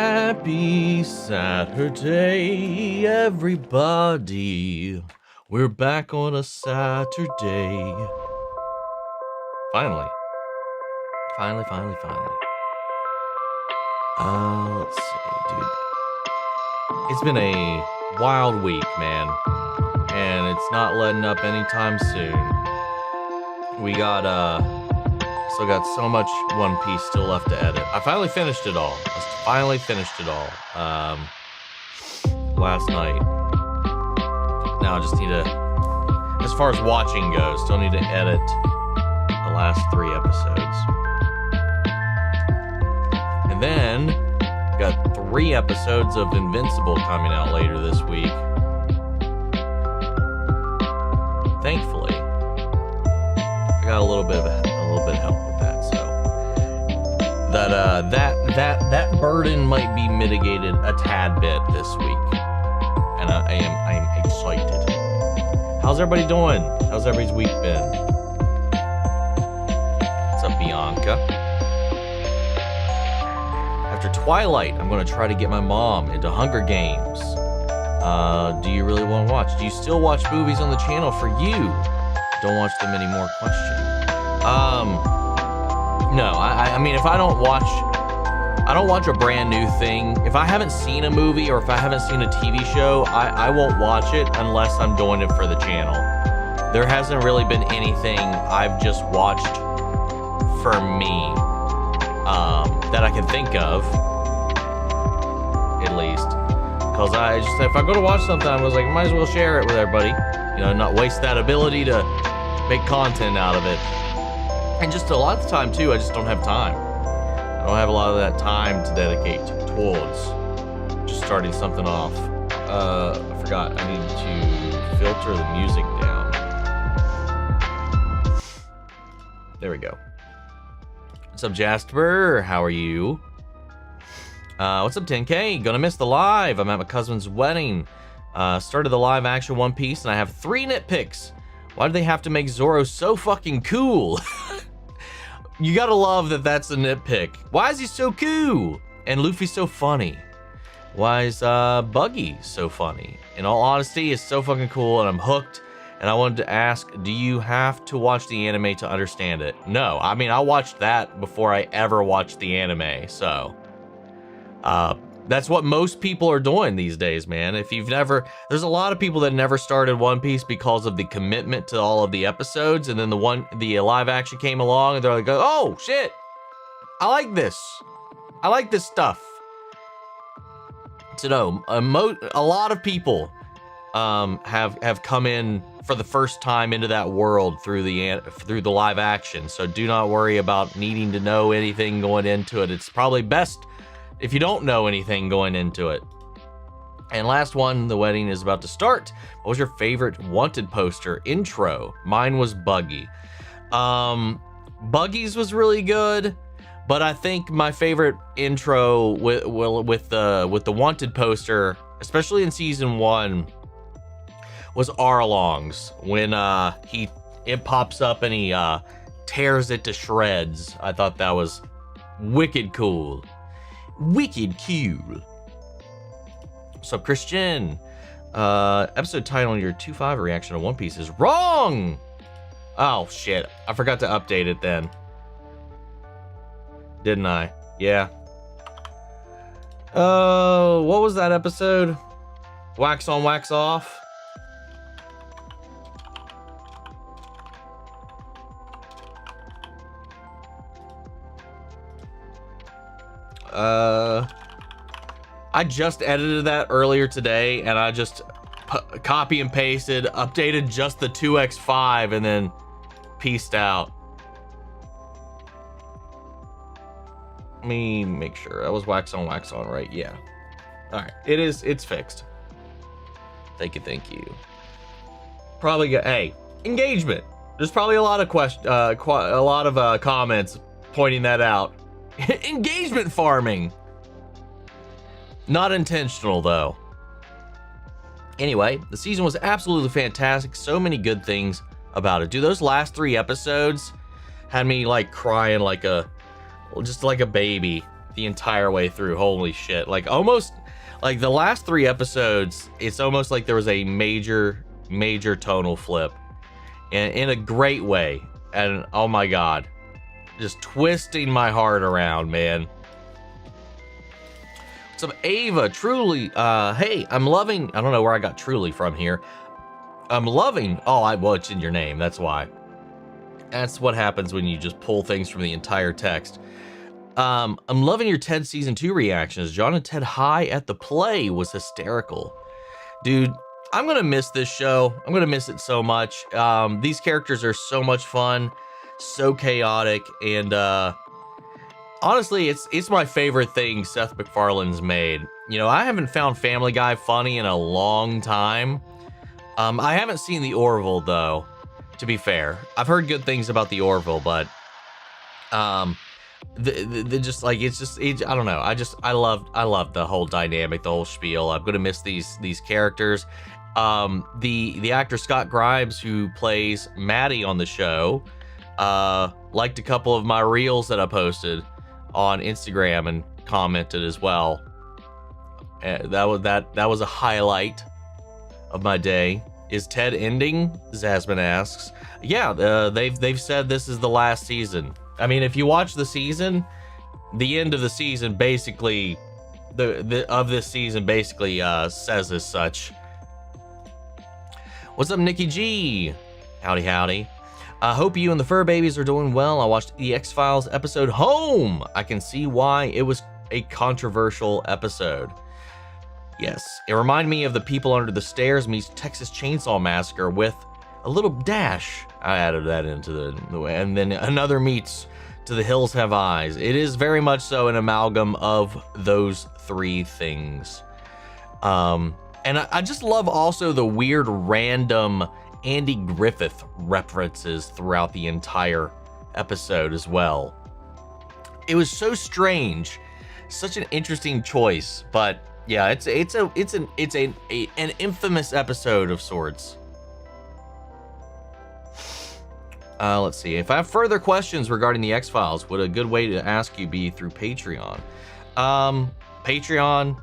Happy Saturday, everybody. We're back on a Saturday. Finally. Finally. Let's see, dude. It's been a wild week, man. And it's not letting up anytime soon. We got, still got so much One Piece still left to edit. I finally finished it all. Last night. Now I just need to, as far as watching goes, still need to edit the last 3 episodes. And then, got 3 episodes of Invincible coming out later this week. Thankfully, I got a little bit of help with that, so that burden might be mitigated a tad bit this week, and I am excited. How's everybody doing? How's everybody's week been? What's up, Bianca? After Twilight, I'm going to try to get my mom into Hunger Games. Do you really want to watch? Do you still watch movies on the channel? For you, don't watch them anymore? Question. No. I mean, if I don't watch a brand new thing. If I haven't seen a movie or if I haven't seen a TV show, I won't watch it unless I'm doing it for the channel. There hasn't really been anything I've just watched for me that I can think of, at least. Because if I go to watch something, I was like, might as well share it with everybody. You know, not waste that ability to make content out of it. And just a lot of the time, too, I just don't have time. I don't have a lot of that time to dedicate towards just starting something off. I forgot. I need to filter the music down. There we go. What's up, Jasper? How are you? What's up, 10K? Gonna miss the live. I'm at my cousin's wedding. Started the live action One Piece, and I have 3 nitpicks. Why do they have to make Zoro so fucking cool? You gotta love that that's a nitpick. Why is he so cool? And Luffy's so funny. Why is Buggy so funny? In all honesty, it's so fucking cool, and I'm hooked. And I wanted to ask, do you have to watch the anime to understand it? No, I mean, I watched that before I ever watched the anime, so... that's what most people are doing these days, man. If you've never, there's a lot of people that never started One Piece because of the commitment to all of the episodes, and then the live action came along, and they're like, oh shit, I like this stuff. So no, a lot of people have come in for the first time into that world through the live action. So do not worry about needing to know anything going into it. It's probably best if you don't know anything going into it. And last one, the wedding is about to start. What was your favorite Wanted poster intro? Mine was Buggy. Buggy's was really good, but I think my favorite intro with the Wanted poster, especially in season 1, was Arlong's, when it pops up and he tears it to shreds. I thought that was wicked cool. Wicked cool. What's up, Christian? Episode title on your 2.5 reaction to One Piece is wrong. Oh shit, I forgot to update it then, didn't I? Yeah. What was that episode? Wax on, wax off. I just edited that earlier today, and I just copy and pasted, updated just the 2x5, and then pieced out. Let me make sure. That was wax on, right? Yeah. All right. It's fixed. Thank you. Probably hey, engagement. There's probably a lot of comments pointing that out. Engagement farming. Not intentional, though. Anyway, the season was absolutely fantastic. So many good things about it. Dude, those last 3 episodes had me like crying like a baby. the entire way through. Holy shit. Like, almost, like, the last 3 episodes, it's almost like there was a major tonal flip. And in a great way. And, oh my god. Just twisting my heart around, man. What's up, Ava? Truly, hey, I'm loving, I don't know where I got truly from here. I'm loving, well, it's in your name, that's why. That's what happens when you just pull things from the entire text. I'm loving your Ted Season 2 reactions. John and Ted High at the Play was hysterical. Dude, I'm gonna miss this show. I'm gonna miss it so much. These characters are so much fun, so chaotic, and honestly, it's my favorite thing Seth MacFarlane's made. You know, I haven't found Family Guy funny in a long time. I haven't seen The Orville, though, to be fair. I've heard good things about The Orville, but just like, I don't know. I love the whole dynamic, the whole spiel. I'm gonna miss these characters. The actor Scott Grimes, who plays Maddie on the show, liked a couple of my reels that I posted on Instagram and commented as well. That was a highlight of my day. Is Ted ending? Zasmine asks. Yeah, they've said this is the last season. I mean, if you watch the season, the end of the season basically, this season basically says as such. What's up, Nikki G? Howdy, howdy. I hope you and the fur babies are doing well. I watched the X-Files episode Home. I can see why it was a controversial episode. Yes, it reminded me of The People Under the Stairs meets Texas Chainsaw Massacre with a little dash. I added that into the way, and then another meets To the Hills Have Eyes. It is very much so an amalgam of those 3 things. And I just love also the weird random Andy Griffith references throughout the entire episode as well. It was so strange, such an interesting choice, but yeah, it's an infamous episode of sorts. Let's see. If I have further questions regarding the X-Files, would a good way to ask you be through Patreon? Patreon,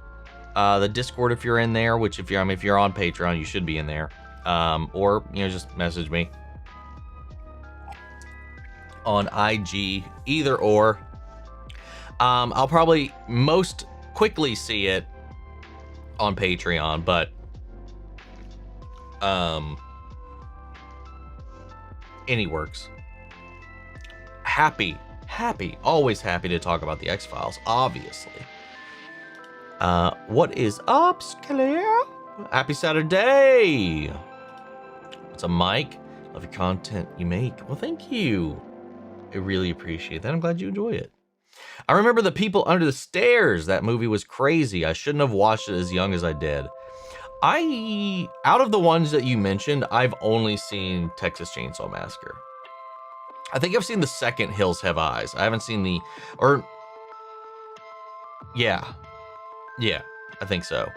the Discord if you're in there, which if you're on Patreon, you should be in there. Or, you know, just message me on IG, either or. I'll probably most quickly see it on Patreon, but any works. Always happy to talk about the X-Files, obviously. What is up, Claire? Happy Saturday. What's up, Mike? Love your content you make. Well, thank you. I really appreciate that. I'm glad you enjoy it. I remember The People Under the Stairs. That movie was crazy. I shouldn't have watched it as young as I did. Out of the ones that you mentioned, I've only seen Texas Chainsaw Massacre. I think I've seen the second Hills Have Eyes. I haven't seen yeah, I think so.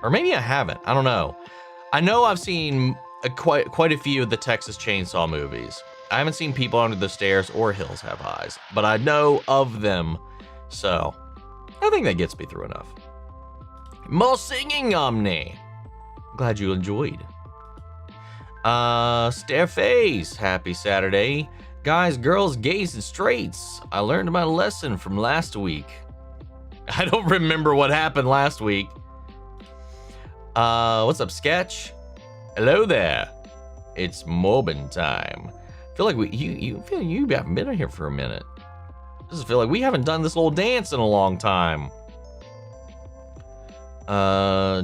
Or maybe I haven't. I don't know. I know I've seen quite a few of the Texas Chainsaw movies. I haven't seen People Under the Stairs or Hills Have Eyes, but I know of them, so I think that gets me through enough. More singing, Omni. Glad you enjoyed. Stareface, happy Saturday. Guys, girls, gays, and straights. I learned my lesson from last week. I don't remember what happened last week. What's up, Sketch? Hello there. It's Morbin time. I feel like you haven't been in here for a minute. I just feel like we haven't done this little dance in a long time.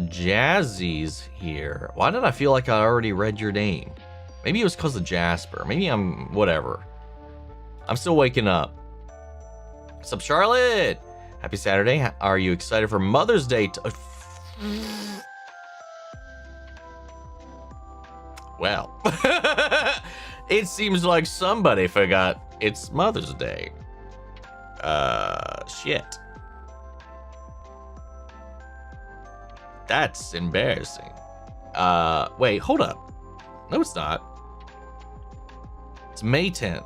Jazzy's here. Why did I feel like I already read your name? Maybe it was because of Jasper. Maybe whatever. I'm still waking up. What's up, Charlotte? Happy Saturday. Are you excited for Mother's Day? Well, it seems like somebody forgot it's Mother's Day. Shit. That's embarrassing. Wait, hold up. No, it's not. It's May 10th.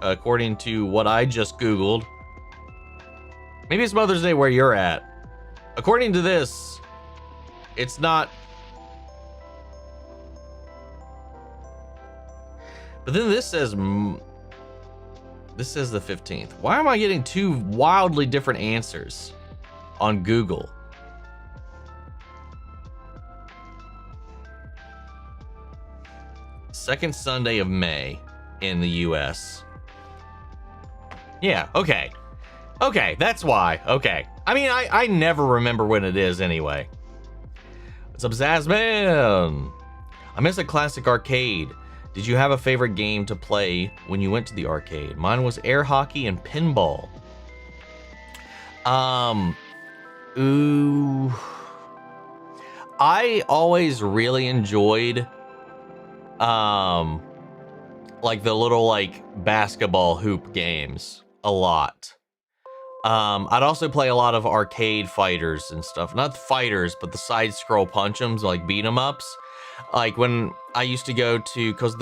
According to what I just Googled. Maybe it's Mother's Day where you're at. According to this, it's not. But then this says the 15th. Why am I getting two wildly different answers on Google? Second Sunday of May in the US. Yeah, okay. Okay, that's why. Okay. I mean, I never remember when it is anyway. What's up, Zazman? I miss a classic arcade. Did you have a favorite game to play when you went to the arcade? Mine was air hockey and pinball. Ooh. I always really enjoyed like the little like basketball hoop games a lot. I'd also play a lot of arcade fighters and stuff. Not fighters, but the side scroll punch 'ems, like beat 'em ups. Like when I used to go to, cause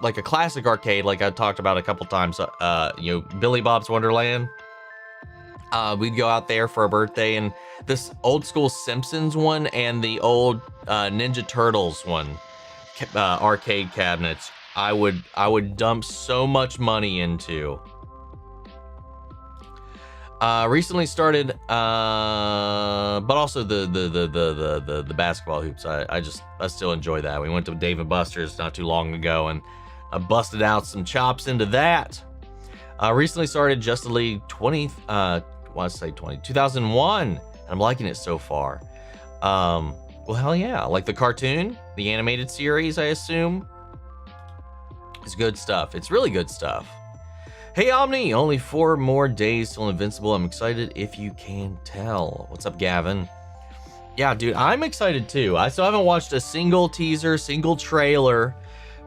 like a classic arcade, like I talked about a couple times, Billy Bob's Wonderland. We'd go out there for a birthday, and this old school Simpsons one and the old Ninja Turtles one, arcade cabinets, I would dump so much money into. Recently started, but also the basketball hoops. I still enjoy that. We went to Dave & Buster's not too long ago, and I busted out some chops into that. Recently started Justice League 2001, and I'm liking it so far. Well, hell yeah, like the cartoon, the animated series, I assume. It's good stuff. It's really good stuff. Hey Omni, only 4 more days till Invincible. I'm excited if you can tell. What's up, Gavin? Yeah, dude, I'm excited too. I still haven't watched a single teaser, single trailer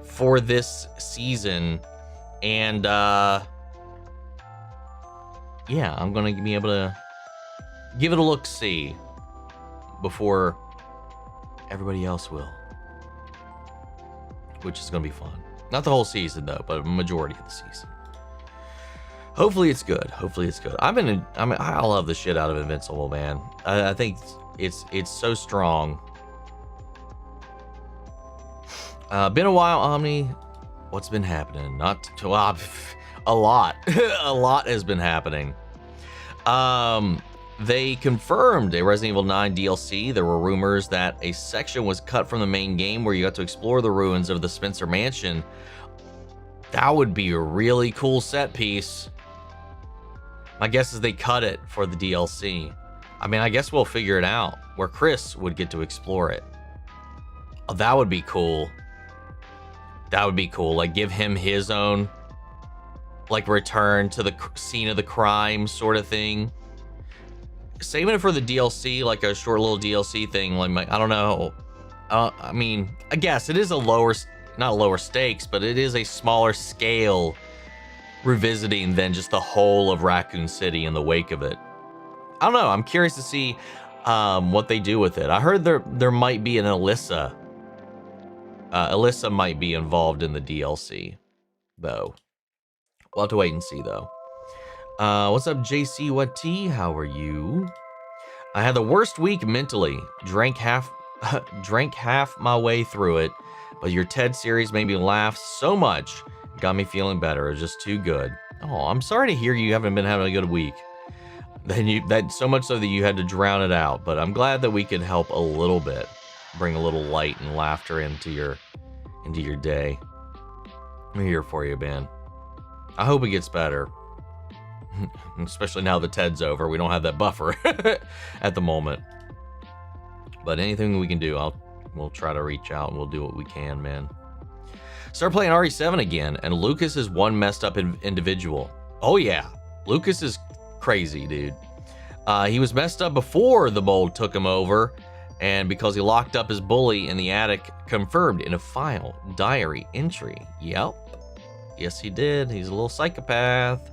for this season. And yeah, I'm gonna be able to give it a look-see before everybody else will. Which is gonna be fun. Not the whole season though, but a majority of the season. Hopefully it's good. Hopefully it's good. I love the shit out of Invincible, man. I think it's so strong. Been a while, Omni. What's been happening? Not too, a lot. A lot has been happening. They confirmed a Resident Evil 9 DLC. There were rumors that a section was cut from the main game where you got to explore the ruins of the Spencer Mansion. That would be a really cool set piece. My guess is they cut it for the DLC. I mean, I guess we'll figure it out where Chris would get to explore it. Oh, that would be cool. That would be cool. Like, give him his own, like, return to the scene of the crime sort of thing. Saving it for the DLC, like a short little DLC thing, like, I don't know. I mean, I guess it is a not lower stakes, but it is a smaller scale revisiting than just the whole of Raccoon City in the wake of it. I don't know. I'm curious to see what they do with it. I heard there might be an Alyssa. Alyssa might be involved in the DLC, though. We'll have to wait and see, though. What's up, JC? What T? How are you? I had the worst week mentally. Drank half my way through it, but your TED series made me laugh so much. Got me feeling better. It was just too good. Oh, I'm sorry to hear you haven't been having a good week. That so much so that you had to drown it out. But I'm glad that we could help a little bit, bring a little light and laughter into your day. I'm here for you, man. I hope it gets better. Especially now that TED's over. We don't have that buffer at the moment. But anything we can do, we'll try to reach out and we'll do what we can, man. Start playing RE7 again, and Lucas is one messed up individual. Oh yeah, Lucas is crazy, dude. He was messed up before the mold took him over, and because he locked up his bully in the attic, confirmed in a file diary entry. Yep. Yes, he did. He's a little psychopath.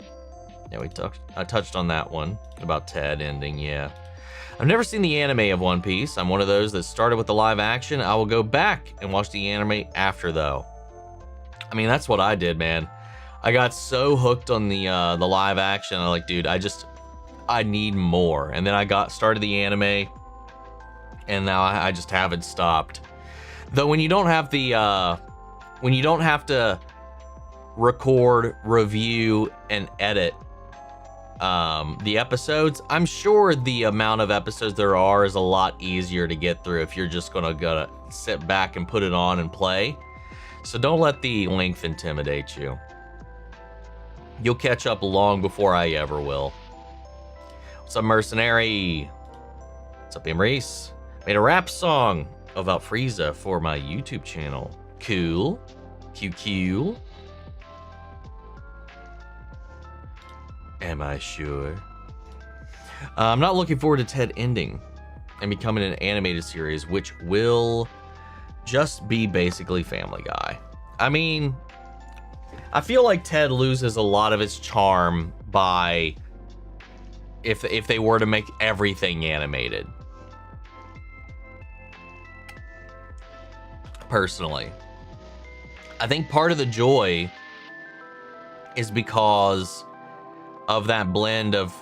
Yeah, I touched on that one about Ted ending, yeah. I've never seen the anime of One Piece. I'm one of those that started with the live action. I will go back and watch the anime after, though. I mean, that's what I did, man. I got so hooked on the live action. I'm like, dude, I need more. And then I started the anime, and now I just haven't stopped. Though when you don't have the when you don't have to record, review, and edit the episodes, I'm sure the amount of episodes there are is a lot easier to get through if you're just gonna sit back and put it on and play. So don't let the length intimidate you. You'll catch up long before I ever will. What's up, Mercenary? What's up, Imreese? Made a rap song about Frieza for my YouTube channel. Cool. QQ. Am I sure? I'm not looking forward to Ted ending and becoming an animated series, which will just be basically Family Guy. I mean, I feel like Ted loses a lot of its charm by if they were to make everything animated. Personally, I think part of the joy is because of that blend of,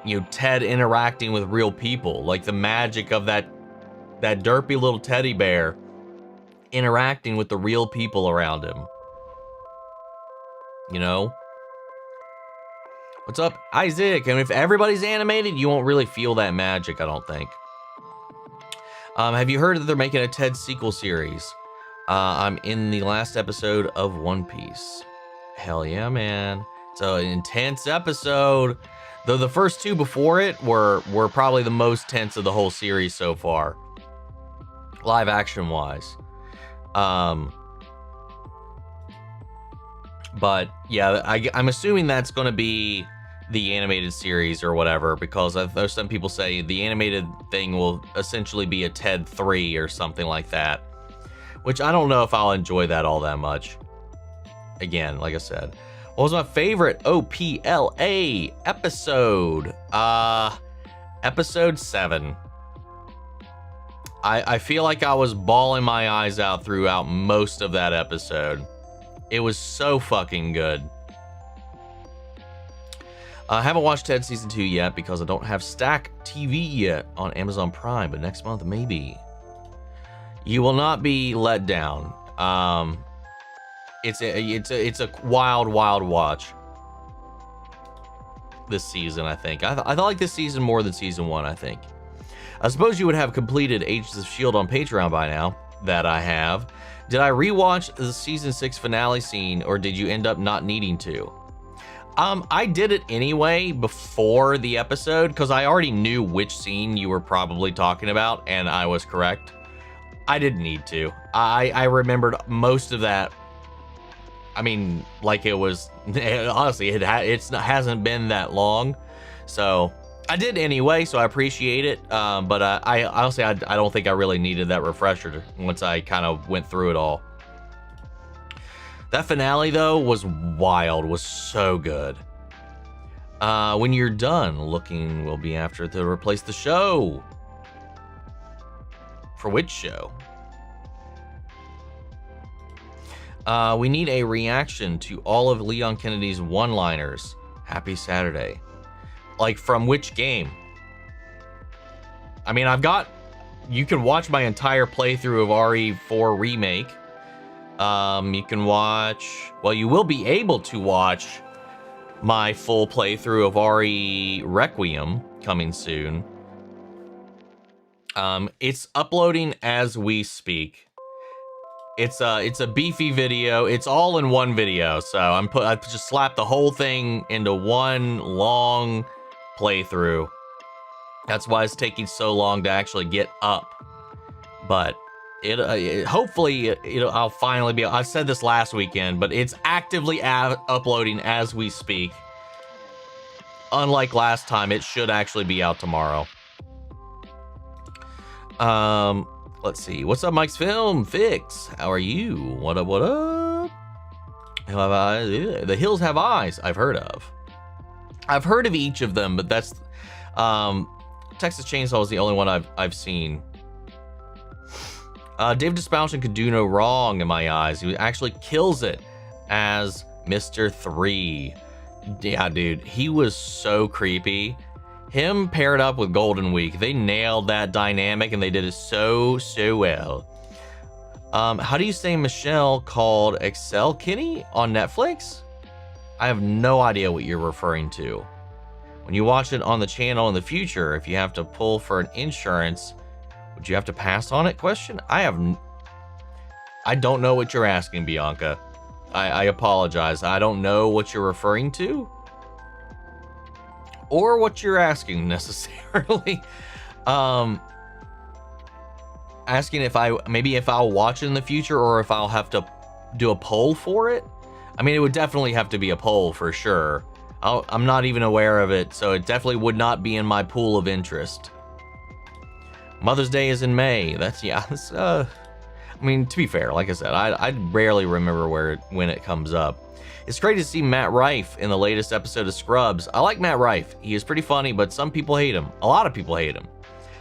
you know, Ted interacting with real people, like the magic of that derpy little teddy bear interacting with the real people around him. You know? What's up, Isaac? And if everybody's animated, you won't really feel that magic, I don't think. Have you heard that they're making a Ted sequel series? I'm in the last episode of One Piece. Hell yeah, man. It's an intense episode. Though the first two before it were probably the most tense of the whole series so far. Live action wise. But yeah, I'm assuming that's going to be the animated series or whatever, because there's some people say the animated thing will essentially be a Ted 3 or something like that, which I don't know if I'll enjoy that all that much. Again, like I said, what was my favorite OPLA episode? Episode 7. I feel like I was bawling my eyes out throughout most of that episode. It was so fucking good. I haven't watched Ted Season 2 yet because I don't have Stack TV yet on Amazon Prime, but next month, maybe. You will not be let down. It's a wild watch this season, I think. I like this season more than Season 1, I think. I suppose you would have completed Agents of S.H.I.E.L.D. on Patreon by now, that I have. Did I rewatch the Season 6 finale scene, or did you end up not needing to? I did it anyway before the episode, because I already knew which scene you were probably talking about, and I was correct. I didn't need to. I remembered most of that. I mean, like it was, honestly, it hasn't been that long, so I did anyway, so I appreciate it. But I honestly, I don't think I really needed that refresher once I kind of went through it all. That finale, though, was wild, was so good. When you're done looking, will be after to replace the show. For which show? We need a reaction to all of Leon Kennedy's one-liners. Happy Saturday. Like, from which game? I mean, you can watch my entire playthrough of RE4 Remake. You can watch, well, you will be able to watch my full playthrough of RE Requiem coming soon. It's uploading as we speak. It's a beefy video. It's all in one video, so I just slapped the whole thing into one long playthrough. That's why it's taking so long to actually get up. But hopefully I'll finally be. I said this last weekend, but it's actively uploading as we speak. Unlike last time, it should actually be out tomorrow. Let's see. What's up, Mike's Film Fix? How are you? What up? What up? The Hills Have Eyes. I've heard of. I've heard of each of them, but that's Texas Chainsaw is the only one I've seen. David Despaulding could do no wrong in my eyes. He actually kills it as Mr. 3. Yeah, dude, he was so creepy. Him paired up with Golden Week. They nailed that dynamic and they did it so well. How do you say Michelle called Excel Kitty on Netflix? I have no idea what you're referring to. When you watch it on the channel in the future, if you have to pull for an insurance, would you have to pass on it? Question. I don't know what you're asking, Bianca. I apologize. I don't know what you're referring to or what you're asking necessarily. Asking if I'll watch it in the future or if I'll have to do a poll for it. I mean, it would definitely have to be a poll for sure. I'm not even aware of it, so it definitely would not be in my pool of interest. Mother's Day is in May. I mean, to be fair, like I said, I rarely remember when it comes up. It's great to see Matt Rife in the latest episode of Scrubs. I like Matt Rife. He is pretty funny, but some people hate him. A lot of people hate him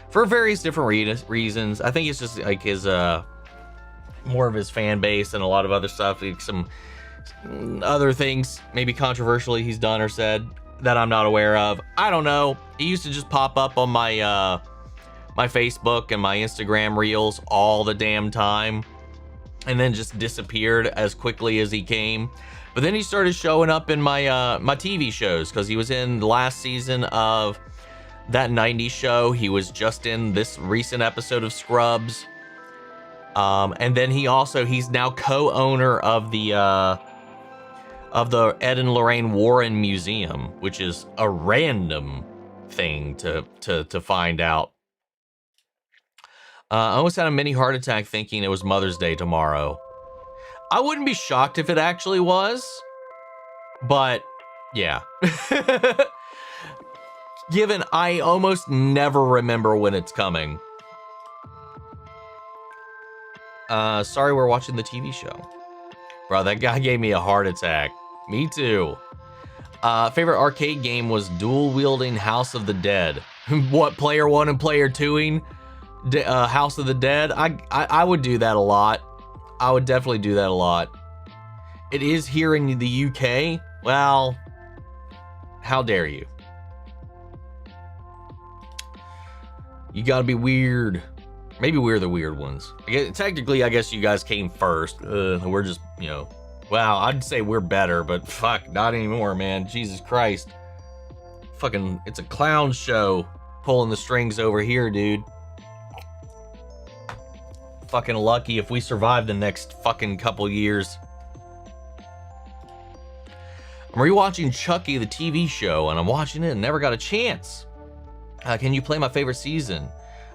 for various different reasons. I think it's just like his more of his fan base and a lot of other stuff. Like some other things maybe controversially he's done or said that I'm not aware of. I don't know. He used to just pop up on my my Facebook and my Instagram reels all the damn time and then just disappeared as quickly as he came. But then he started showing up in my my TV shows, because he was in the last season of that 90s show. He was just in this recent episode of Scrubs. And then he's now co-owner of the Ed and Lorraine Warren Museum, which is a random thing to find out. I almost had a mini heart attack thinking it was Mother's Day tomorrow. I wouldn't be shocked if it actually was, but yeah. Given I almost never remember when it's coming. Sorry, we're watching the TV show. Bro, that guy gave me a heart attack. Me too. Favorite arcade game was dual wielding House of the Dead. What, player 1 and player 2ing? House of the Dead? I would do that a lot. I would definitely do that a lot. It is here in the UK. Well, how dare you? You gotta be weird. Maybe we're the weird ones. Technically, I guess you guys came first. We're just, wow, I'd say we're better, but fuck, not anymore, man. Jesus Christ. Fucking, it's a clown show pulling the strings over here, dude. Fucking lucky if we survive the next fucking couple years. I'm rewatching Chucky, the TV show, and I'm watching it and never got a chance. Can you play my favorite season?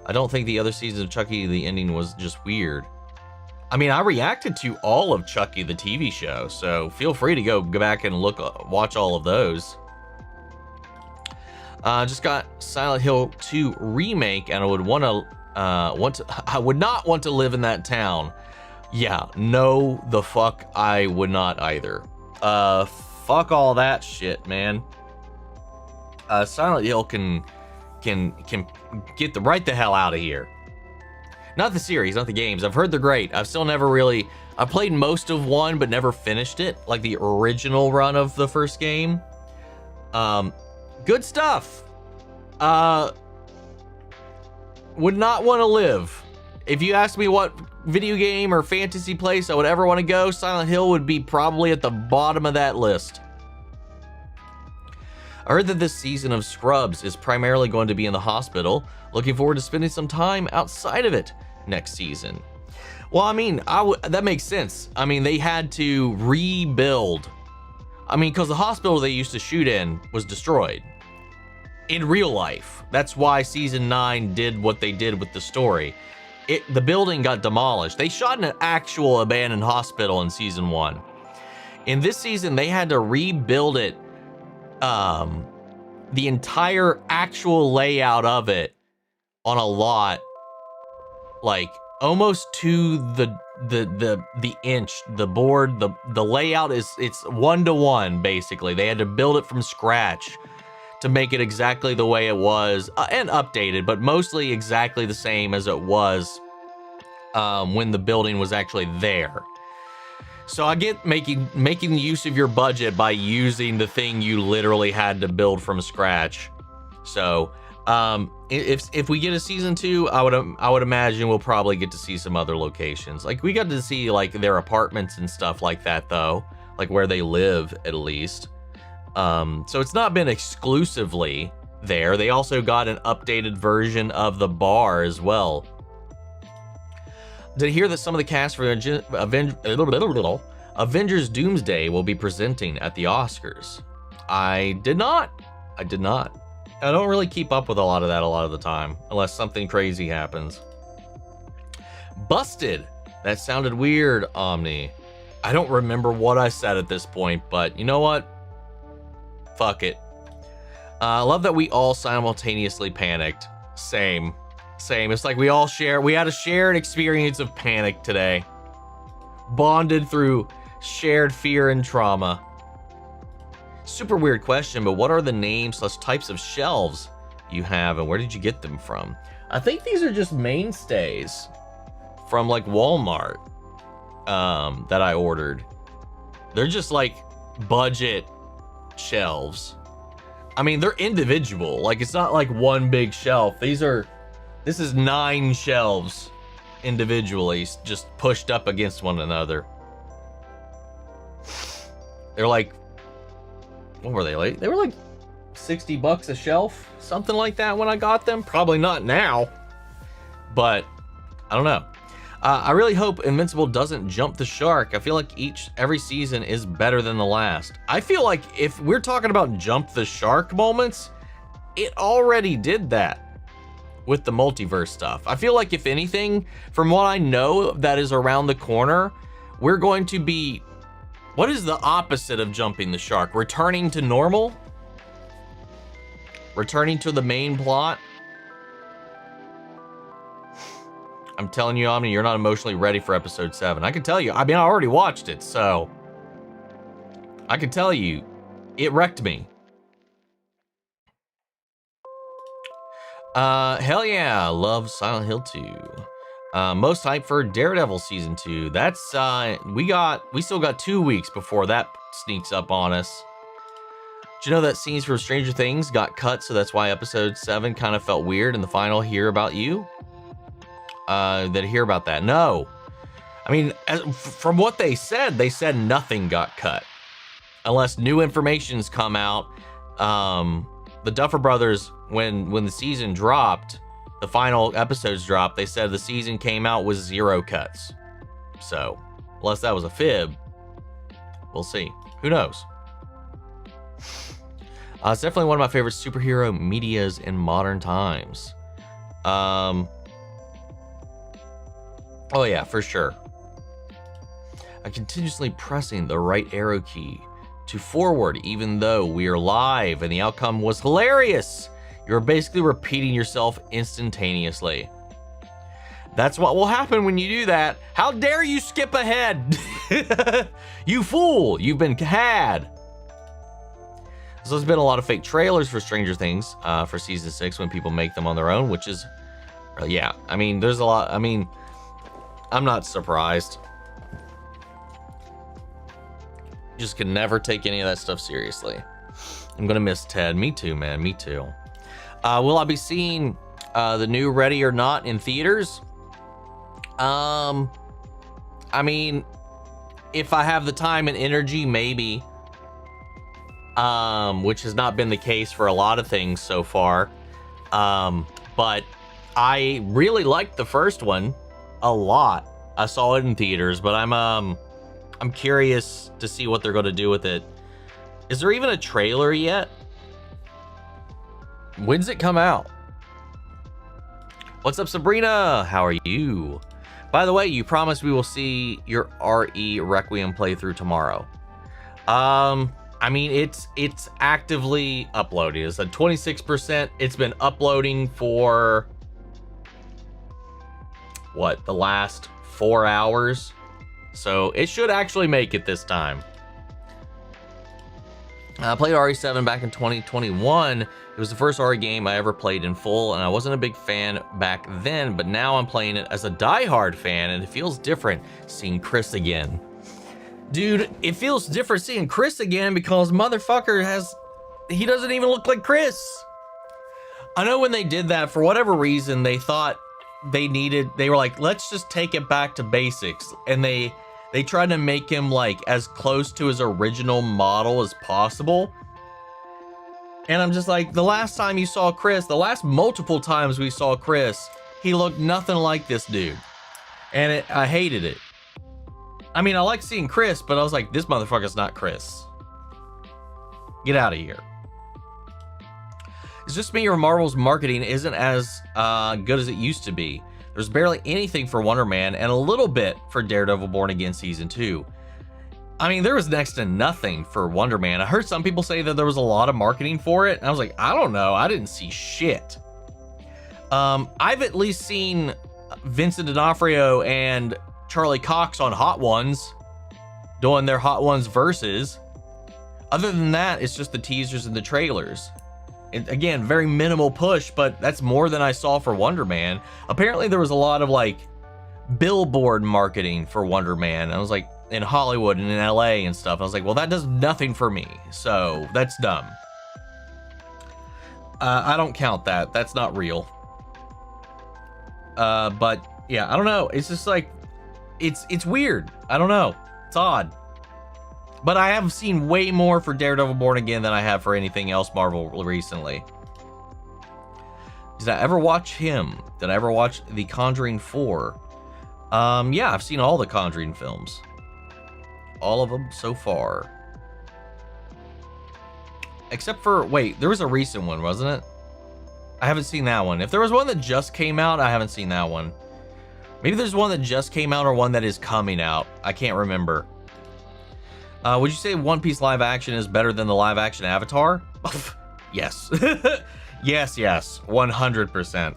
I don't think the other season of Chucky, the ending was just weird. I mean, I reacted to all of Chucky, the TV show, so feel free to go back and watch all of those. Just got Silent Hill 2 remake, and I would I would not want to live in that town. Yeah, no, the fuck, I would not either. Fuck all that shit, man. Silent Hill can get right the hell out of here. Not the series, not the games. I've heard they're great. I've still never really... I played most of 1, but never finished it. Like the original run of the first game. Good stuff. Would not want to live. If you ask me what video game or fantasy place I would ever want to go, Silent Hill would be probably at the bottom of that list. I heard that this season of Scrubs is primarily going to be in the hospital. Looking forward to spending some time outside of it next season. Well, I mean, that makes sense. I mean, they had to rebuild. I mean, because the hospital they used to shoot in was destroyed. In real life. That's why season 9 did what they did with the story. The building got demolished. They shot in an actual abandoned hospital in season 1. In this season, they had to rebuild it. The entire actual layout of it on a lot, like almost to the inch, the board, the layout it's 1-to-1 basically. They had to build it from scratch to make it exactly the way it was, and updated, but mostly exactly the same as it was when the building was actually there. So I get making use of your budget by using the thing you literally had to build from scratch. So if we get a season 2, I would imagine we'll probably get to see some other locations. Like we got to see like their apartments and stuff like that though, like where they live at least. So it's not been exclusively there. They also got an updated version of the bar as well. Did you hear that some of the cast for Avengers Doomsday will be presenting at the Oscars? I did not. I don't really keep up with a lot of that a lot of the time, unless something crazy happens. Busted. That sounded weird, Omni. I don't remember what I said at this point, but you know what? Fuck it. I love that we all simultaneously panicked. Same. It's like we had a shared experience of panic today. Bonded through shared fear and trauma. Super weird question, but what are the names / types of shelves you have and where did you get them from? I think these are just mainstays from like Walmart that I ordered. They're just like budget shelves. I mean, they're individual. Like it's not like one big shelf. This is 9 shelves individually just pushed up against one another. They're like, what were they like? They were like $60 a shelf, something like that when I got them. Probably not now, but I don't know. I really hope Invincible doesn't jump the shark. I feel like every season is better than the last. I feel like if we're talking about jump the shark moments, it already did that with the multiverse stuff. I feel like if anything, from what I know that is around the corner, we're going to be, what is the opposite of jumping the shark? Returning to normal? Returning to the main plot? I'm telling you, Omni, you're not emotionally ready for episode 7. I can tell you, I mean, I already watched it, so I can tell you, it wrecked me. Hell yeah, love Silent Hill 2. Most hype for Daredevil season 2. That's we still got 2 weeks before that sneaks up on us. Did you know that scenes from Stranger Things got cut, so that's why episode 7 kind of felt weird in the final Hear About You? That hear about that? No. I mean, from what they said nothing got cut. Unless new information's come out. The Duffer Brothers, when the season dropped, the final episodes dropped, they said the season came out with 0 cuts. So, unless that was a fib, we'll see. Who knows? It's definitely one of my favorite superhero medias in modern times. Oh yeah, for sure. I'm continuously pressing the right arrow key to forward even though we are live and the outcome was hilarious. You're basically repeating yourself instantaneously. That's what will happen when you do that. How dare you skip ahead? You fool, you've been had. So there's been a lot of fake trailers for Stranger Things for season 6 when people make them on their own, which is, yeah, I mean, there's a lot, I mean, I'm not surprised. Just can never take any of that stuff seriously. I'm gonna miss Ted. Me too, man. Me too. Will I be seeing the new Ready or Not in theaters? I mean, if I have the time and energy, maybe. Which has not been the case for a lot of things so far. But I really liked the first one a lot. I saw it in theaters, but I'm curious to see what they're going to do with it. Is there even a trailer yet? When's it come out? What's up, Sabrina? How are you? By the way, you promised we will see your RE Requiem playthrough tomorrow. I mean, it's actively uploading. It's at 26%. It's been uploading for what, the last 4 hours? So it should actually make it this time. I played RE7 back in 2021. It was the first RE game I ever played in full, and I wasn't a big fan back then, but now I'm playing it as a diehard fan, and it feels different seeing Chris again. Dude, it feels different seeing Chris again because motherfucker he doesn't even look like Chris. I know when they did that, for whatever reason, they thought they were like, let's just take it back to basics. And they tried to make him like as close to his original model as possible. And I'm just like, the last time you saw Chris, the last multiple times we saw Chris, he looked nothing like this dude. And I hated it. I mean, I like seeing Chris, but I was like, this motherfucker's not Chris. Get out of here. It's just me or Marvel's marketing isn't as good as it used to be. There's barely anything for Wonder Man and a little bit for Daredevil Born Again Season 2. I mean, there was next to nothing for Wonder Man. I heard some people say that there was a lot of marketing for it. And I was like, I don't know. I didn't see shit. I've at least seen Vincent D'Onofrio and Charlie Cox on Hot Ones doing their Hot Ones verses. Other than that, it's just the teasers and the trailers. And again, very minimal push, but that's more than I saw for Wonder Man. Apparently there was a lot of like billboard marketing for Wonder Man. I was like, in Hollywood and in LA and stuff. I was like, well, that does nothing for me. So that's dumb. I don't count that. That's not real. But yeah, I don't know. It's just like, it's weird. I don't know. It's odd. But I have seen way more for Daredevil Born Again than I have for anything else Marvel recently. Did I ever watch him? Did I ever watch The Conjuring 4? Yeah, I've seen all the Conjuring films. All of them so far. Except for, wait, there was a recent one, wasn't it? I haven't seen that one. If there was one that just came out, I haven't seen that one. Maybe there's one that just came out or one that is coming out. I can't remember. Would you say One Piece live action is better than the live action Avatar? Yes. Yes, 100%.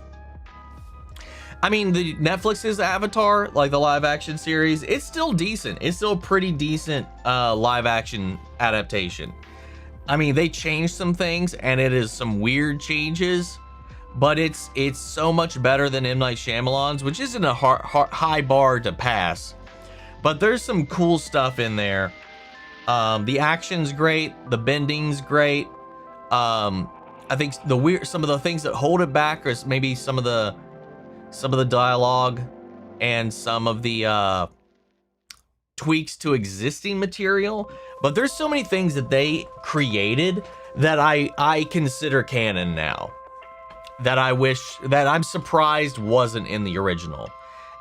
I mean, the Netflix's Avatar, like the live action series, it's still decent. It's still a pretty decent live action adaptation. I mean, they changed some things and it is some weird changes, but it's so much better than M. Night Shyamalan's, which isn't a high bar to pass. But there's some cool stuff in there. The action's great, the bending's great. I think some of the things that hold it back is maybe some of the dialogue and some of the tweaks to existing material, but there's so many things that they created that I consider canon now, that I'm surprised wasn't in the original,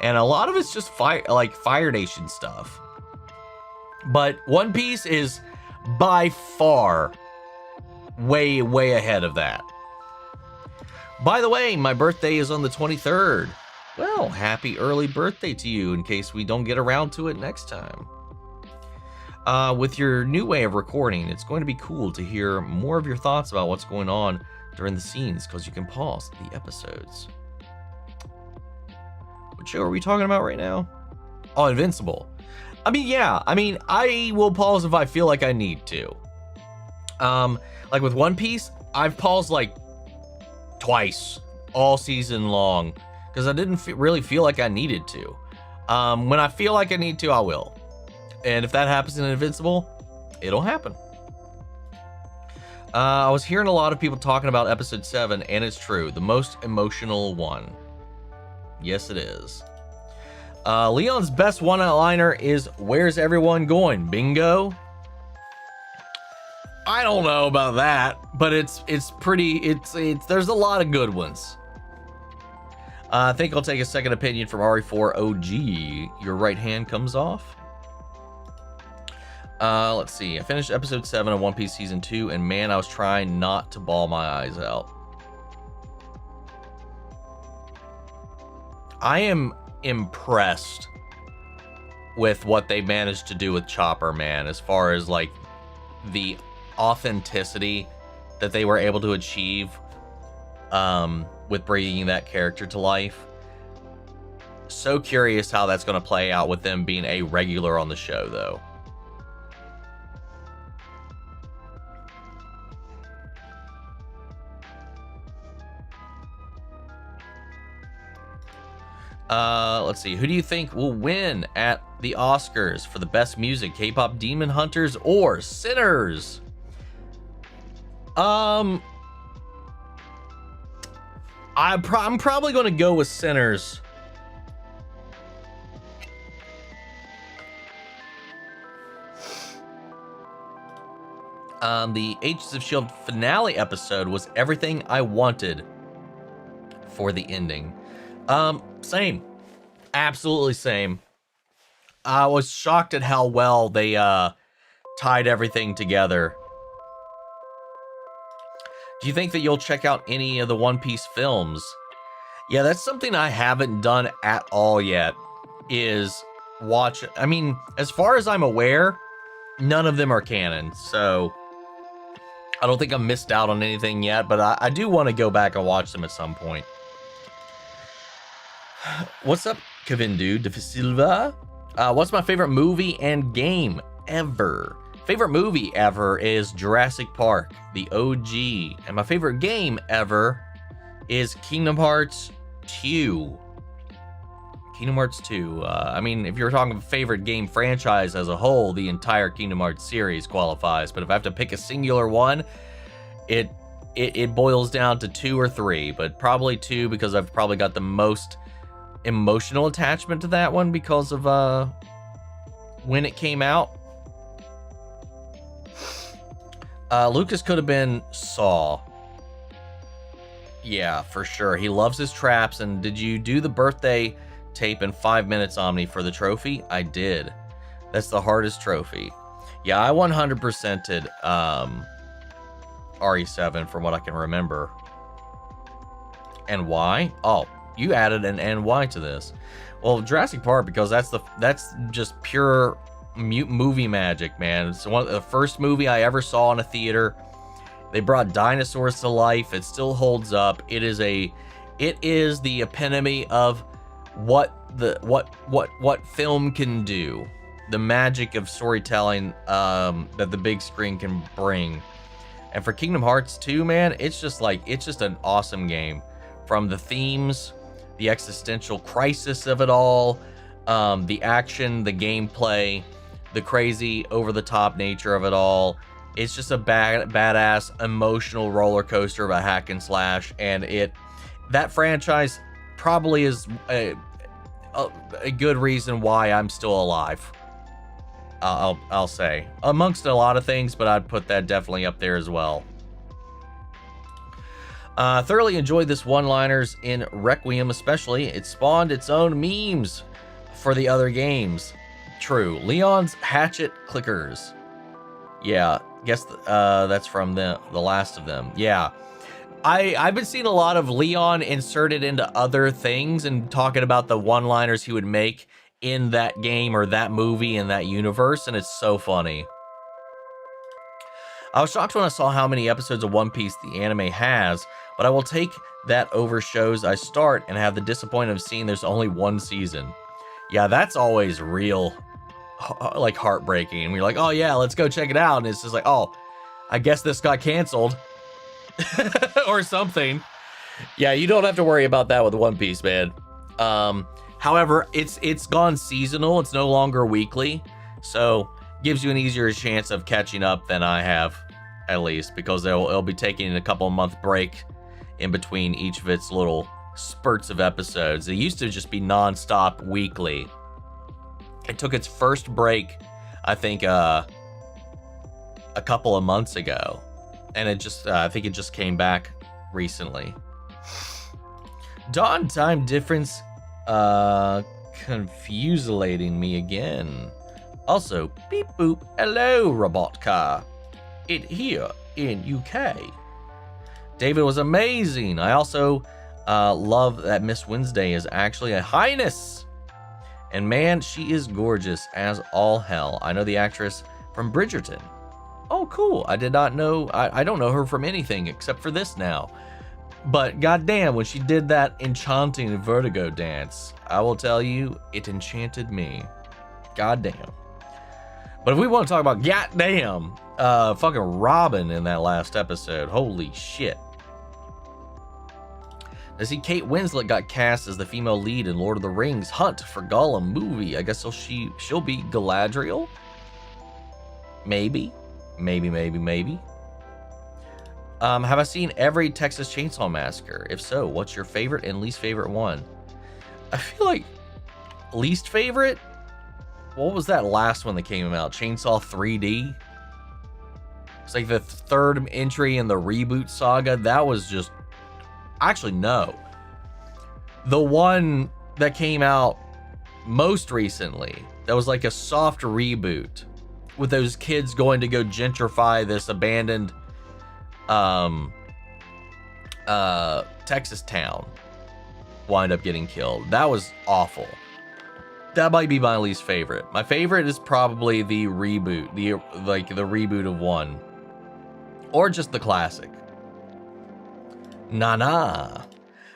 and a lot of it's just Fire Nation stuff. But One Piece is by far way ahead of that. By the way, my birthday is on the 23rd. Well, happy early birthday to you in case we don't get around to it next time. With your new way of recording, it's going to be cool to hear more of your thoughts about what's going on during the scenes, because you can pause the episodes. What show are we talking about right now? Oh, Invincible. I mean, yeah, I will pause if I feel like I need to. Like with One Piece, I've paused like twice all season long because I didn't really feel like I needed to. When I feel like I need to, I will. And if that happens in Invincible, it'll happen. I was hearing a lot of people talking about episode 7, and it's true, the most emotional one. Yes, it is. Leon's best one-liner is, "Where's everyone going? Bingo?" I don't know about that, but it's there's a lot of good ones. I think I'll take a second opinion from RE4 OG. Your right hand comes off. Let's see. I finished episode 7 of One Piece season 2, and man, I was trying not to bawl my eyes out. I am impressed with what they managed to do with Chopper, man, as far as like the authenticity that they were able to achieve with bringing that character to life. So curious how that's going to play out with them being a regular on the show, though. Let's see. Who do you think will win at the Oscars for the best music? K-pop Demon Hunters or Sinners? I'm probably going to go with Sinners. The Agents of S.H.I.E.L.D. finale episode was everything I wanted for the ending. Same. Absolutely same. I was shocked at how well they tied everything together. Do you think that you'll check out any of the One Piece films? Yeah, that's something I haven't done at all yet, is watch. I mean, as far as I'm aware, none of them are canon, so I don't think I'm missed out on anything yet, but I do want to go back and watch them at some point. What's up, Kevin Dude de Silva? What's my favorite movie and game ever? Favorite movie ever is Jurassic Park, the OG. And my favorite game ever is Kingdom Hearts 2. Kingdom Hearts 2. I mean, if you're talking favorite game franchise as a whole, the entire Kingdom Hearts series qualifies. But if I have to pick a singular one, it boils down to 2 or 3. But probably 2, because I've probably got the most emotional attachment to that one because of when it came out. Lucas could have been Saw. Yeah, for sure. He loves his traps. And did you do the birthday tape in 5 minutes, Omni, for the trophy? I did. That's the hardest trophy. Yeah, I 100%ed RE7 from what I can remember. And why? Oh, you added an NY to this. Well, Jurassic Park, because that's just pure movie magic, man. It's the first movie I ever saw in a theater. They brought dinosaurs to life. It still holds up. It is the epitome of what film can do. The magic of storytelling that the big screen can bring. And for Kingdom Hearts 2, man, it's just an awesome game. From the themes, the existential crisis of it all, the action, the gameplay, the crazy over-the-top nature of it all. It's just a badass emotional roller coaster of a hack and slash, and that franchise probably is a good reason why I'm still alive. I'll say, amongst a lot of things, but I'd put that definitely up there as well. Thoroughly enjoyed this one-liners in Requiem, especially. It spawned its own memes for the other games. True. Leon's hatchet clickers. Yeah, guess that's from the last of them. Yeah. I've been seeing a lot of Leon inserted into other things and talking about the one-liners he would make in that game or that movie in that universe, and it's so funny. I was shocked when I saw how many episodes of One Piece the anime has, but I will take that over shows I start and have the disappointment of seeing there's only one season. Yeah, that's always real, like, heartbreaking. And we're like, oh yeah, let's go check it out. And it's just like, oh, I guess this got canceled or something. Yeah, you don't have to worry about that with One Piece, man. However, it's gone seasonal. It's no longer weekly, so gives you an easier chance of catching up than I have, at least, because it'll be taking a couple month break in between each of its little spurts of episodes. It used to just be non-stop weekly. It took its first break, I think, a couple of months ago, and I think it just came back recently. Dawn time difference confuselating me again. Also, beep boop, hello robot car. It here in UK. David was amazing. I also love that Miss Wednesday is actually a highness. And man, she is gorgeous as all hell. I know the actress from Bridgerton. Oh, cool. I did not know. I don't know her from anything except for this now. But goddamn, when she did that enchanting vertigo dance, I will tell you, it enchanted me. Goddamn. But if we want to talk about goddamn, fucking Robin in that last episode, holy shit. I see Kate Winslet got cast as the female lead in Lord of the Rings Hunt for Gollum movie. I guess she'll be Galadriel? Maybe. Have I seen every Texas Chainsaw Massacre? If so, what's your favorite and least favorite one? I feel like least favorite? What was that last one that came out? Chainsaw 3D? It's like the third entry in the reboot saga. That was just... Actually, no. The one that came out most recently, that was like a soft reboot with those kids going to go gentrify this abandoned Texas town, wind up getting killed. That was awful. That might be my least favorite. My favorite is probably the reboot, the reboot of 1, or just the classic. Nah.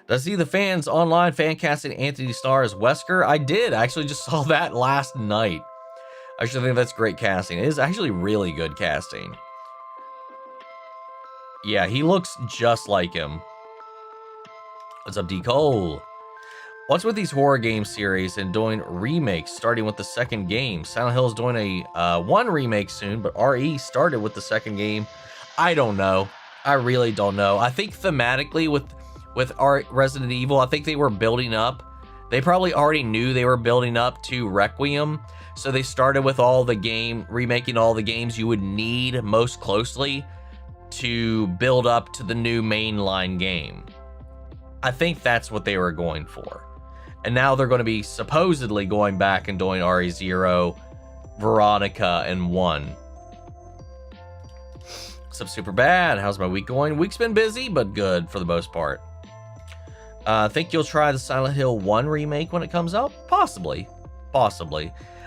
Did I see the fans online fan casting Anthony Starr as Wesker? I did. I actually just saw that last night. I actually think that's great casting. It is actually really good casting. Yeah, he looks just like him. What's up, D. Cole? What's with these horror game series and doing remakes, starting with the second game? Silent Hill is doing a 1 remake soon, but RE started with the second game. I don't know. I really don't know. I think thematically with our Resident Evil, I think they were building up. They probably already knew they were building up to Requiem, so they started with remaking all the games you would need most closely to build up to the new mainline game. I think that's what they were going for. And now they're going to be supposedly going back and doing RE0, Veronica, and 1. What's up, Super Bad? How's my week going? Week's been busy, but good for the most part. Think you'll try the Silent Hill 1 remake when it comes out? Possibly.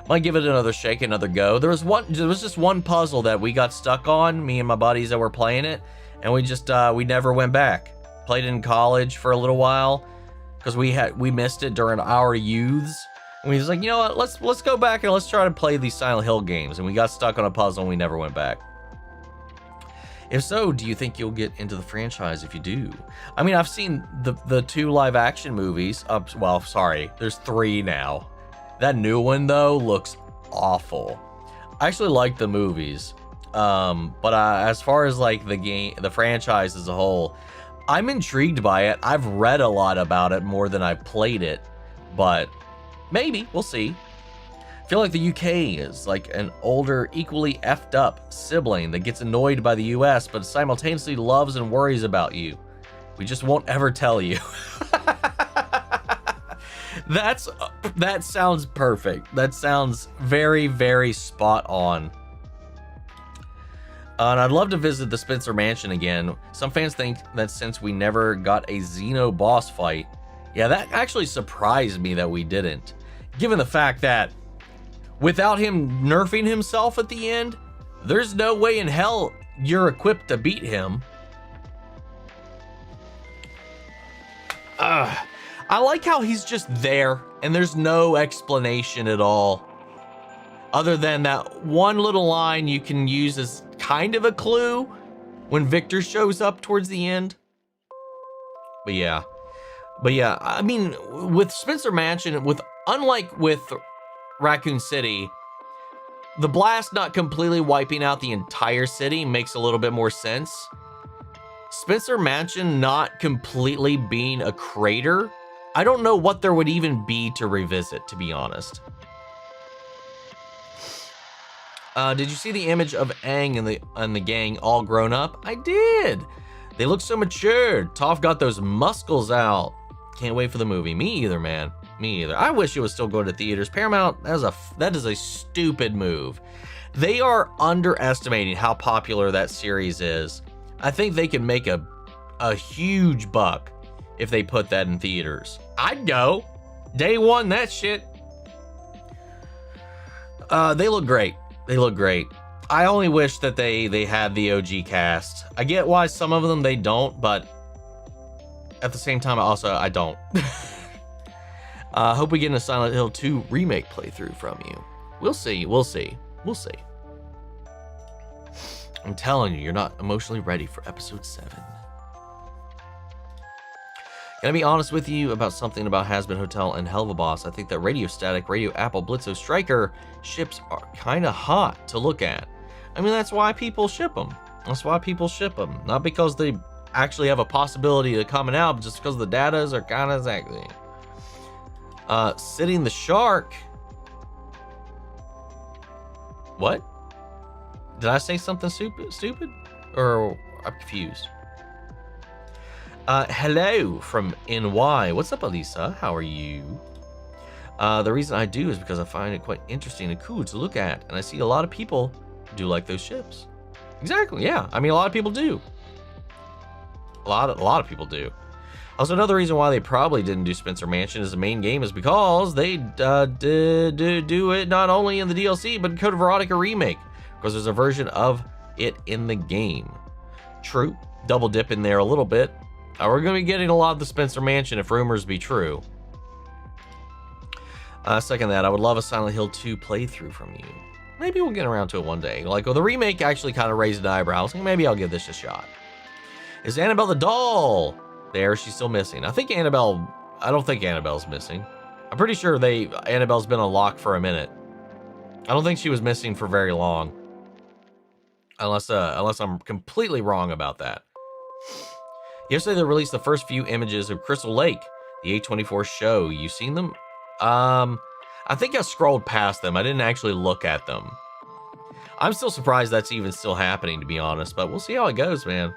Might give it another shake, another go. There was just one puzzle that we got stuck on, me and my buddies that were playing it, and we never went back. Played it in college for a little while because we missed it during our youths. And we was like, you know what? Let's go back and let's try to play these Silent Hill games. And we got stuck on a puzzle and we never went back. If so, do you think you'll get into the franchise if you do? I mean, I've seen the 2 live action movies. Well, sorry, there's 3 now. That new one though looks awful. I actually like the movies, but as far as like the franchise as a whole, I'm intrigued by it. I've read a lot about it more than I've played it, but maybe we'll see. I feel like the UK is like an older, equally effed up sibling that gets annoyed by the US, but simultaneously loves and worries about you. We just won't ever tell you. That sounds perfect. That sounds very, very spot on. And I'd love to visit the Spencer Mansion again. Some fans think that since we never got a Xeno boss fight, yeah, that actually surprised me that we didn't. Given the fact that without him nerfing himself at the end, there's no way in hell you're equipped to beat him. I like how he's just there and there's no explanation at all. Other than that one little line you can use as kind of a clue when Victor shows up towards the end. But yeah, I mean, with Spencer Mansion, unlike with Raccoon City, the blast not completely wiping out the entire city makes a little bit more sense. Spencer Mansion not completely being a crater, I don't know what there would even be to revisit, to be honest. Did you see the image of Aang and the gang all grown up? I did. They look so mature. Toph got those muscles out. Can't wait for the movie. Me either, man. Me either. I wish it was still going to theaters. Paramount, that is a stupid move. They are underestimating how popular that series is. I think they can make a huge buck if they put that in theaters. I'd go. Day one, that shit. They look great. They look great. I only wish that they had the OG cast. I get why some of them they don't, but at the same time, I don't. Hope we get a Silent Hill 2 remake playthrough from you. We'll see. I'm telling you, you're not emotionally ready for episode 7. Can I be honest with you about something about Hazbin Hotel and Helva Boss? I think that Radio Static, Radio Apple, Blitzo, Striker ships are kind of hot to look at. I mean, that's why people ship them. That's why people ship them. Not because they actually have a possibility of coming out, but just because the datas are kind of zagging. Sitting the Shark. What? Did I say something stupid? Or I'm confused. Hello from NY. What's up, Elisa? How are you? The reason I do is because I find it quite interesting and cool to look at, and I see a lot of people do like those ships. Exactly, yeah. I mean, a lot of people do. A lot of people do. Also, another reason why they probably didn't do Spencer Mansion as the main game is because they did do it not only in the DLC, but in Code Veronica Remake, because there's a version of it in the game. True, double dip in there a little bit. We're going to be getting a lot of the Spencer Mansion if rumors be true. Second that, I would love a Silent Hill 2 playthrough from you. Maybe we'll get around to it one day. Like, well, the remake actually kind of raised an eyebrow. So maybe I'll give this a shot. Is Annabelle the doll there? She's still missing. I don't think Annabelle's missing. I'm pretty sure Annabelle's been unlocked for a minute. I don't think she was missing for very long. Unless I'm completely wrong about that. Yesterday they released the first few images of Crystal Lake, the A24 show. You seen them? I think I scrolled past them. I didn't actually look at them. I'm still surprised that's even still happening, to be honest, but we'll see how it goes, man.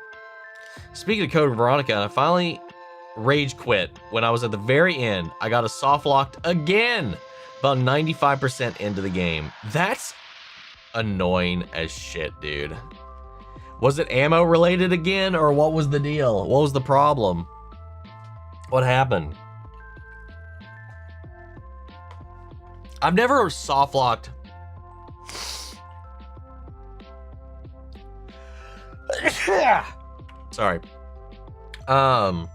Speaking of Code Veronica, I finally rage quit when I was at the very end. I got a soft locked again, about 95% into the game. That's annoying as shit, dude. Was it ammo related again, or what was the deal? What was the problem? What happened? I've never soft locked. Sorry. I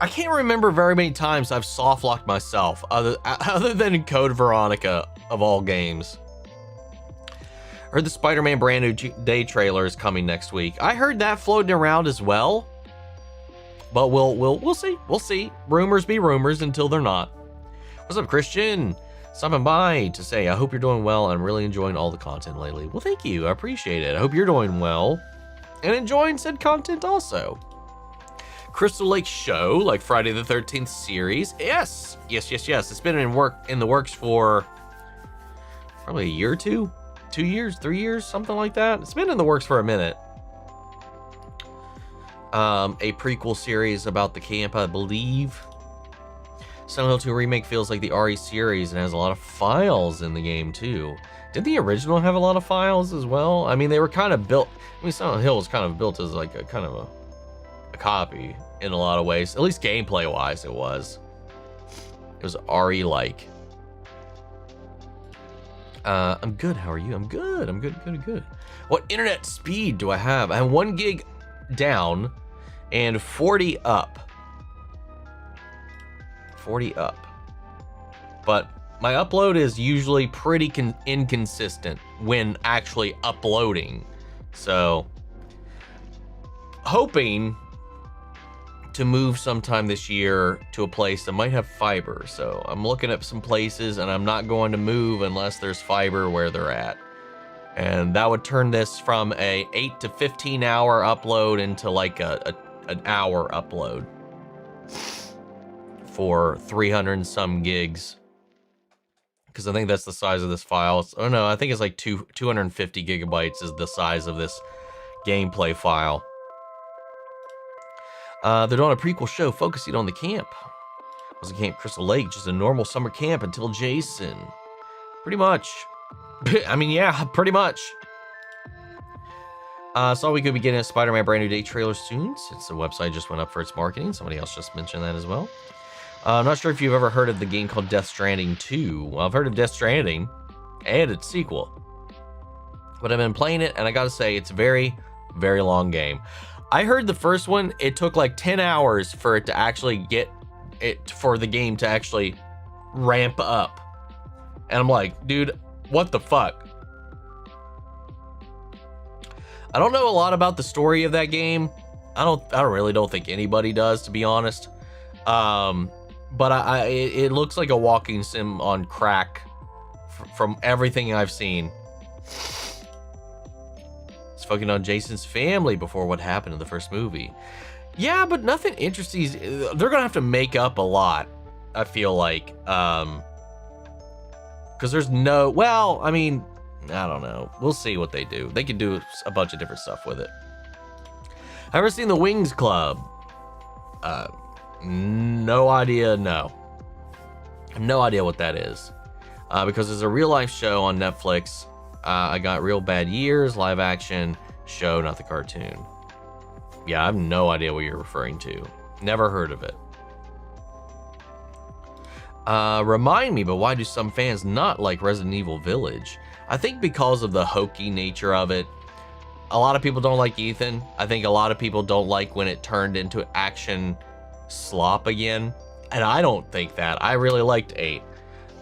can't remember very many times I've soft locked myself, other than in Code Veronica of all games. Heard the Spider-Man brand new day trailer is coming next week. I heard that floating around as well. But we'll see. We'll see. Rumors be rumors until they're not. What's up, Christian? Stopping by to say, I hope you're doing well. I'm really enjoying all the content lately. Well, thank you. I appreciate it. I hope you're doing well and enjoying said content also. Crystal Lake show, like Friday the 13th series. Yes. It's been in the works for probably a year or two, 2 years, 3 years, something like that. It's been in the works for a minute. A prequel series about the camp, I believe. Silent Hill 2 Remake feels like the RE series and has a lot of files in the game too. Did the original have a lot of files as well? I mean, they were kind of built. I mean, Silent Hill was kind of built as like a kind of a copy in a lot of ways. At least gameplay wise, it was. It was RE-like. I'm good. How are you? I'm good. I'm good. What internet speed do I have? I have 1 gig down and 40 up. 40 up. But my upload is usually pretty inconsistent when actually uploading. So, hoping to move sometime this year to a place that might have fiber. So I'm looking at some places and I'm not going to move unless there's fiber where they're at. And that would turn this from a 8 to 15 hour upload into like an hour upload for 300 and some gigs. Because I think that's the size of this file. Oh no, I think it's like 250 gigabytes is the size of this gameplay file. They're doing a prequel show focusing on the camp. It was a Camp Crystal Lake, just a normal summer camp until Jason. Pretty much. I mean, yeah, pretty much. Saw we could be getting a Spider-Man brand new day trailer soon, since the website just went up for its marketing. Somebody else just mentioned that as well. I'm not sure if you've ever heard of the game called Death Stranding 2. Well, I've heard of Death Stranding and its sequel. But I've been playing it, and I gotta say, it's a very, very long game. I heard the first one, it took like 10 hours for it to actually get it, for the game to actually ramp up. And I'm like, dude, what the fuck? I don't know a lot about the story of that game. I really don't think anybody does, to be honest. But it looks like a walking sim on crack from everything I've seen. It's focusing on Jason's family before what happened in the first movie. Yeah, but nothing interesting. They're gonna have to make up a lot, I feel like, because there's no. Well, I mean, I don't know. We'll see what they do. They can do a bunch of different stuff with it. Ever seen The Wings Club? No idea. No, I have no idea what that is. Because there's a real life show on Netflix. I got Real Bad Years, live action show, not the cartoon. Yeah, I have no idea what you're referring to. Never heard of it. Remind me, but why do some fans not like Resident Evil Village? I think because of the hokey nature of it. A lot of people don't like Ethan. I think a lot of people don't like when it turned into action slop again. And I don't think that. I really liked 8.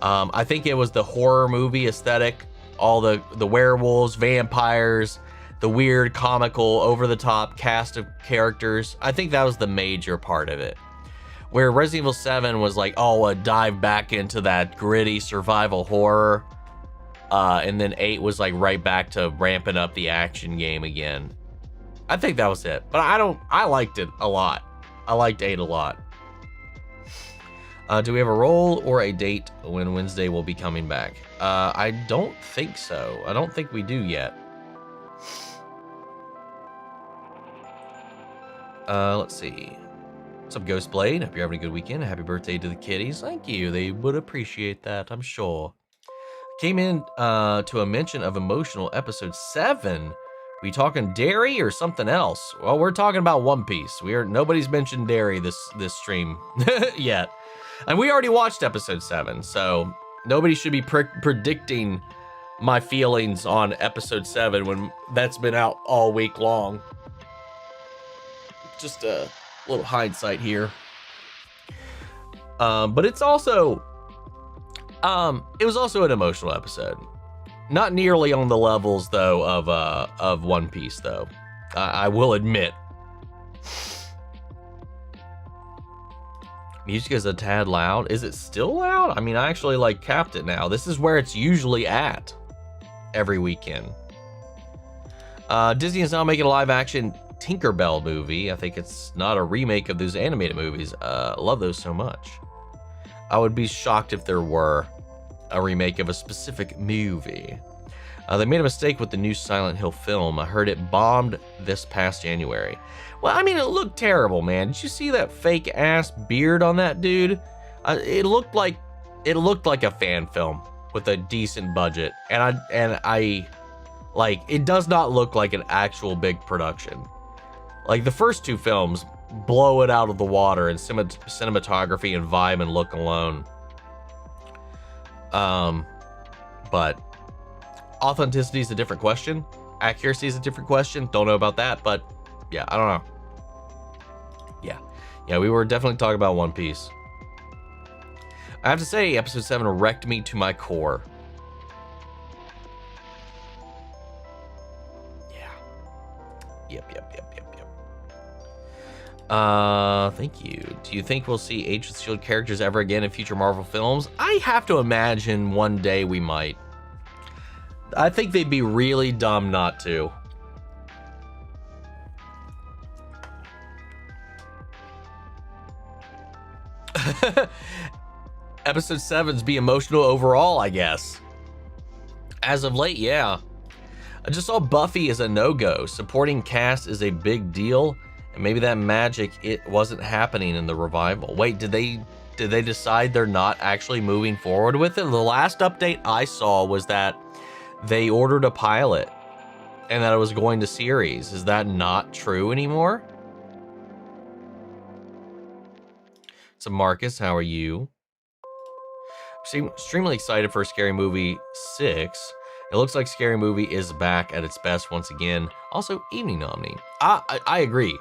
I think it was the horror movie aesthetic. All the werewolves, vampires, the weird, comical, over-the-top cast of characters. I think that was the major part of it. Where Resident Evil 7 was like, oh, a dive back into that gritty survival horror. And then 8 was like right back to ramping up the action game again. I think that was it. But I liked it a lot. I liked 8 a lot. Do we have a role or a date when Wednesday will be coming back? I don't think so. I don't think we do yet. Let's see. What's up, Ghostblade? Hope you're having a good weekend. Happy birthday to the kitties. Thank you. They would appreciate that, I'm sure. Came in to a mention of emotional episode 7. We talking dairy or something else? Well, we're talking about One Piece. Nobody's mentioned dairy this stream yet. And we already watched episode 7, so nobody should be predicting my feelings on episode 7 when that's been out all week long. Just a little hindsight here. But it's also, it was also an emotional episode. Not nearly on the levels though of One Piece though. I will admit. Music is a tad loud. Is it still loud? I mean, I actually like capped it now. This is where it's usually at every weekend. Disney is now making a live action Tinkerbell movie. I think it's not a remake of those animated movies. Love those so much. I would be shocked if there were a remake of a specific movie. They made a mistake with the new Silent Hill film. I heard it bombed this past January. Well, I mean, it looked terrible, man. Did you see that fake ass beard on that dude? It looked like a fan film with a decent budget, and I like, it does not look like an actual big production. Like the first 2 films blow it out of the water in cinematography and vibe and look alone. But authenticity is a different question. Accuracy is a different question. Don't know about that, but yeah, I don't know. Yeah, we were definitely talking about One Piece. I have to say, episode 7 wrecked me to my core. Yeah. Yep. Thank you. Do you think we'll see Agents of S.H.I.E.L.D. characters ever again in future Marvel films? I have to imagine one day we might. I think they'd be really dumb not to. Episode 7's be emotional overall, I guess. As of late, yeah. I just saw Buffy as a no-go. Supporting cast is a big deal, and maybe that magic, it wasn't happening in the revival. Wait, did they decide they're not actually moving forward with it? The last update I saw was that they ordered a pilot and that it was going to series. Is that not true anymore? So Marcus, how are you? I'm extremely excited for Scary Movie 6. It looks like Scary Movie is back at its best once again. Also, Evening Omni. I agree.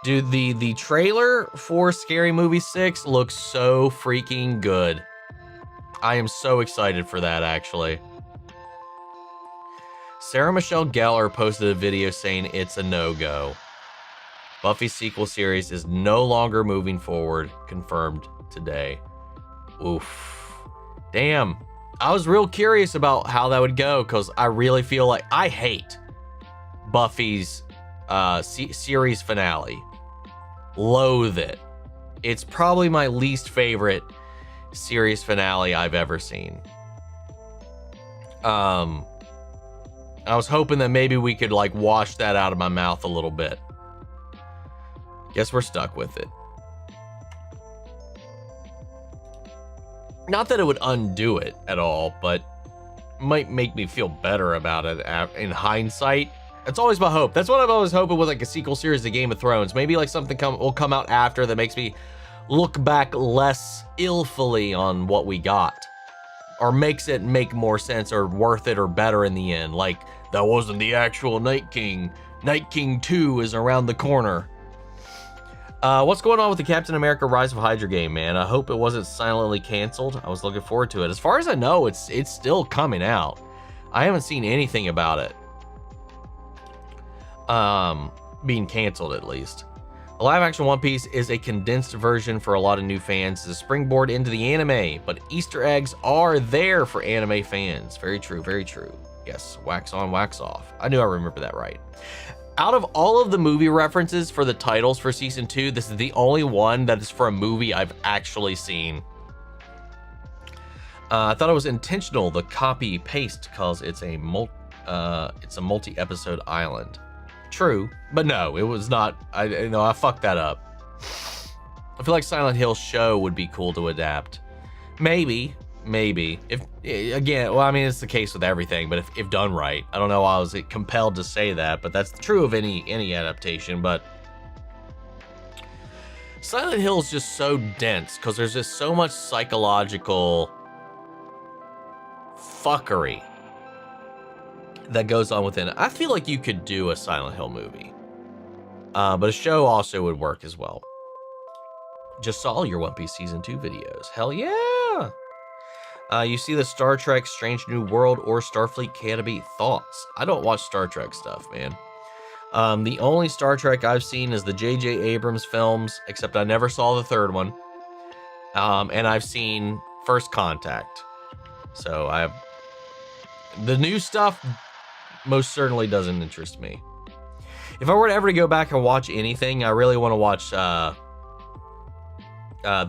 Dude, the trailer for Scary Movie 6 looks so freaking good. I am so excited for that, actually. Sarah Michelle Gellar posted a video saying it's a no-go. Buffy sequel series is no longer moving forward, confirmed today. Oof. Damn. I was real curious about how that would go because I really feel like I hate Buffy's series finale. Loathe it. It's probably my least favorite series finale I've ever seen. I was hoping that maybe we could like wash that out of my mouth a little bit. Guess we're stuck with it. Not that it would undo it at all, but might make me feel better about it in hindsight. That's always my hope. That's what I've always hoped with like a sequel series to Game of Thrones. Maybe like something will come out after that makes me look back less illfully on what we got. Or makes it make more sense or worth it or better in the end. Like, that wasn't the actual Night King. Night King 2 is around the corner. What's going on with the Captain America Rise of Hydra game, man? I hope it wasn't silently canceled. I was looking forward to it. As far as I know, it's still coming out. I haven't seen anything about it. Being canceled at least. The live action One Piece is a condensed version for a lot of new fans. It's a springboard into the anime, but Easter eggs are there for anime fans. Very true, very true. Yes, wax on, wax off. I knew I remember that right. Out of all of the movie references for the titles for season 2, this is the only one that is for a movie I've actually seen. I thought it was intentional, the copy paste, because it's a multi-episode island. True, but no, it was not. I fucked that up. I feel like Silent Hill show would be cool to adapt. Maybe. If again, well, I mean, it's the case with everything, but if done right. I don't know why I was compelled to say that, but that's true of any adaptation. But Silent Hill is just so dense because there's just so much psychological fuckery that goes on within it. I feel like you could do a Silent Hill movie, but a show also would work as well. Just saw your One Piece Season 2 videos. Hell yeah! You see the Star Trek Strange New World or Starfleet Academy thoughts? I don't watch Star Trek stuff, man. The only Star Trek I've seen is the J.J. Abrams films, except I never saw the third one. And I've seen First Contact. So I have... The new stuff most certainly doesn't interest me. If I were to ever to go back and watch anything, I really want to watch the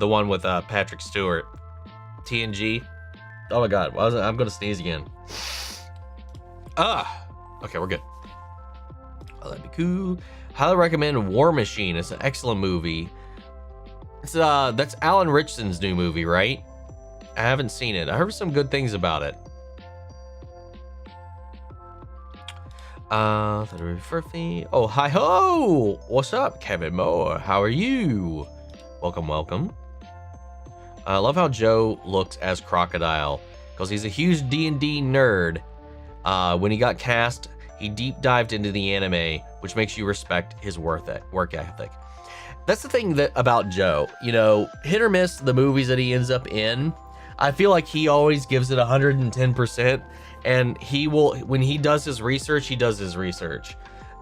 one with Patrick Stewart. TNG. Oh my god, I'm gonna sneeze again. Okay, we're good. Oh, that'd be cool. Highly recommend War Machine. It's an excellent movie. It's that's Alan Richson's new movie, right? I haven't seen it. I heard some good things about it. Oh, hi ho! What's up, Kevin Moore? How are you? Welcome. I love how Joe looks as Crocodile because he's a huge D&D nerd. When he got cast, he deep dived into the anime, which makes you respect his work ethic. That's the thing about Joe. You know, hit or miss the movies that he ends up in. I feel like he always gives it 110%, and he will, when he does his research, he does his research.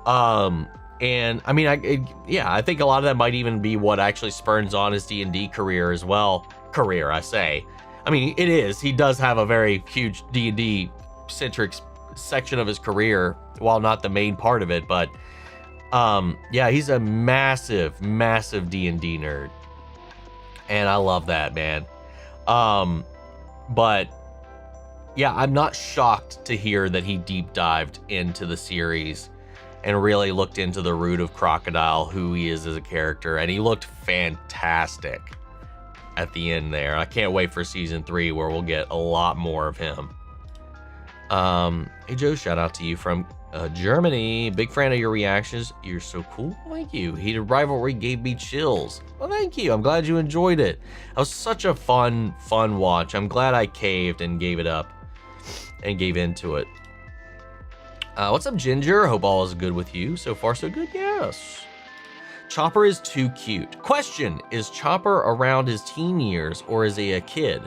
And I mean, I think a lot of that might even be what actually spurns on his D&D career as well. I say. I mean, it is. He does have a very huge D&D centric section of his career, while not the main part of it. But yeah, he's a massive D&D nerd, and I love that, man. But yeah, I'm not shocked to hear that he deep dived into the series and really looked into the root of Crocodile, who he is as a character, and he looked fantastic at the end there. I can't wait for season 3 where we'll get a lot more of him. Hey Joe, shout out to you from Germany. Big fan of your reactions. You're so cool. Thank you. Heated Rivalry gave me chills. Well, thank you. I'm glad you enjoyed it. That was such a fun watch. I'm glad I caved and gave it up and gave into it. What's up, Ginger? Hope all is good with you. So far, so good. Yes. Chopper is too cute. Question, is Chopper around his teen years or is he a kid?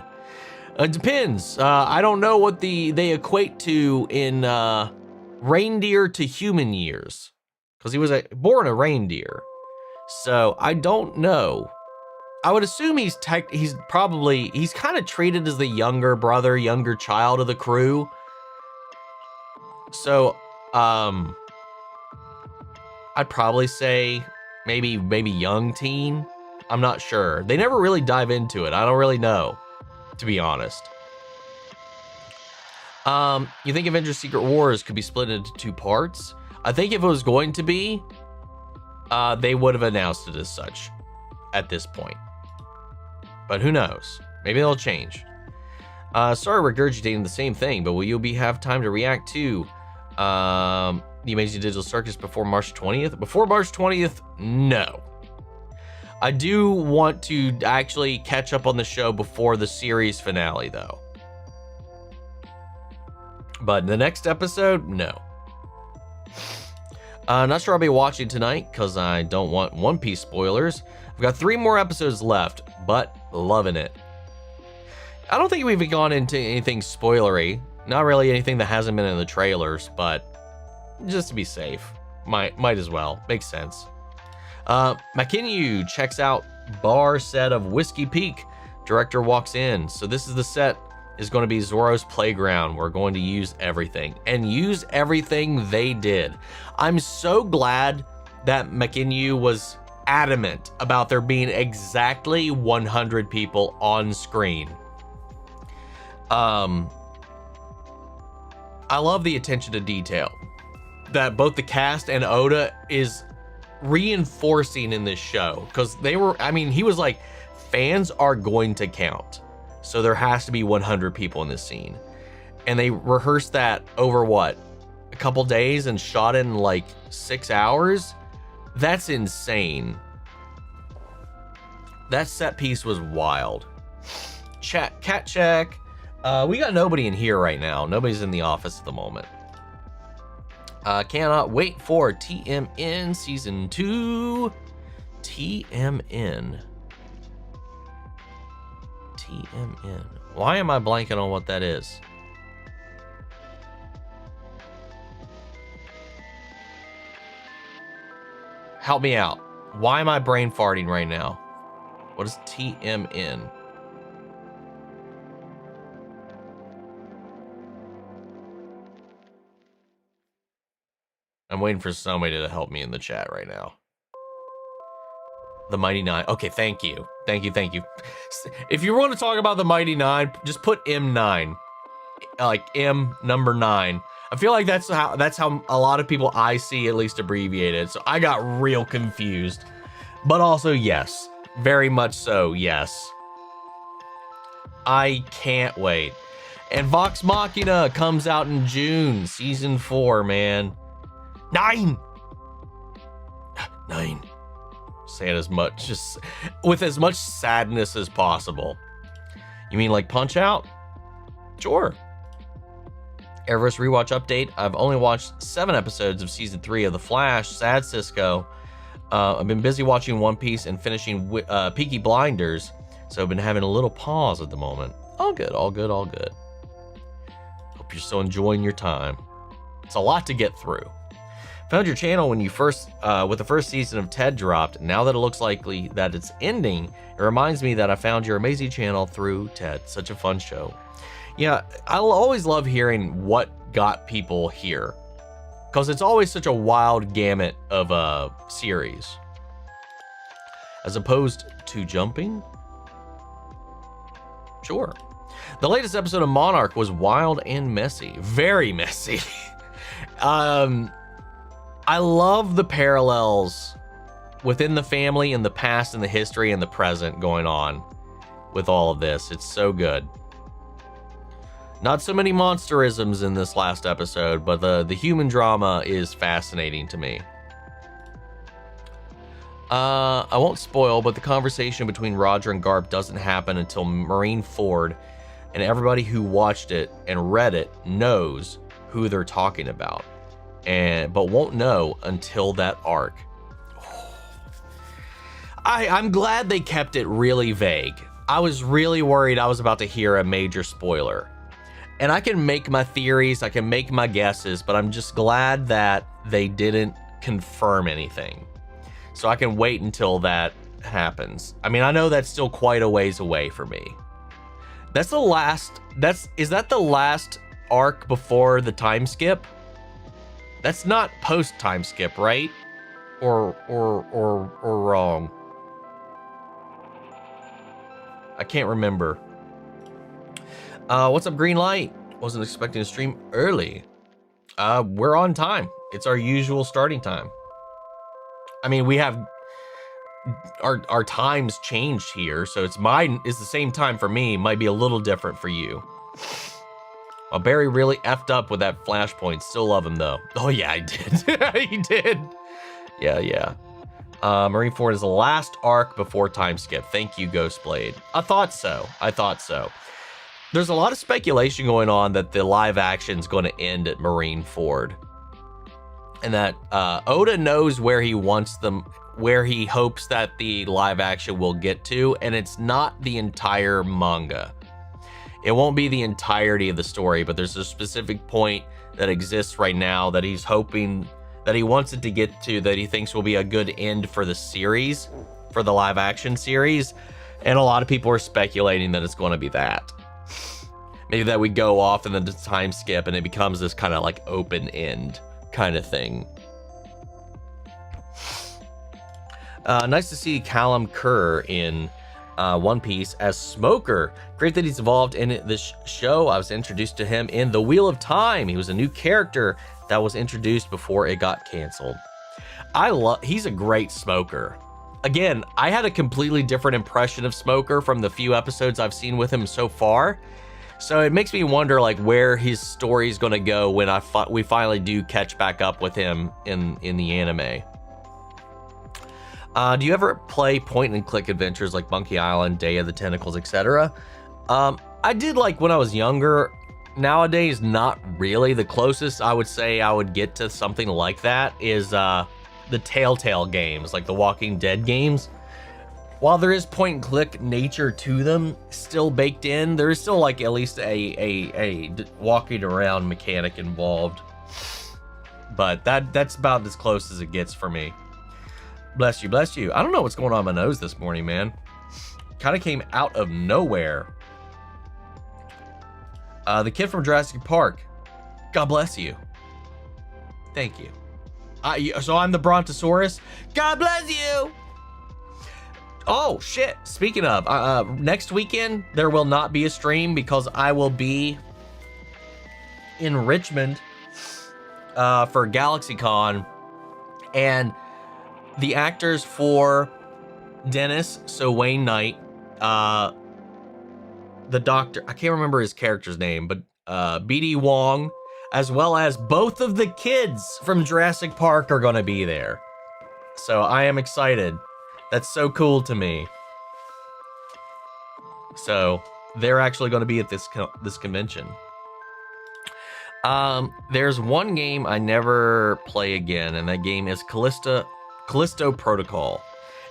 It depends. I don't know what they equate to in reindeer to human years, because he was born a reindeer. So I don't know. I would assume he's kind of treated as the younger brother, younger child of the crew. So, I'd probably say maybe young teen. I'm not sure. They never really dive into it. I don't really know, to be honest. You think Avengers Secret Wars could be split into 2 parts? I think if it was going to be, they would have announced it as such at this point. But who knows? Maybe they'll change. Sorry regurgitating the same thing, but will you have time to react to The Amazing Digital Circus before March 20th? Before March 20th, no. I do want to actually catch up on the show before the series finale, though. But the next episode, no. Not sure I'll be watching tonight because I don't want One Piece spoilers. I've got 3 more episodes left, but loving it. I don't think we've gone into anything spoilery. Not really anything that hasn't been in the trailers, but just to be safe, might as well. Makes sense. McKinney checks out bar set of Whiskey Peak. Director walks in. So this is the set. Is going to be Zoro's playground. We're going to use everything and use everything they did. I'm so glad that McKinney was adamant about there being exactly 100 people on screen. I love the attention to detail that both the cast and Oda is reinforcing in this show, because he was like, fans are going to count. So there has to be 100 people in this scene. And they rehearsed that over what? A couple days and shot in like 6 hours? That's insane. That set piece was wild. Cat check. We got nobody in here right now. Nobody's in the office at the moment. Cannot wait for TMN Season 2. TMN. Why am I blanking on what that is? Help me out. Why am I brain farting right now? What is TMN? I'm waiting for somebody to help me in the chat right now. The Mighty Nine. Okay, thank you. Thank you. If you want to talk about the Mighty Nine, just put M9. Like M number 9. I feel like that's how a lot of people I see at least abbreviate it. So I got real confused. But also, yes. Very much so, yes. I can't wait. And Vox Machina comes out in June. Season 4, man. 9! 9. Say it just with as much sadness as possible. You mean like Punch Out? Sure. Arrowverse rewatch update. I've only watched 7 episodes of season 3 of The Flash. Sad Cisco. I've been busy watching One Piece and finishing Peaky Blinders, so I've been having a little pause at the moment. All good. Hope you're still enjoying your time. It's a lot to get through. Found your channel when you first, with the first season of Ted dropped. Now that it looks likely that it's ending, it reminds me that I found your amazing channel through Ted. Such a fun show. Yeah, I'll always love hearing what got people here, because it's always such a wild gamut of a series. As opposed to jumping? Sure. The latest episode of Monarch was wild and messy. Very messy. I love the parallels within the family and the past and the history and the present going on with all of this. It's so good. Not so many monsterisms in this last episode, but the human drama is fascinating to me. I won't spoil, but the conversation between Roger and Garp doesn't happen until Marine Ford, and everybody who watched it and read it knows who they're talking about. But won't know until that arc. I'm glad they kept it really vague. I was really worried I was about to hear a major spoiler. And I can make my theories, I can make my guesses, but I'm just glad that they didn't confirm anything. So I can wait until that happens. I mean, I know that's still quite a ways away for me. That's the last, is that the last arc before the time skip? That's not post time skip, right? Or wrong. I can't remember. What's up, Green Light? Wasn't expecting to stream early. We're on time. It's our usual starting time. I mean, we have our times changed here, so it's the same time for me. Might be a little different for you. Well, Barry really effed up with that flashpoint. Still love him though. Oh yeah, I did. He did. Yeah. Marineford is the last arc before time skip. Thank you, Ghostblade. I thought so. There's a lot of speculation going on that the live action is going to end at Marineford, and that Oda knows where he wants them, where he hopes that the live action will get to, and it's not the entire manga. It won't be the entirety of the story, but there's a specific point that exists right now that he's hoping that he wants it to get to, that he thinks will be a good end for the series, for the live action series. And a lot of people are speculating that it's going to be that. Maybe that we go off and then the time skip and it becomes this kind of like open end kind of thing. Nice to see Callum Kerr in One Piece as Smoker. Great that he's involved in this show. I was introduced to him in The Wheel of Time. He was a new character that was introduced before it got canceled. He's a great Smoker. Again, I had a completely different impression of Smoker from the few episodes I've seen with him so far. So it makes me wonder like where his story is going to go when we finally do catch back up with him in the anime. Do you ever play point and click adventures like Monkey Island, Day of the Tentacles, etc.? I did like when I was younger. Nowadays, not really. The closest I would say I would get to something like that is the Telltale games, like the Walking Dead games. While there is point and click nature to them still baked in, there is still like at least a walking around mechanic involved. But that's about as close as it gets for me. Bless you, bless you. I don't know what's going on in my nose this morning, man. Kind of came out of nowhere. The kid from Jurassic Park. God bless you. Thank you. So I'm the Brontosaurus. God bless you. Oh, shit. Speaking of, next weekend, there will not be a stream because I will be in Richmond for GalaxyCon. And the actors for Dennis, so Wayne Knight, the doctor, I can't remember his character's name, but BD Wong, as well as both of the kids from Jurassic Park are going to be there. So I am excited. That's so cool to me. So they're actually going to be at this convention. There's one game I never play again, and that game is Callisto Protocol.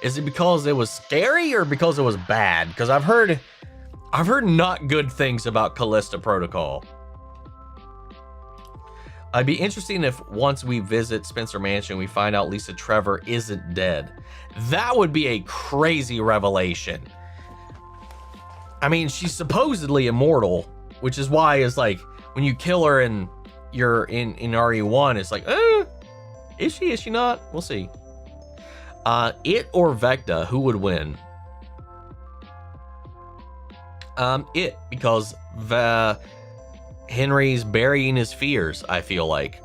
Is it because it was scary or because it was bad? Because I've heard not good things about Callisto Protocol. I'd be interested if once we visit Spencer Mansion, we find out Lisa Trevor isn't dead. That would be a crazy revelation. I mean, she's supposedly immortal, which is why it's like when you kill her and you're in RE1, it's like, is she? Is she not? We'll see. It or Vecta, who would win? It, because Henry's burying his fears, I feel like.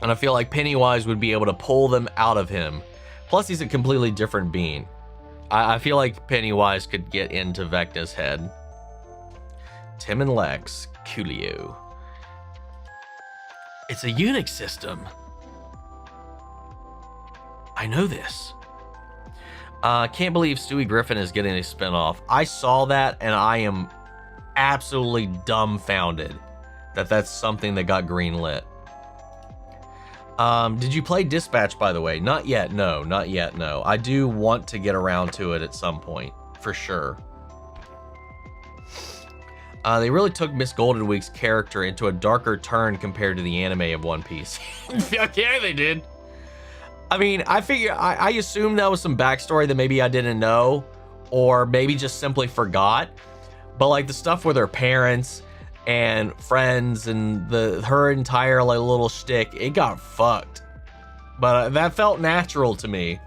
And I feel like Pennywise would be able to pull them out of him. Plus, he's a completely different being. I feel like Pennywise could get into Vecta's head. Tim and Lex, Coolio. It's a Unix system. I know this. Can't believe Stewie Griffin is getting a spinoff. I saw that and I am absolutely dumbfounded that that's something that got greenlit. Did you play Dispatch, by the way? Not yet, no. Not yet, no. I do want to get around to it at some point, for sure. They really took Miss Goldenweek's character into a darker turn compared to the anime of One Piece. Yeah, they did. I mean, I assumed that was some backstory that maybe I didn't know, or maybe just simply forgot. But like the stuff with her parents and friends and her entire like little shtick, it got fucked. But that felt natural to me.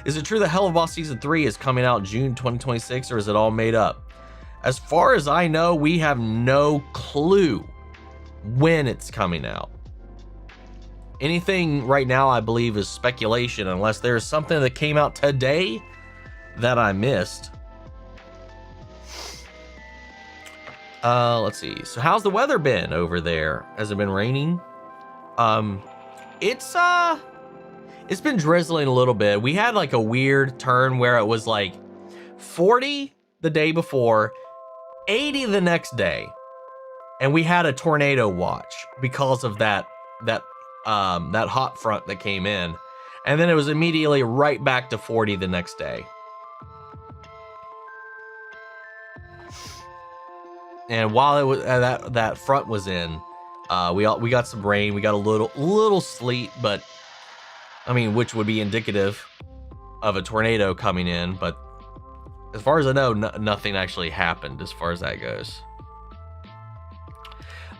Is it true that Hell of Boss Season 3 is coming out June 2026, or is it all made up? As far as I know, we have no clue when it's coming out. Anything right now, I believe, is speculation, unless there's something that came out today that I missed. Let's see. So how's the weather been over there? Has it been raining? It's been drizzling a little bit. We had like a weird turn where it was like 40 the day before, 80 the next day. And we had a tornado watch because of that hot front that came in. And then it was immediately right back to 40 the next day. And while it was that front was in, we got some rain. We got a little sleet, but I mean, which would be indicative of a tornado coming in. But as far as I know, nothing actually happened as far as that goes.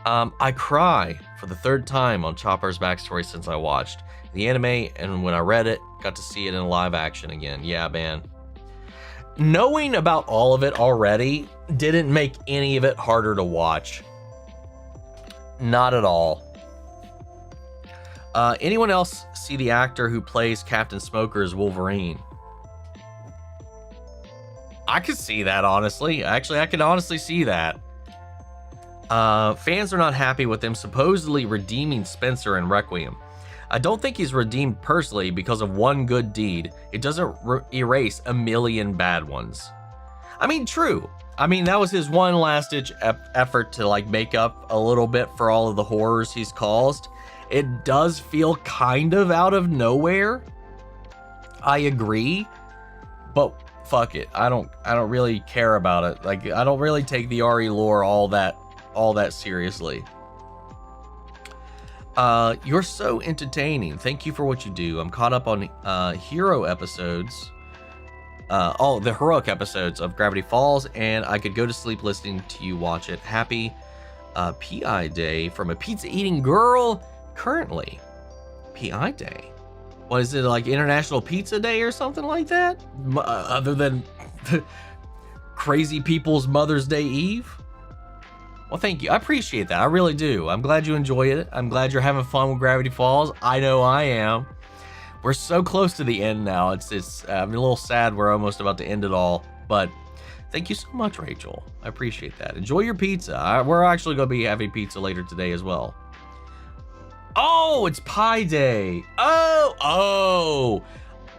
I cry for the third time on Chopper's backstory since I watched the anime, and when I read it, got to see it in live action again. Yeah, man. Knowing about all of it already didn't make any of it harder to watch. Not at all. Anyone else see the actor who plays Captain Smoker as Wolverine? I could see that, honestly. Actually, I can honestly see that. Fans are not happy with him supposedly redeeming Spencer in Requiem. I don't think he's redeemed personally because of one good deed. It doesn't erase a million bad ones. I mean, true. I mean, that was his one last-ditch effort to like make up a little bit for all of the horrors he's caused. It does feel kind of out of nowhere. I agree, but fuck it. I don't really care about it. Like, I don't really take the RE lore all that seriously. You're so entertaining. Thank you for what you do. I'm caught up on hero episodes. The heroic episodes of Gravity Falls, and I could go to sleep listening to you watch it. Happy PI Day from a pizza eating girl currently. PI Day? What is it, like International Pizza Day or something like that? Other than crazy people's Mother's Day Eve? Well, thank you. I appreciate that. I really do. I'm glad you enjoy it. I'm glad you're having fun with Gravity Falls. I know I am. We're so close to the end now. It's I'm a little sad we're almost about to end it all. But thank you so much, Rachel. I appreciate that. Enjoy your pizza. We're actually going to be having pizza later today as well. Oh, it's Pie Day. Oh.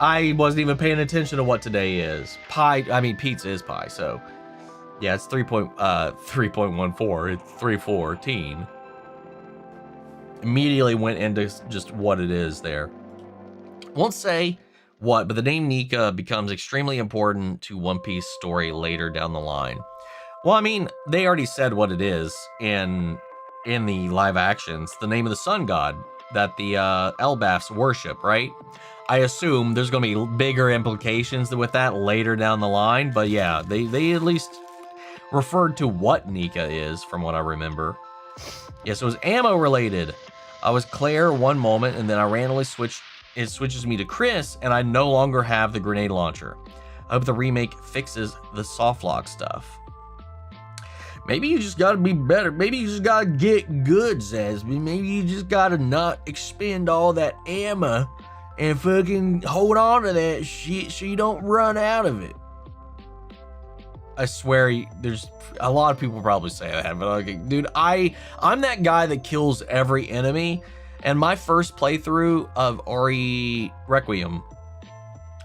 I wasn't even paying attention to what today is. Pizza is pie, so... Yeah, it's 3.14. It's 314. Immediately went into just what it is there. Won't say what, but the name Nika becomes extremely important to One Piece story later down the line. Well, I mean, they already said what it is in the live actions. The name of the sun god that the Albans worship, right? I assume there's going to be bigger implications with that later down the line. But yeah, they at least referred to what Nika is, from what I remember. Yes, it was ammo related. I was Claire one moment, and then I randomly it switches me to Chris, and I no longer have the grenade launcher. I hope the remake fixes the soft lock stuff. Maybe you just gotta be better. Maybe you just gotta get good, Zasby. Maybe you just gotta not expend all that ammo and fucking hold on to that shit so you don't run out of it. I swear, there's a lot of people probably say that, but like, dude, I'm that guy that kills every enemy. And my first playthrough of RE Requiem,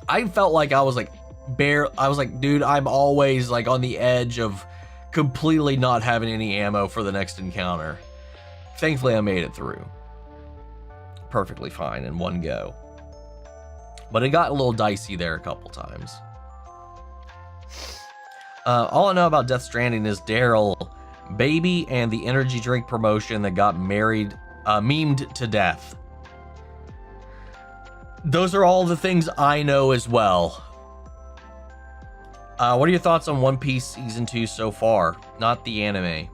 I felt like I was like, dude, I'm always like on the edge of completely not having any ammo for the next encounter. Thankfully, I made it through perfectly fine in one go. But it got a little dicey there a couple times. All I know about Death Stranding is Daryl, Baby, and the energy drink promotion that got memed to death. those are all the things I know as well. What are your thoughts on One Piece Season 2 so far? Not the anime.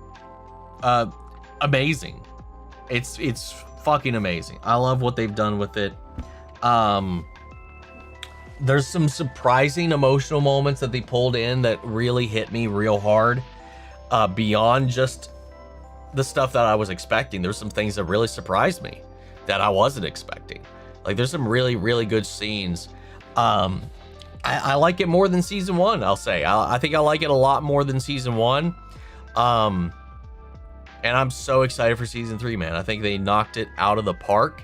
Amazing. It's fucking amazing. I love what they've done with it. There's some surprising emotional moments that they pulled in that really hit me real hard. Beyond just the stuff that I was expecting. There's some things that really surprised me that I wasn't expecting. Like, there's some really, really good scenes. I like it more than season 1, I'll say. I think I like it a lot more than season 1. And I'm so excited for season 3, man. I think they knocked it out of the park.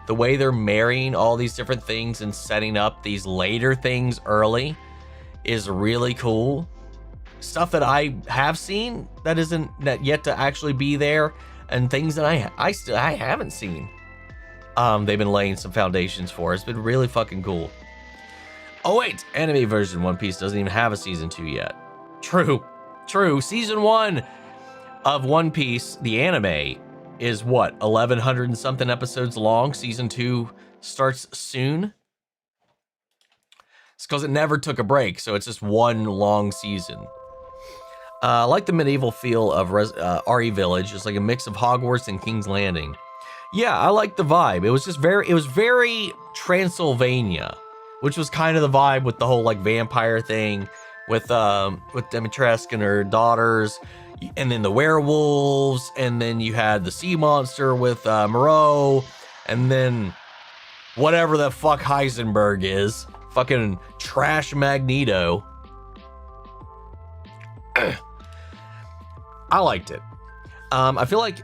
The way they're marrying all these different things and setting up these later things early is really cool. Stuff that I have seen that isn't yet to actually be there, and things that I haven't seen. They've been laying some foundations for. It's been really fucking cool. Oh wait, anime version One Piece doesn't even have a season 2 yet. True. Season 1 of One Piece, the anime, is what, 1,100 and something episodes long. Season 2 starts soon. It's because it never took a break, so it's just one long season. I like the medieval feel of RE Village. It's like a mix of Hogwarts and King's Landing. Yeah, I like the vibe. It was very Transylvania, which was kind of the vibe with the whole like vampire thing with Dimitrescu and her daughters, and then the werewolves, and then you had the sea monster with Moreau, and then whatever the fuck Heisenberg is, fucking trash Magneto. I liked it. I feel like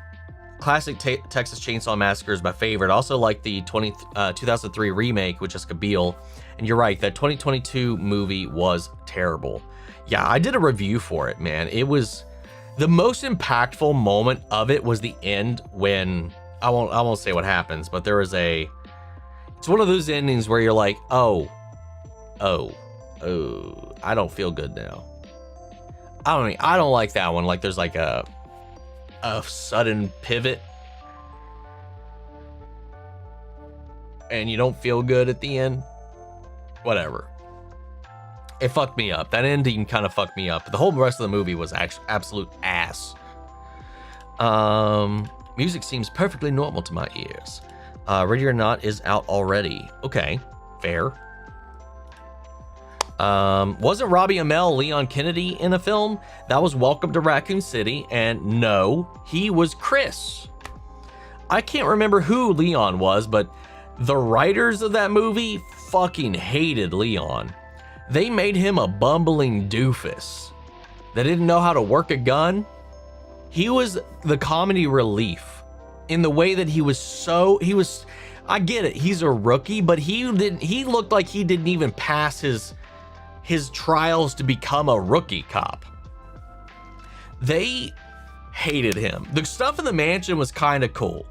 classic Texas Chainsaw Massacre is my favorite. I also like the 2003 remake with Jessica Biel. And you're right, that 2022 movie was terrible. Yeah, I did a review for it, man. It was the most impactful moment of it was the end when I won't say what happens, but there was it's one of those endings where you're like, oh, I don't feel good now. I don't like that one. Like there's like a sudden pivot and you don't feel good at the end. Whatever. It fucked me up. That ending kind of fucked me up. The whole rest of the movie was actually absolute ass. Music seems perfectly normal to my ears. Ready or Not is out already. Okay, fair. Wasn't Robbie Amell Leon Kennedy in a film? That was Welcome to Raccoon City, and no, he was Chris. I can't remember who Leon was, but the writers of that movie fucking hated Leon. They made him a bumbling doofus that didn't know how to work a gun. He was the comedy relief in the way that he was, I get it, he's a rookie, but he looked like he didn't even pass his trials to become a rookie cop. They hated him. The stuff in the mansion was kind of cool.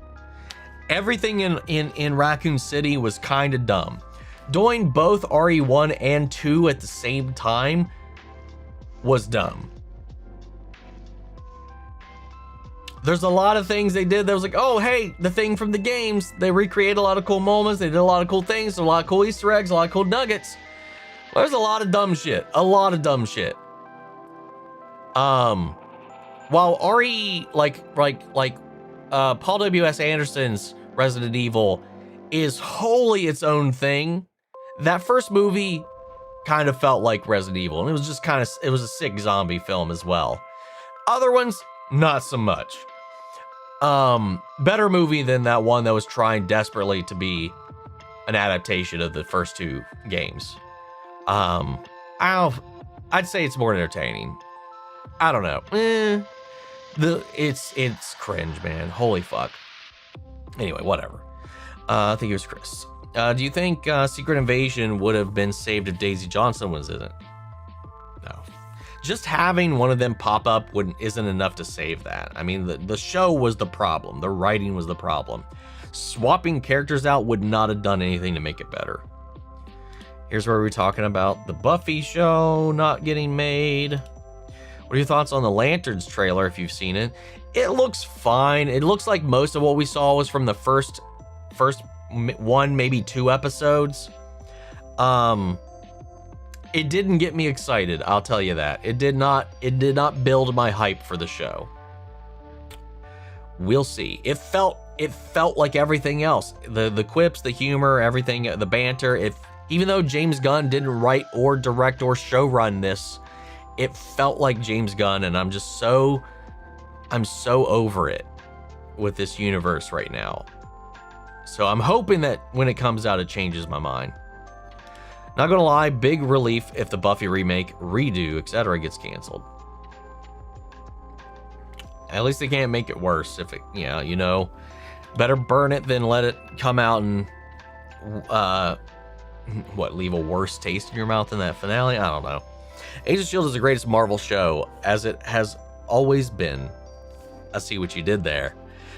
Everything in Raccoon City was kind of dumb. Doing both RE1 and 2 at the same time was dumb. There's a lot of things they did that was like, oh, hey, the thing from the games. They recreated a lot of cool moments. They did a lot of cool things. A lot of cool Easter eggs, a lot of cool nuggets. There's a lot of dumb shit. While RE, Paul W.S. Anderson's Resident Evil is wholly its own thing, that first movie kind of felt like Resident Evil, and it was just it was a sick zombie film as well. Other ones, not so much. Better movie than that one that was trying desperately to be an adaptation of the first 2 games. I'd say it's more entertaining. I don't know. It's cringe, man. Holy fuck. Anyway, whatever. I think it was Chris. Do you think Secret Invasion would have been saved if Daisy Johnson was in it? No. Just having one of them pop up isn't enough to save that. I mean, the show was the problem. The writing was the problem. Swapping characters out would not have done anything to make it better. Here's where we're talking about the Buffy show not getting made. What are your thoughts on the Lanterns trailer if you've seen it? It looks fine. It looks like most of what we saw was from the first one, maybe 2 episodes. It didn't get me excited, I'll tell you that. It did not build my hype for the show. We'll see. It felt like everything else. The quips, the humor, everything, the banter. Even though James Gunn didn't write or direct or showrun this, it felt like James Gunn, and I'm so over it with this universe right now. So I'm hoping that when it comes out, it changes my mind. Not gonna lie, big relief if the Buffy remake, redo, etc. gets canceled. At least they can't make it worse. If it, you know, better burn it than let it come out and leave a worse taste in your mouth than that finale. I don't know. Agents of S.H.I.E.L.D. is the greatest Marvel show, as it has always been. I see what you did there.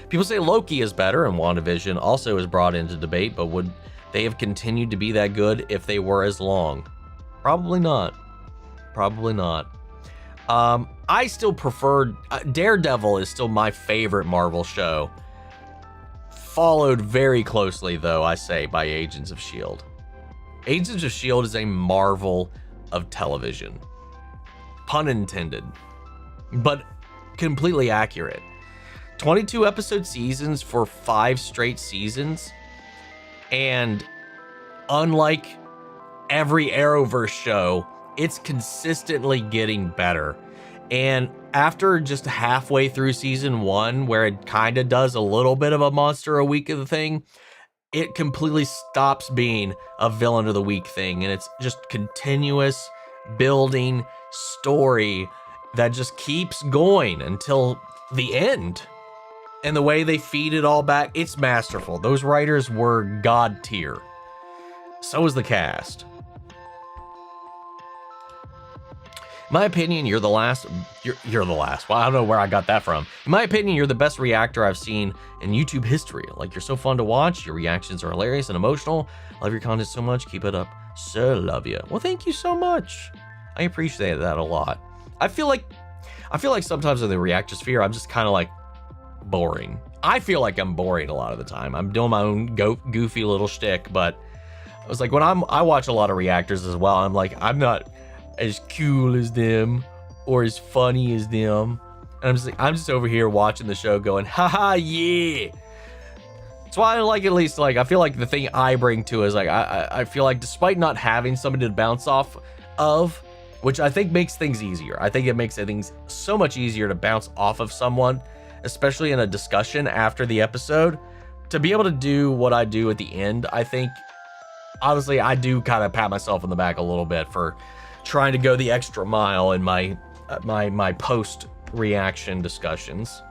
People say Loki is better, and WandaVision also is brought into debate, but would they have continued to be that good if they were as long? Probably not. Probably not. I still prefer... Daredevil is still my favorite Marvel show. Followed very closely, though, I say, by Agents of S.H.I.E.L.D. Agents of S.H.I.E.L.D. is a marvel of television. Pun intended. But completely accurate. 22 episode seasons for 5 straight seasons. And unlike every Arrowverse show, it's consistently getting better. And after just halfway through season 1, where it kind of does a little bit of a monster a week of the thing, it completely stops being a villain of the week thing. And it's just continuous building story that just keeps going until the end. And the way they feed it all back, it's masterful. Those writers were god tier. So is the cast. In my opinion, you're the last. You're the last. Well, I don't know where I got that from. In my opinion, you're the best reactor I've seen in YouTube history. Like, you're so fun to watch. Your reactions are hilarious and emotional. Love your content so much. Keep it up. So love you. Well, thank you so much. I appreciate that a lot. I feel like sometimes in the reactor sphere, I'm just kind of like boring. I feel like I'm boring a lot of the time. I'm doing my own goofy little shtick, but I was like, when I watch a lot of reactors as well, I'm like, I'm not as cool as them or as funny as them. And I'm just over here watching the show going, haha, yeah. That's why I like, at least, like, I feel like the thing I bring to is like, I feel like despite not having somebody to bounce off of, which I think makes things easier. I think it makes things so much easier to bounce off of someone, especially in a discussion after the episode, to be able to do what I do at the end. I think, honestly, I do kind of pat myself on the back a little bit for trying to go the extra mile in my post reaction discussions.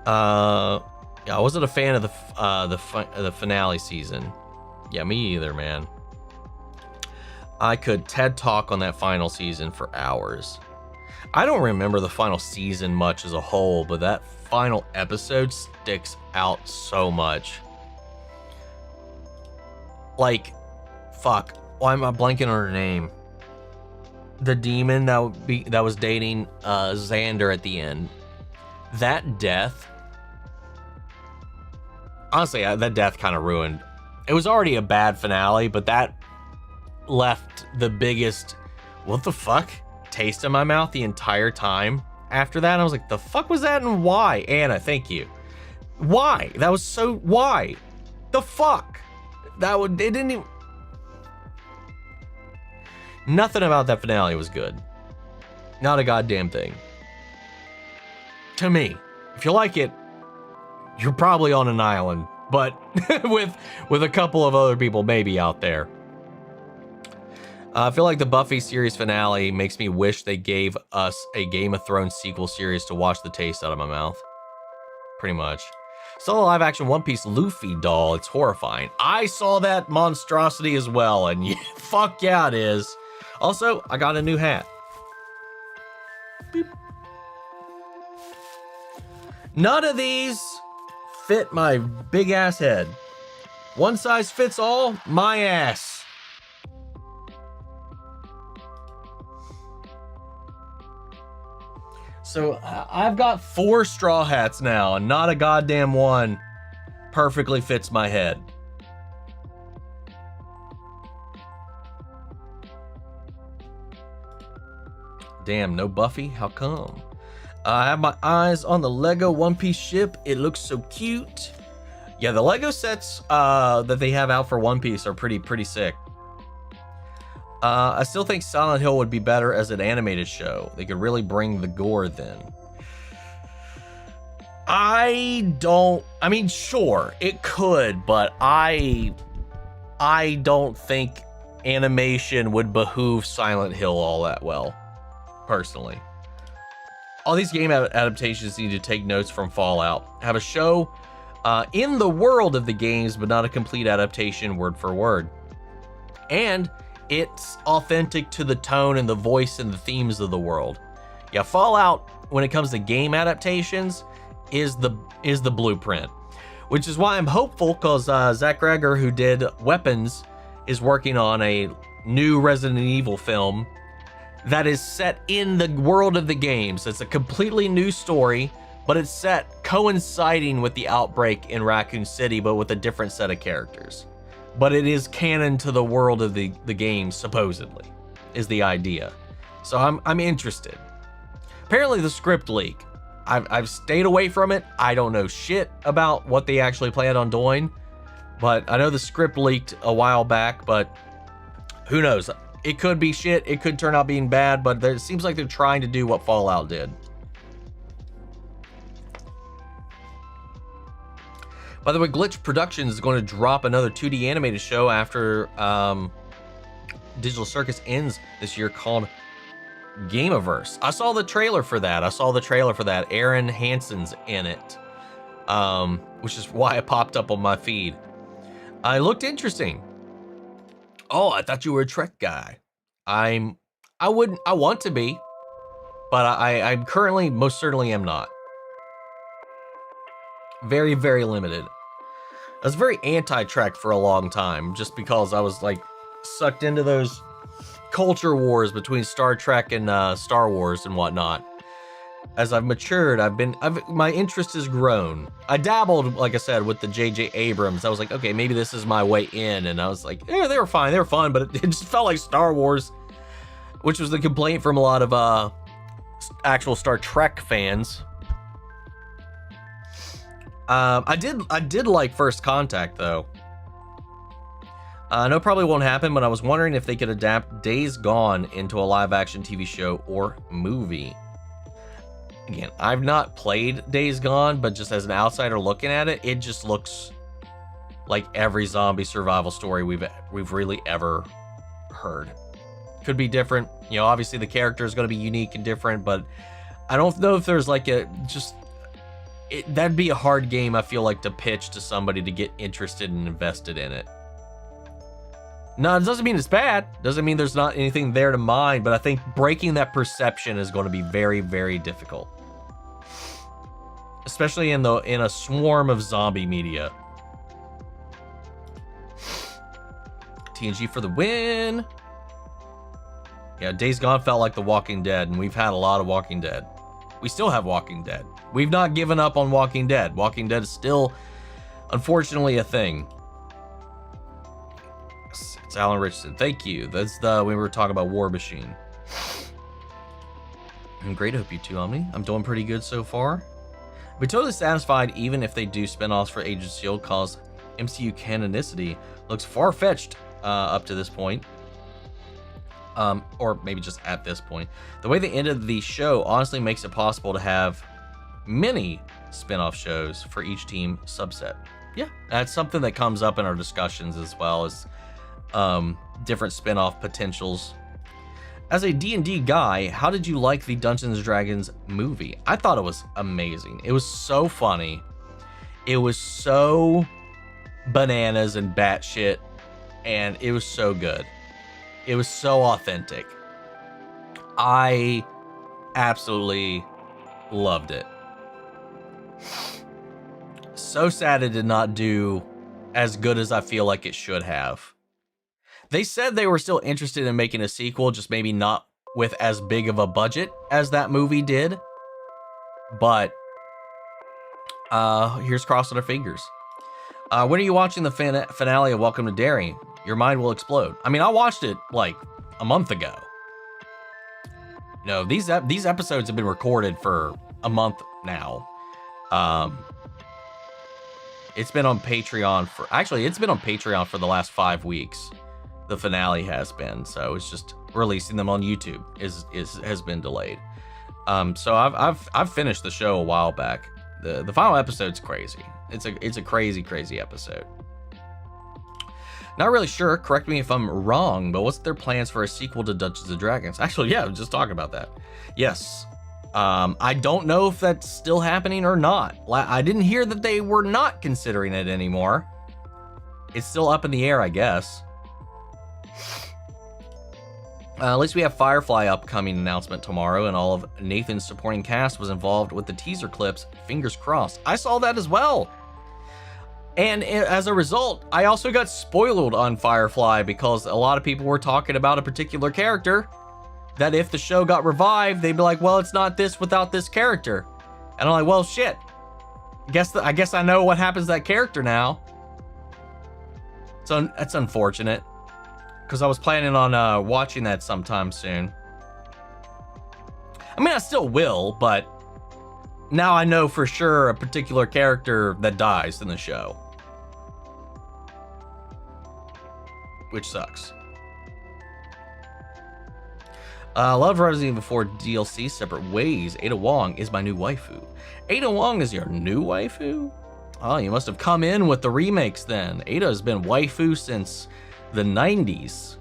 Yeah, I wasn't a fan of the finale season. Yeah, me either, man. I could TED talk on that final season for hours. I don't remember the final season much as a whole, but that final episode sticks out so much. Like, fuck, why am I blanking on her name? The demon that was dating Xander at the end. That death, honestly, that death kind of ruined. It was already a bad finale, but that left the biggest, what the fuck, taste in my mouth the entire time. After that, I was like, the fuck was that, and why? Anna, thank you. Why? That was so, why? The fuck? It didn't even... Nothing about that finale was good. Not a goddamn thing. To me. If you like it, you're probably on an island, but with a couple of other people maybe out there. I feel like the Buffy series finale makes me wish they gave us a Game of Thrones sequel series to wash the taste out of my mouth. Pretty much. Saw the live action One Piece Luffy doll. It's horrifying. I saw that monstrosity as well, and yeah, fuck yeah, it is. Also, I got a new hat. Beep. None of these fit my big ass head. One size fits all, my ass. So I've got 4 straw hats now, and not a goddamn one perfectly fits my head. Damn, no Buffy? How come? I have my eyes on the Lego One Piece ship. It looks so cute. Yeah, the Lego sets that they have out for One Piece are pretty sick. I still think Silent Hill would be better as an animated show. They could really bring the gore then. I mean, sure, it could, but I don't think animation would behoove Silent Hill all that well, personally. All these game adaptations need to take notes from Fallout. Have a show in the world of the games, but not a complete adaptation word for word. And it's authentic to the tone and the voice and the themes of the world. Yeah, Fallout, when it comes to game adaptations, is the blueprint. Which is why I'm hopeful, because Zach Greger, who did Weapons, is working on a new Resident Evil film that is set in the world of the games. It's a completely new story, but it's set coinciding with the outbreak in Raccoon City, but with a different set of characters. But it is canon to the world of the game, supposedly, is the idea. So I'm interested. Apparently the script leak. I've stayed away from it. I don't know shit about what they actually plan on doing, but I know the script leaked a while back, but who knows? It could be shit. It could turn out being bad, but it seems like they're trying to do what Fallout did. By the way, Glitch Productions is going to drop another 2D animated show after Digital Circus ends this year called Gameaverse. I saw the trailer for that. Aaron Hansen's in it, which is why it popped up on my feed. It looked interesting. Oh, I thought you were a Trek guy. I want to be, but I'm currently most certainly am not. Very, very limited. I was very anti-Trek for a long time, just because I was like sucked into those culture wars between Star Trek and Star Wars and whatnot. As I've matured, my interest has grown. I dabbled, like I said, with the J.J. Abrams. I was like, okay, maybe this is my way in, and I was like, yeah, they were fine, they were fun, but it just felt like Star Wars, which was the complaint from a lot of actual Star Trek fans. I did like First Contact though. I know probably won't happen, but I was wondering if they could adapt Days Gone into a live-action TV show or movie. Again, I've not played Days Gone, but just as an outsider looking at it, it just looks like every zombie survival story we've really ever heard. Could be different, you know. Obviously, the character is going to be unique and different, but I don't know if there's like that'd be a hard game, I feel like, to pitch to somebody to get interested and invested in it. No, it doesn't mean it's bad. Doesn't mean there's not anything there to mine, but I think breaking that perception is going to be very, very difficult. Especially in a swarm of zombie media. TNG for the win. Yeah, Days Gone felt like The Walking Dead, and we've had a lot of Walking Dead. We still have Walking Dead. We've not given up on Walking Dead. Walking Dead is still, unfortunately, a thing. It's Alan Richardson. Thank you. That's we were talking about War Machine. I'm great. Hope you too, Omni. I'm doing pretty good so far. I'd be totally satisfied even if they do spinoffs for Agents of S.H.I.E.L.D. cause MCU canonicity looks far-fetched up to this point. Or maybe just at this point. The way they ended the show honestly makes it possible to have many spin-off shows for each team subset. Yeah, that's something that comes up in our discussions, as well as different spin-off potentials. As a D&D guy, how did you like the Dungeons & Dragons movie? I thought it was amazing. It was so funny. It was so bananas and batshit, and it was so good. It was so authentic. I absolutely loved it. So sad it did not do as good as I feel like it should have. They said they were still interested in making a sequel, just maybe not with as big of a budget as that movie did. But here's crossing our fingers. When are you watching the finale of Welcome to Derry? Your mind will explode. I mean, I watched it like a month ago. You know, these episodes have been recorded for a month now. It's been on Patreon it's been on Patreon for the last 5 weeks. The finale has been, so it's just releasing them on YouTube has been delayed. So I've finished the show a while back. The final episode's crazy. It's a crazy episode. Not really sure, correct me if I'm wrong, but what's their plans for a sequel to Dungeons & Dragons? Actually, yeah, I was just talking about that. Yes. I don't know if that's still happening or not. I didn't hear that they were not considering it anymore. It's still up in the air, I guess. At least we have Firefly upcoming announcement tomorrow, and all of Nathan's supporting cast was involved with the teaser clips. Fingers crossed. I saw that as well. And as a result, I also got spoiled on Firefly because a lot of people were talking about a particular character that if the show got revived, they'd be like, well, it's not this without this character. And I'm like, well, shit. I guess I know what happens to that character now. So that's unfortunate, because I was planning on watching that sometime soon. I mean, I still will, but now I know for sure a particular character that dies in the show, which sucks. Love Resident Evil 4 DLC, Separate Ways. Ada Wong is my new waifu. Ada Wong is your new waifu? Oh, you must have come in with the remakes then. Ada has been waifu since the 90s.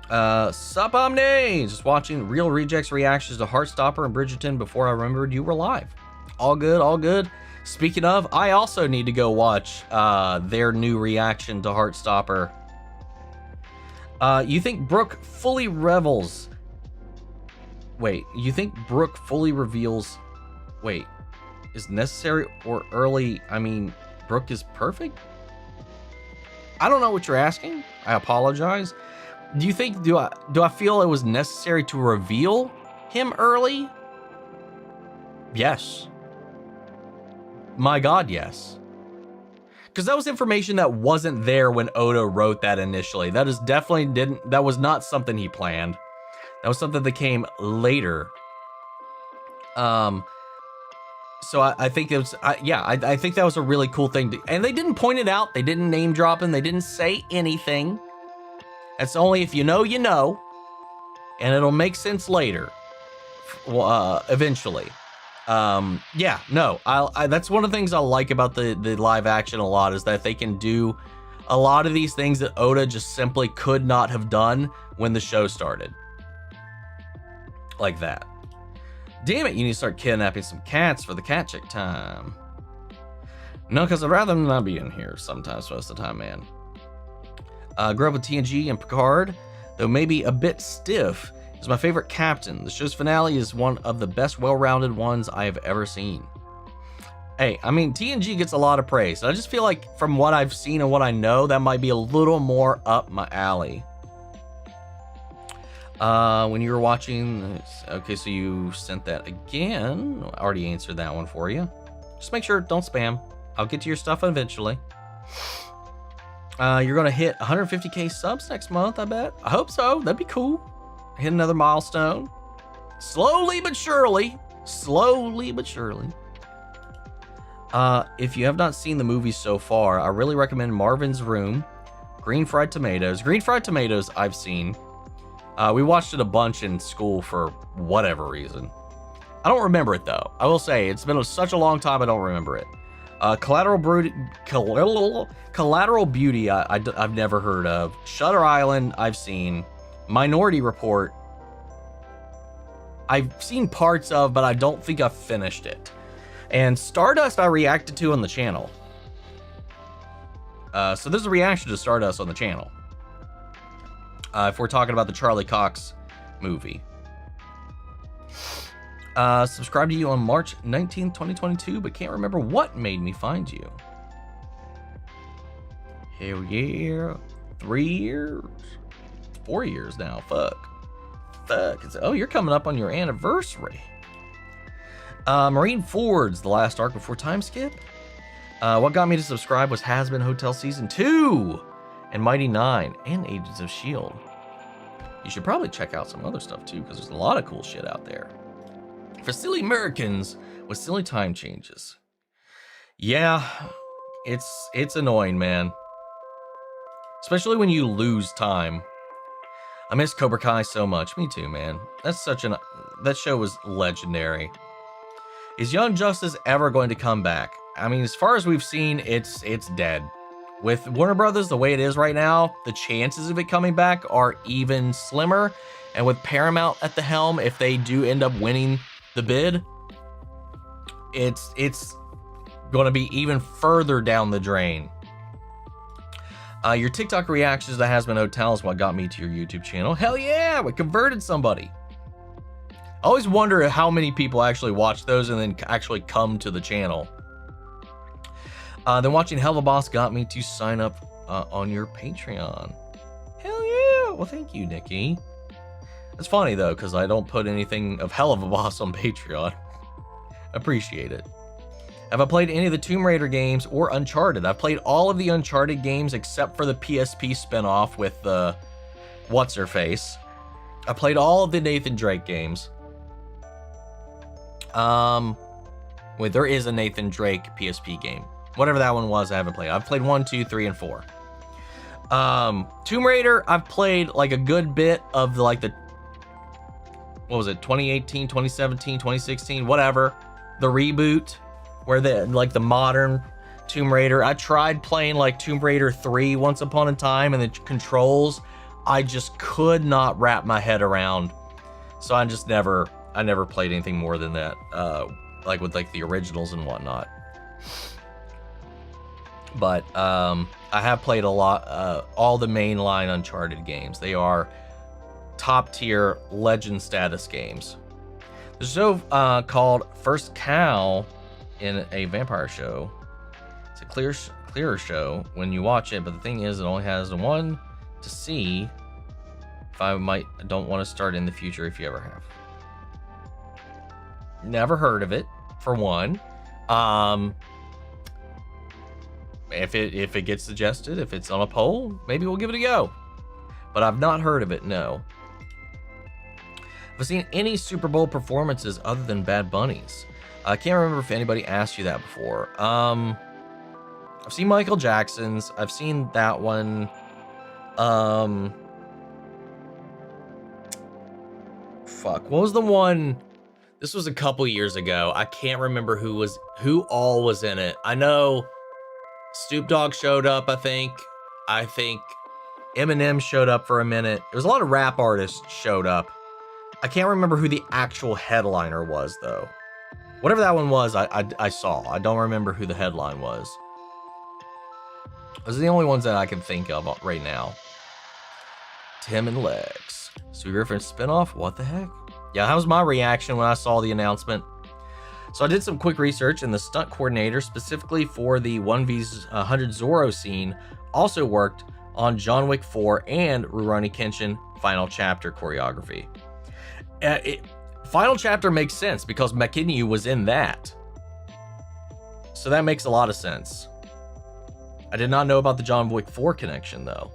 Sup, Omn1? Just watching Real Rejects reactions to Heartstopper and Bridgerton before I remembered you were live. All good, all good. Speaking of, I also need to go watch their new reaction to Heartstopper. You think Brooke fully reveals... Wait, you think Brooke fully reveals... Wait, is necessary or early? I mean, Brooke is perfect? I don't know what you're asking. I apologize. Do you think, do I feel it was necessary to reveal him early? Yes. My God, yes. Because that was information that wasn't there when Oda wrote that initially. That is definitely that was not something he planned. That was something that came later. So I think it was, I think that was a really cool thing. And they didn't point it out. They didn't name drop him. They didn't say anything. That's only if you know, you know. And it'll make sense later. Eventually. Yeah, no, that's one of the things I like about the live action a lot, is that they can do a lot of these things that Oda just simply could not have done when the show started. Like that. Damn it, you need to start kidnapping some cats for the cat chick time. No, because I'd rather them not be in here sometimes, most of the time, man. Grew up with TNG and Picard, though maybe a bit stiff, is my favorite captain. The show's finale is one of the best well-rounded ones I have ever seen. Hey, I mean, TNG gets a lot of praise. I just feel like from what I've seen and what I know, that might be a little more up my alley. When you were watching, okay, so you sent that again. I already answered that one for you. Just make sure, don't spam. I'll get to your stuff eventually. You're gonna hit 150k subs next month, I bet. I hope so, that'd be cool. Hit another milestone. Slowly but surely. Slowly but surely. If you have not seen the movies so far, I really recommend Marvin's Room, Green Fried Tomatoes. Green Fried Tomatoes I've seen. We watched it a bunch in school for whatever reason. I don't remember it though. I will say, it's been such a long time I don't remember it. Collateral Beauty I've never heard of. Shutter Island I've seen. Minority Report I've seen parts of, but I don't think I've finished it. And Stardust I reacted to on the channel. So there's a reaction to Stardust on the channel. If we're talking about the Charlie Cox movie. Subscribed to you on March 19th, 2022, but can't remember what made me find you. Hell yeah. 3 years. 4 years now. Fuck. fuck? Oh, you're coming up on your anniversary. Marine Ford's the last arc before time skip. What got me to subscribe was Has-Been Hotel Season 2 and Mighty 9 and Agents of S.H.I.E.L.D. You should probably check out some other stuff too, because there's a lot of cool shit out there. For silly Americans with silly time changes. Yeah, it's annoying, man. Especially when you lose time. I miss Cobra Kai so much. Me too, man. That show was legendary. Is Young Justice ever going to come back? I mean, as far as we've seen, it's dead. With Warner Brothers the way it is right now, the chances of it coming back are even slimmer. And with Paramount at the helm, if they do end up winning the bid, it's going to be even further down the drain. Your TikTok reactions to Has-Been Hotel is what got me to your YouTube channel. Hell yeah, we converted somebody. I always wonder how many people actually watch those and then actually come to the channel. Then watching Hell of a Boss got me to sign up on your Patreon. Hell yeah! Well, thank you, Nikki. It's funny though, because I don't put anything of Hell of a Boss on Patreon. Appreciate it. Have I played any of the Tomb Raider games or Uncharted? I've played all of the Uncharted games except for the PSP spinoff with what's-her-face. I played all of the Nathan Drake games. Wait, there is a Nathan Drake PSP game. Whatever that one was, I haven't played. I've played 1, 2, 3, and 4. Tomb Raider, I've played like a good bit of the, what was it, 2018, 2017, 2016, whatever. The reboot, where the modern Tomb Raider. I tried playing like Tomb Raider 3 once upon a time, and the controls, I just could not wrap my head around. So I never played anything more than that, with the originals and whatnot. But I have played a lot, all the mainline Uncharted games. They are top tier legend status games. There's a show called First Cow in a vampire show. It's a clearer show when you watch it, but the thing is, it only has one to see. If I don't want to start in the future, if you ever have. Never heard of it, for one. If it gets suggested, if it's on a poll, maybe we'll give it a go. But I've not heard of it, no. Have I seen any Super Bowl performances other than Bad Bunny's? I can't remember if anybody asked you that before. I've seen Michael Jackson's. I've seen that one. Fuck, what was the one? This was a couple years ago. I can't remember who all was in it. I know Snoop Dogg showed up, I think Eminem showed up for a minute. There was a lot of rap artists showed up. I can't remember who the actual headliner was, though. Whatever that one was, I saw. I don't remember who the headline was. Those are the only ones that I can think of right now. Tim and Lex. Sue Griffin spinoff? What the heck? Yeah, that was my reaction when I saw the announcement. So I did some quick research, and the stunt coordinator specifically for the 1v100 Zorro scene also worked on John Wick 4 and Rurouni Kenshin Final Chapter choreography. Final Chapter makes sense because McKinney was in that. So that makes a lot of sense. I did not know about the John Wick 4 connection, though.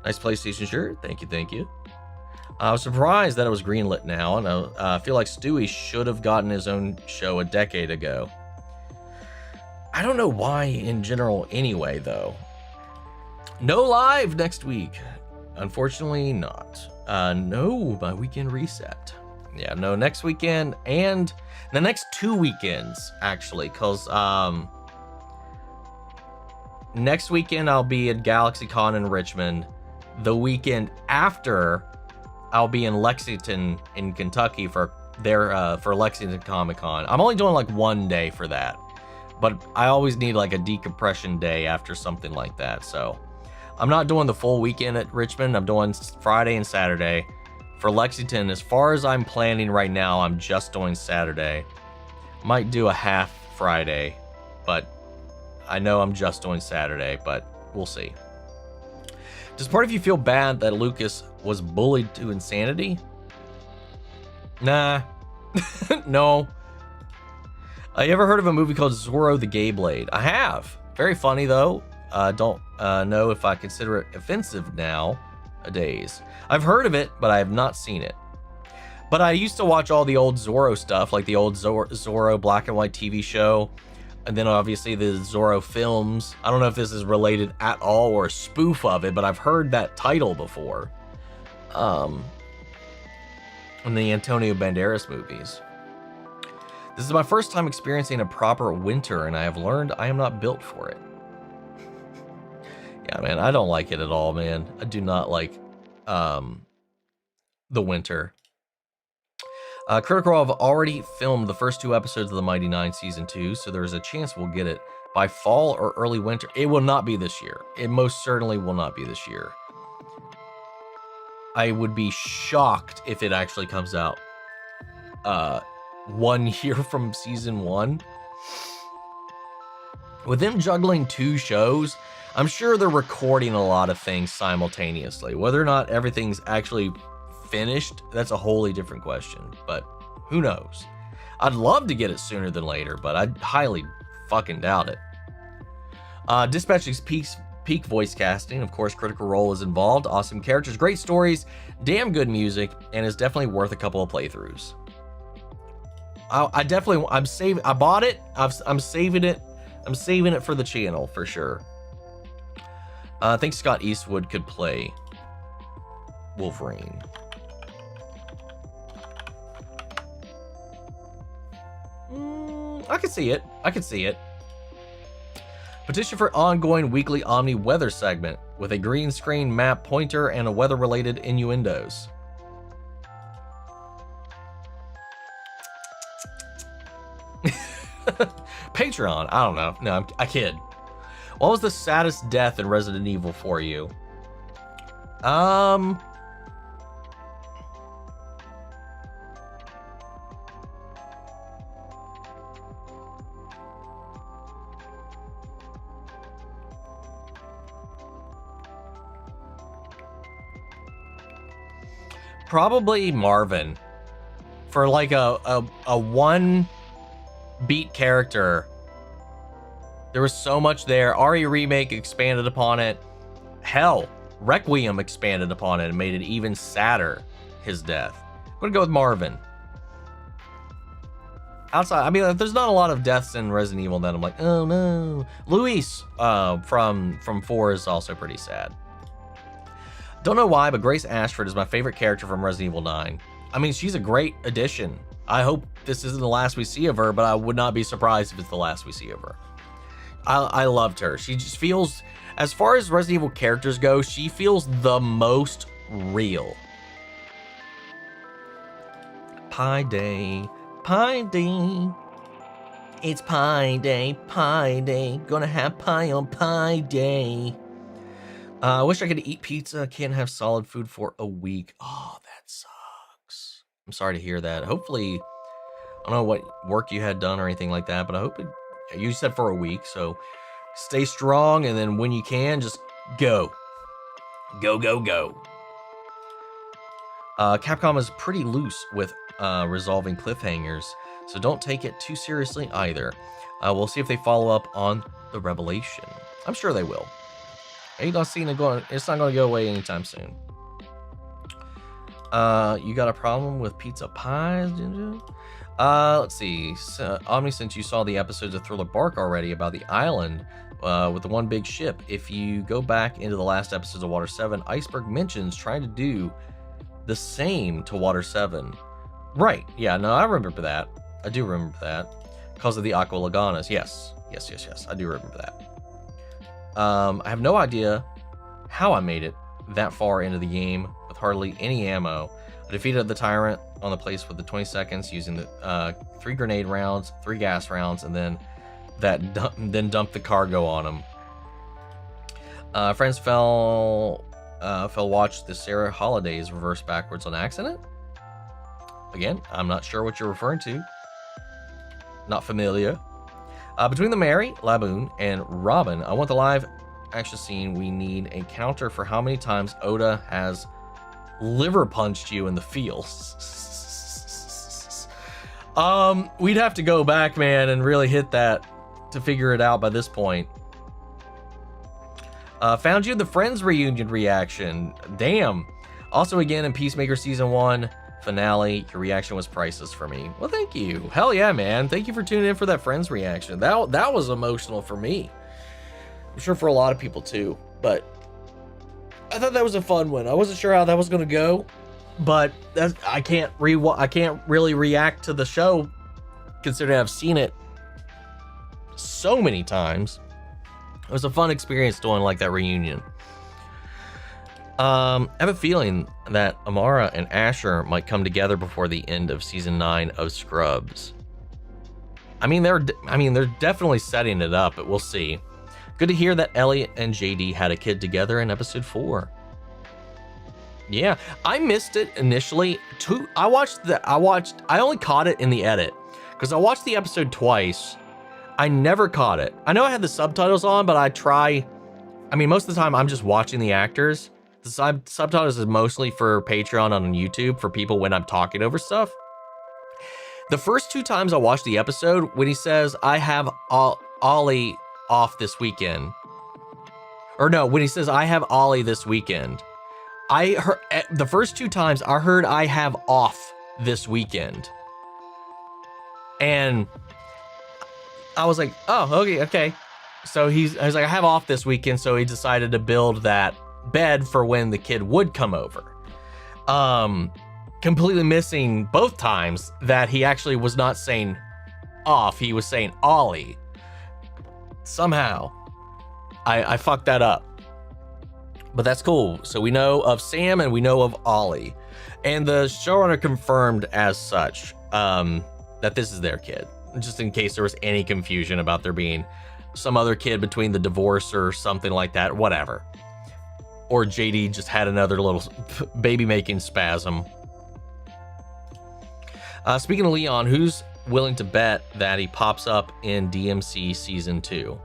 Nice PlayStation shirt. Thank you. I was surprised that it was greenlit now, and I feel like Stewie should have gotten his own show a decade ago. I don't know why in general anyway, though. No live next week. Unfortunately not. No, my weekend reset. Yeah, no, next weekend and the next 2 weekends, actually, because next weekend I'll be at GalaxyCon in Richmond. The weekend after, I'll be in Lexington in Kentucky for Lexington Comic-Con. I'm only doing like 1 day for that, but I always need like a decompression day after something like that. So I'm not doing the full weekend at Richmond. I'm doing Friday and Saturday. For Lexington, as far as I'm planning right now, I'm just doing Saturday. Might do a half Friday, but I know I'm just doing Saturday, but we'll see. Does part of you feel bad that Lucas was bullied to insanity? Nah. No. You ever heard of a movie called Zorro the Gay Blade? I have. Very funny, though. Don't know if I consider it offensive nowadays. I've heard of it, but I have not seen it. But I used to watch all the old Zorro stuff, like the old Zorro black and white TV show. And then obviously the Zorro films. I don't know if this is related at all or a spoof of it, but I've heard that title before. In the Antonio Banderas movies. This is my first time experiencing a proper winter, and I have learned I am not built for it. Yeah, man, I don't like it at all, man. I do not like the winter. Critical Role have already filmed the first 2 episodes of The Mighty Nine Season 2, so there's a chance we'll get it by fall or early winter. It will not be this year. It most certainly will not be this year. I would be shocked if it actually comes out 1 year from Season 1. With them juggling 2 shows, I'm sure they're recording a lot of things simultaneously. Whether or not everything's actually finished, that's a wholly different question, but who knows? I'd love to get it sooner than later, but I highly fucking doubt it. Dispatching's peak voice casting. Of course, Critical Role is involved. Awesome characters, great stories, damn good music, and is definitely worth a couple of playthroughs. I bought it. I'm saving it. I'm saving it for the channel for sure. I think Scott Eastwood could play Wolverine. I can see it. I can see it. Petition for ongoing weekly Omni weather segment with a green screen map pointer and a weather-related innuendos. Patreon. I don't know. No, I kid. What was the saddest death in Resident Evil for you? Probably Marvin. For like a one beat character. There was so much there. RE Remake expanded upon it. Hell, Requiem expanded upon it and made it even sadder, his death. I'm gonna go with Marvin. Outside, I mean, there's not a lot of deaths in Resident Evil that I'm like, oh no. Luis from 4 is also pretty sad. Don't know why, but Grace Ashford is my favorite character from Resident Evil 9. I mean, she's a great addition. I hope this isn't the last we see of her, but I would not be surprised if it's the last we see of her. I loved her. She just feels, as far as Resident Evil characters go, she feels the most real. Pie Day, Pie Day. It's Pie Day, gonna have pie on Pie Day. I wish I could eat pizza. Can't have solid food for a week. Oh, that sucks. I'm sorry to hear that. Hopefully, I don't know what work you had done or anything like that, but I hope it, you said for a week, so stay strong, and then when you can, just go. Go, go, go. Capcom is pretty loose with resolving cliffhangers, so don't take it too seriously either. We'll see if they follow up on the revelation. I'm sure they will. Ain't not seeing it going. It's not going to go away anytime soon. You got a problem with pizza pies, Ginger? Let's see. So, Omni, since you saw the episodes of Thriller Bark already about the island with the one big ship, if you go back into the last episodes of Water 7, Iceberg mentions trying to do the same to Water 7. Right. Yeah, no, I remember that. I do remember that. Because of the Aqua Laganas. Yes. Yes. I do remember that. I have no idea how I made it that far into the game with hardly any ammo. I defeated the tyrant on the place with the 20 seconds using the 3 grenade rounds, 3 gas rounds, and then dumped the cargo on him. Friends fell watch the Sarah Holidays reverse backwards on accident. Again, I'm not sure what you're referring to. Not familiar. Between the Mary, Laboon, and Robin, I want the live action scene. We need a counter for how many times Oda has liver punched you in the feels. We'd have to go back, man, and really hit that to figure it out by this point. Found you in the Friends reunion reaction. Damn. Also, again, in Peacemaker Season 1 finale, your reaction was priceless for me. Well, thank you. Hell yeah, man. Thank you for tuning in for that Friends reaction. That was emotional for me. I'm sure for a lot of people too, but I thought that was a fun one. I wasn't sure how that was going to go, but I can't really react to the show considering I've seen it so many times. It was a fun experience doing like that reunion. I have a feeling that Amara and Asher might come together before the end of season 9 of Scrubs. I mean, they're definitely setting it up, but we'll see. Good to hear that Elliot and JD had a kid together in episode 4. Yeah, I missed it initially. I only caught it in the edit because I watched the episode twice. I never caught it. I know I had the subtitles on, but most of the time I'm just watching the actors. The subtitles is mostly for Patreon on YouTube for people when I'm talking over stuff. The first 2 times I watched the episode, when he says, I have Ollie off this weekend. Or no, when he says, I have Ollie this weekend. I heard, the first 2 times I heard I have off this weekend. And I was like, oh, okay. So I was like, I have off this weekend. So he decided to build that bed for when the kid would come over. Completely missing both times that he actually was not saying off. He was saying Ollie. Somehow I fucked that up, but that's cool. So we know of Sam and we know of Ollie, and the showrunner confirmed as such that this is their kid, just in case there was any confusion about there being some other kid between the divorce or something like that, whatever. Or JD just had another little baby making spasm. Speaking of Leon, who's willing to bet that he pops up in DMC season 2?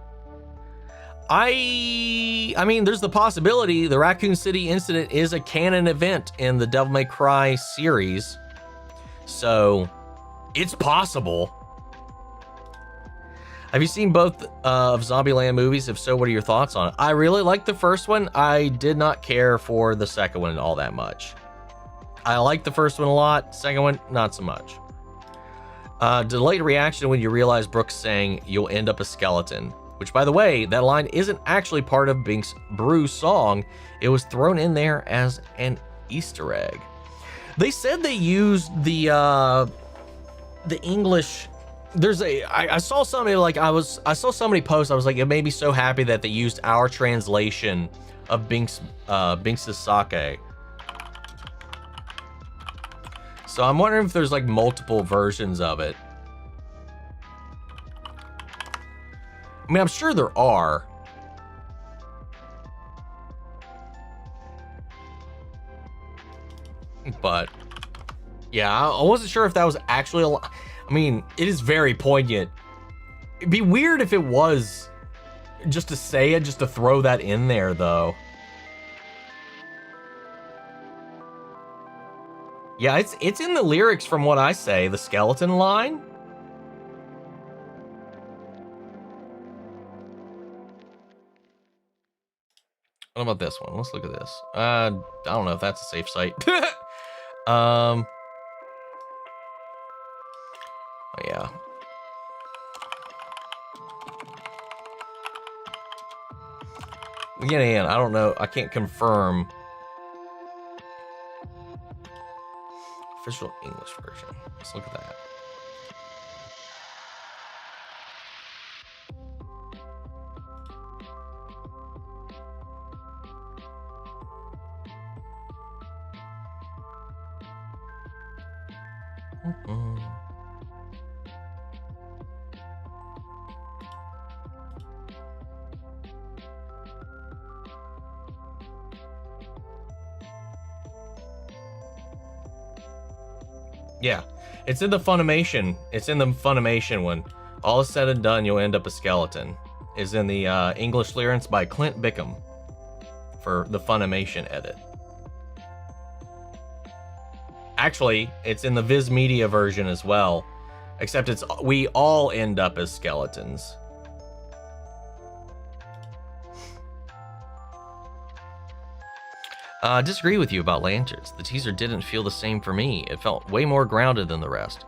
I mean, there's the possibility the Raccoon City incident is a canon event in the Devil May Cry series. So it's possible. Have you seen both of Zombieland movies? If so, what are your thoughts on it? I really liked the first one. I did not care for the second one all that much. I liked the first one a lot. Second one, not so much. Delayed reaction when you realize Brooks saying you'll end up a skeleton. Which, by the way, that line isn't actually part of Bink's Brew song. It was thrown in there as an Easter egg. They said they used the English. I saw somebody I saw somebody post. I was like, it made me so happy that they used our translation of Bink's sake. So I'm wondering if there's like multiple versions of it. I mean, I'm sure there are. But yeah, I wasn't sure if that was actually I mean, it is very poignant. It'd be weird if it was just to say it, just to throw that in there, though. Yeah, it's in the lyrics from what I say, the skeleton line. What about this one? Let's look at this. I don't know if that's a safe site. Oh yeah. Again, I don't know. I can't confirm. Official English version. Let's look at that. Yeah, it's in the Funimation. It's in the Funimation one. All is said and done, you'll end up a skeleton. Is in the English lyrics by Clint Bickham for the Funimation edit. Actually, it's in the Viz Media version as well, except we all end up as skeletons. Disagree with you about Lanterns. The teaser didn't feel the same for me. It felt way more grounded than the rest.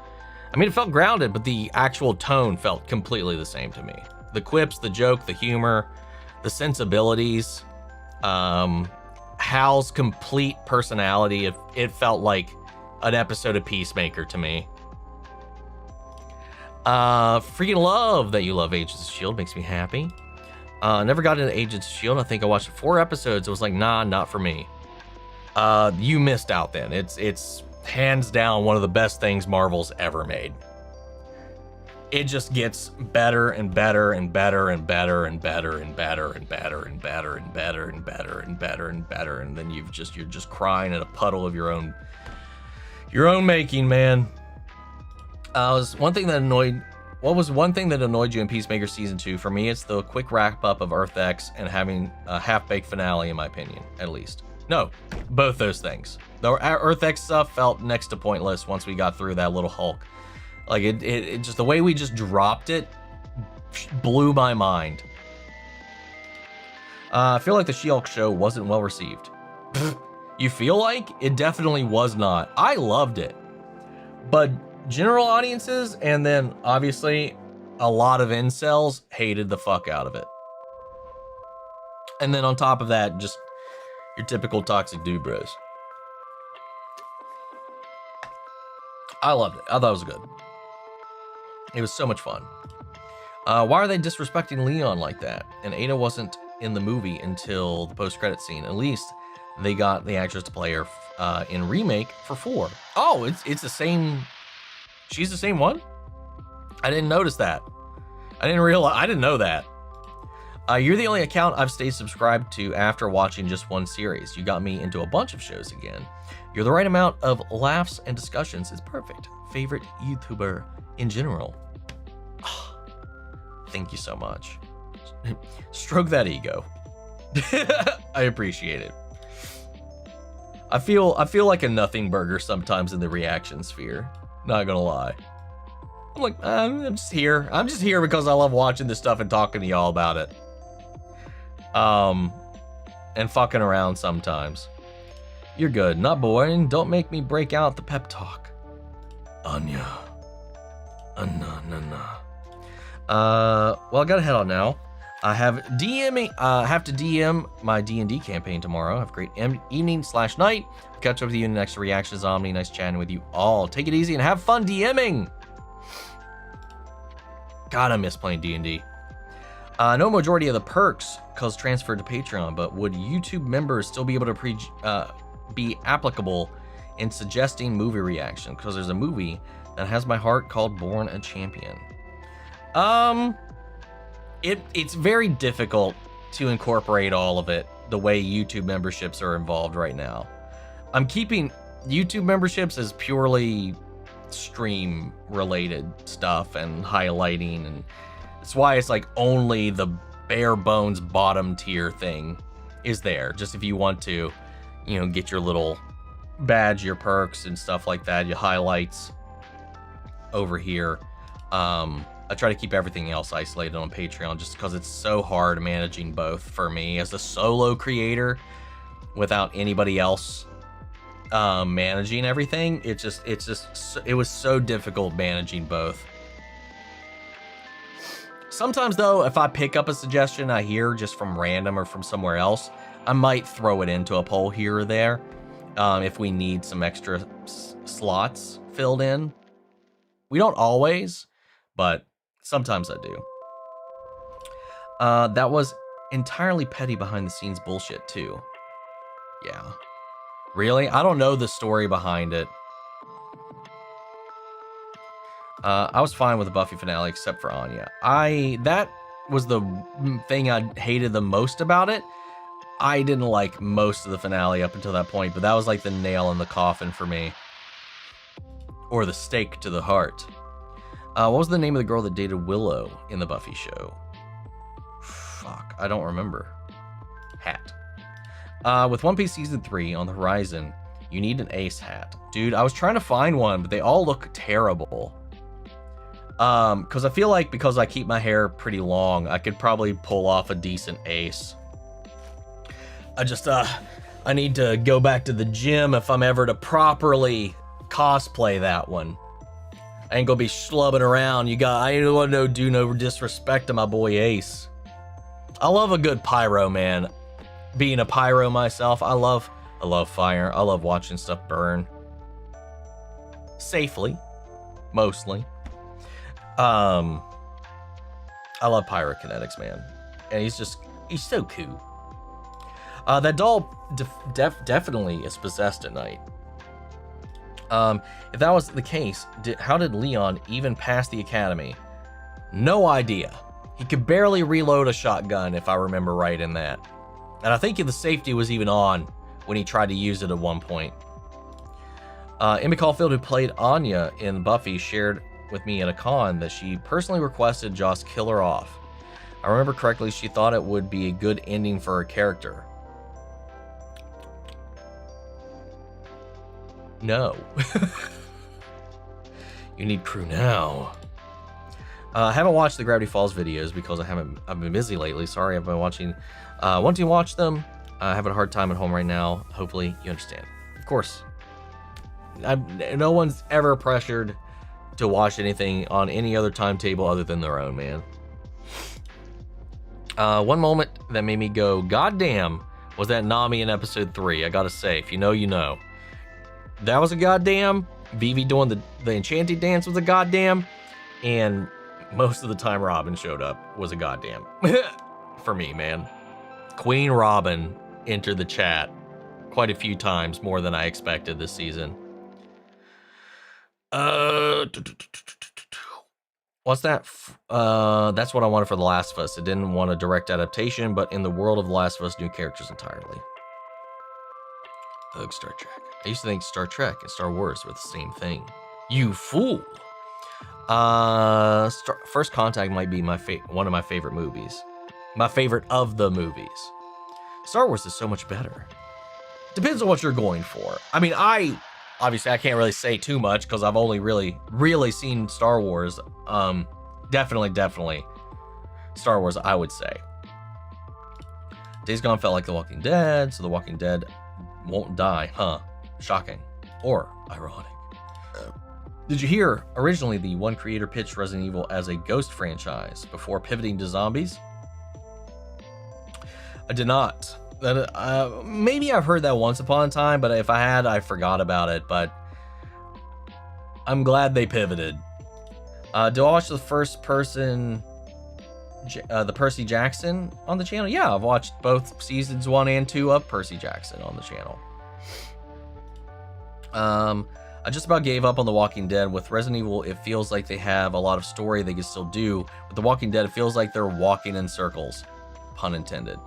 I mean, it felt grounded, but the actual tone felt completely the same to me. The quips, the joke, the humor, the sensibilities, Hal's complete personality, it felt like an episode of Peacemaker to me. Freaking love that you love Agents of S.H.I.E.L.D. Makes me happy. Never got into Agents of S.H.I.E.L.D. I think I watched 4 episodes. It was like, nah, not for me. You missed out then. It's hands down one of the best things Marvel's ever made. It just gets better and better and better and better and better and better and better and better and better and better and better and better, and then you're just crying in a puddle of your own making, man. What was one thing that annoyed you in Peacemaker Season 2? For me, it's the quick wrap-up of Earth X and having a half-baked finale, in my opinion, at least. No, both those things. The Earth X stuff felt next to pointless once we got through that little Hulk. Like, it just, the way we just dropped it blew my mind. I feel like the She-Hulk show wasn't well received. You feel like? It definitely was not. I loved it. But general audiences, and then obviously a lot of incels, hated the fuck out of it. And then on top of that, just your typical toxic dude bros. I loved it. I thought it was good. It was so much fun. Why are they disrespecting Leon like that? And Ada wasn't in the movie until the post-credit scene. At least they got the actress to play her in remake for 4. Oh, it's the same. She's the same one? I didn't notice that. I didn't know that. You're the only account I've stayed subscribed to after watching just one series. You got me into a bunch of shows again. You're the right amount of laughs and discussions. It's perfect. Favorite YouTuber in general. Oh, thank you so much. Stroke that ego. I appreciate it. I feel like a nothing burger sometimes in the reaction sphere. Not gonna lie. I'm like, I'm just here. I'm just here because I love watching this stuff and talking to y'all about it. And fucking around sometimes. You're good, not boring. Don't make me break out the pep talk. Anya. Well, I gotta head on now. I have to DM my D&D campaign tomorrow. Have a great evening/night. Catch up with you in the next reactions. Omni, nice chatting with you all. Take it easy and have fun DMing. God, I miss playing D&D. No majority of the perks cause transferred to Patreon, but would YouTube members still be able to be applicable in suggesting movie reaction? Because there's a movie that has my heart called Born a Champion. It's very difficult to incorporate all of it the way YouTube memberships are involved right now. I'm keeping YouTube memberships as purely stream related stuff and highlighting, and that's why it's like only the bare bones bottom tier thing is there, just if you want to, you know, get your little badge, your perks and stuff like that, your highlights over here. I try to keep everything else isolated on Patreon just because it's so hard managing both for me as a solo creator without anybody else managing everything. It was so difficult managing both. Sometimes though, if I pick up a suggestion I hear just from random or from somewhere else, I might throw it into a poll here or there if we need some extra slots filled in. We don't always, but sometimes I do. That was entirely petty behind the scenes bullshit too. Yeah. Really? I don't know the story behind it. I was fine with the Buffy finale except for Anya. That was the thing I hated the most about it. I didn't like most of the finale up until that point, but that was like the nail in the coffin for me. Or the stake to the heart. What was the name of the girl that dated Willow in the Buffy show? Fuck, I don't remember. Hat. With One Piece Season 3 on the horizon, You need an ace hat. Dude, I was trying to find one, but they all look terrible. Because I feel like because I keep my hair pretty long, I could probably pull off a decent ace. I need to go back to the gym if I'm ever to properly cosplay that one. I ain't gonna be schlubbing around. I ain't gonna do no disrespect to my boy Ace. I love a good pyro, man. Being a pyro myself, I love fire. I love watching stuff burn. Safely, mostly. I love pyrokinetics, man. And he's so cool. That doll definitely is possessed at night. If that was the case, how did Leon even pass the academy? No idea. He could barely reload a shotgun, if I remember right in that. And I think the safety was even on when he tried to use it at one point. Emmy Caulfield, who played Anya in Buffy, shared with me at a con that she personally requested Joss kill her off. I remember correctly, she thought it would be a good ending for her character. No. You need crew now. I haven't watched the Gravity Falls videos because I've been busy lately. Sorry, I've been wanting to watch them. I'm having a hard time at home right now. Hopefully you understand. Of course. No one's ever pressured to watch anything on any other timetable other than their own, man. One moment that made me go, goddamn, was that Nami in episode 3. I gotta say, if you know, you know. That was a goddamn. Vivi doing the enchanted dance was a goddamn. And most of the time Robin showed up was a goddamn. For me, man. Queen Robin entered the chat quite a few times, more than I expected this season. What's that? That's what I wanted for The Last of Us. It didn't want a direct adaptation, but in the world of The Last of Us, new characters entirely. Ugh, Star Trek. I used to think Star Trek and Star Wars were the same thing. You fool! First Contact might be one of my favorite movies. My favorite of the movies. Star Wars is so much better. Depends on what you're going for. I mean, obviously I can't really say too much because I've only really seen Star Wars. Definitely Star Wars, I would say. Days Gone felt like The Walking Dead, so The Walking Dead won't die, huh? Shocking. Or ironic. Did you hear originally the one creator pitched Resident Evil as a Ghost franchise before pivoting to zombies? I did not. Maybe I've heard that once upon a time, but if I had, I forgot about it. But I'm glad they pivoted. Do I watch the first person, the Percy Jackson on the channel? Yeah, I've watched both seasons 1 and 2 of Percy Jackson on the channel. I just about gave up on The Walking Dead. With Resident Evil, it feels like they have a lot of story they can still do. With The Walking Dead, it feels like they're walking in circles. Pun intended.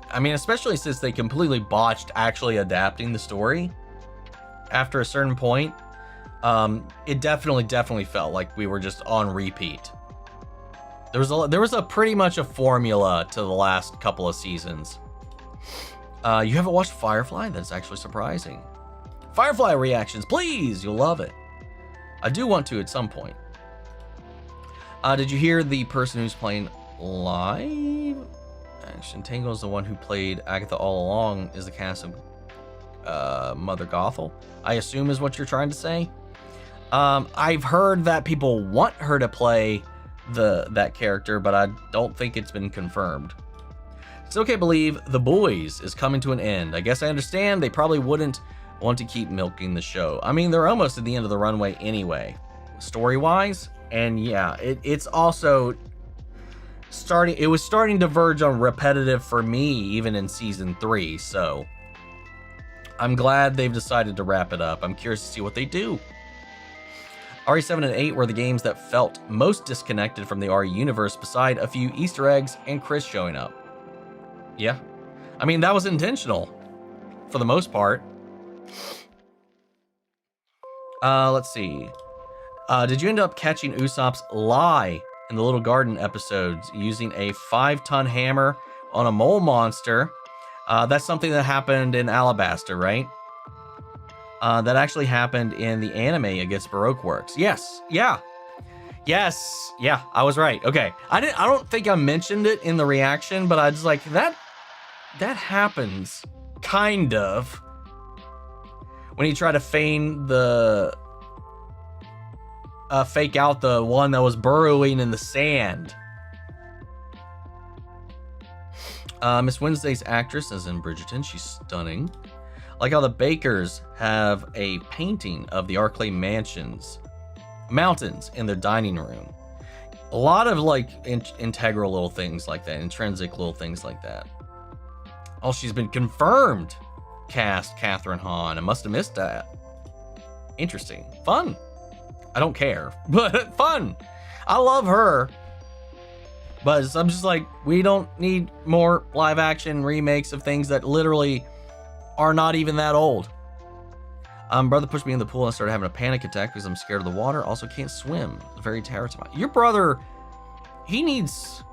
I mean, especially since they completely botched actually adapting the story. After a certain point, it definitely felt like we were just on repeat. There was a pretty much a formula to the last couple of seasons. You haven't watched Firefly? That's actually surprising. Firefly reactions, please! You'll love it. I do want to at some point. Did you hear the person who's playing live? Action Tango is the one who played Agatha all along, is the cast of Mother Gothel, I assume is what you're trying to say. I've heard that people want her to play that character, but I don't think it's been confirmed. Still can't believe The Boys is coming to an end. I guess I understand they probably wouldn't want to keep milking the show. I mean, they're almost at the end of the runway anyway, story-wise. And yeah, it's also it was starting to verge on repetitive for me, even in season 3. So I'm glad they've decided to wrap it up. I'm curious to see what they do. RE7 and 8 were the games that felt most disconnected from the RE universe, beside a few Easter eggs and Chris showing up. Yeah. I mean, that was intentional for the most part. Let's see. Did you end up catching Usopp's lie in the Little Garden episodes, using a 5-ton hammer on a mole monster That's something that happened in Alabaster, right? That actually happened in the anime against Baroque Works. Yes, yeah. Yes, yeah, I was right. Okay. I don't think I mentioned it in the reaction, but I was like, that happens, kind of. When you try to feign the fake out the one that was burrowing in the sand. Miss Wednesday's actress is in Bridgerton. She's stunning. Like how the Bakers have a painting of the Arclay mountains in their dining room. A lot of like integral little things like that, intrinsic little things like that. Oh, she's been confirmed. Cast Catherine Hahn. I must have missed that. Interesting. Fun. I don't care, but fun. I love her. But I'm just like, we don't need more live action remakes of things that literally are not even that old. Brother pushed me in the pool and I started having a panic attack because I'm scared of the water. Also can't swim. Very terrifying. Your brother, he needs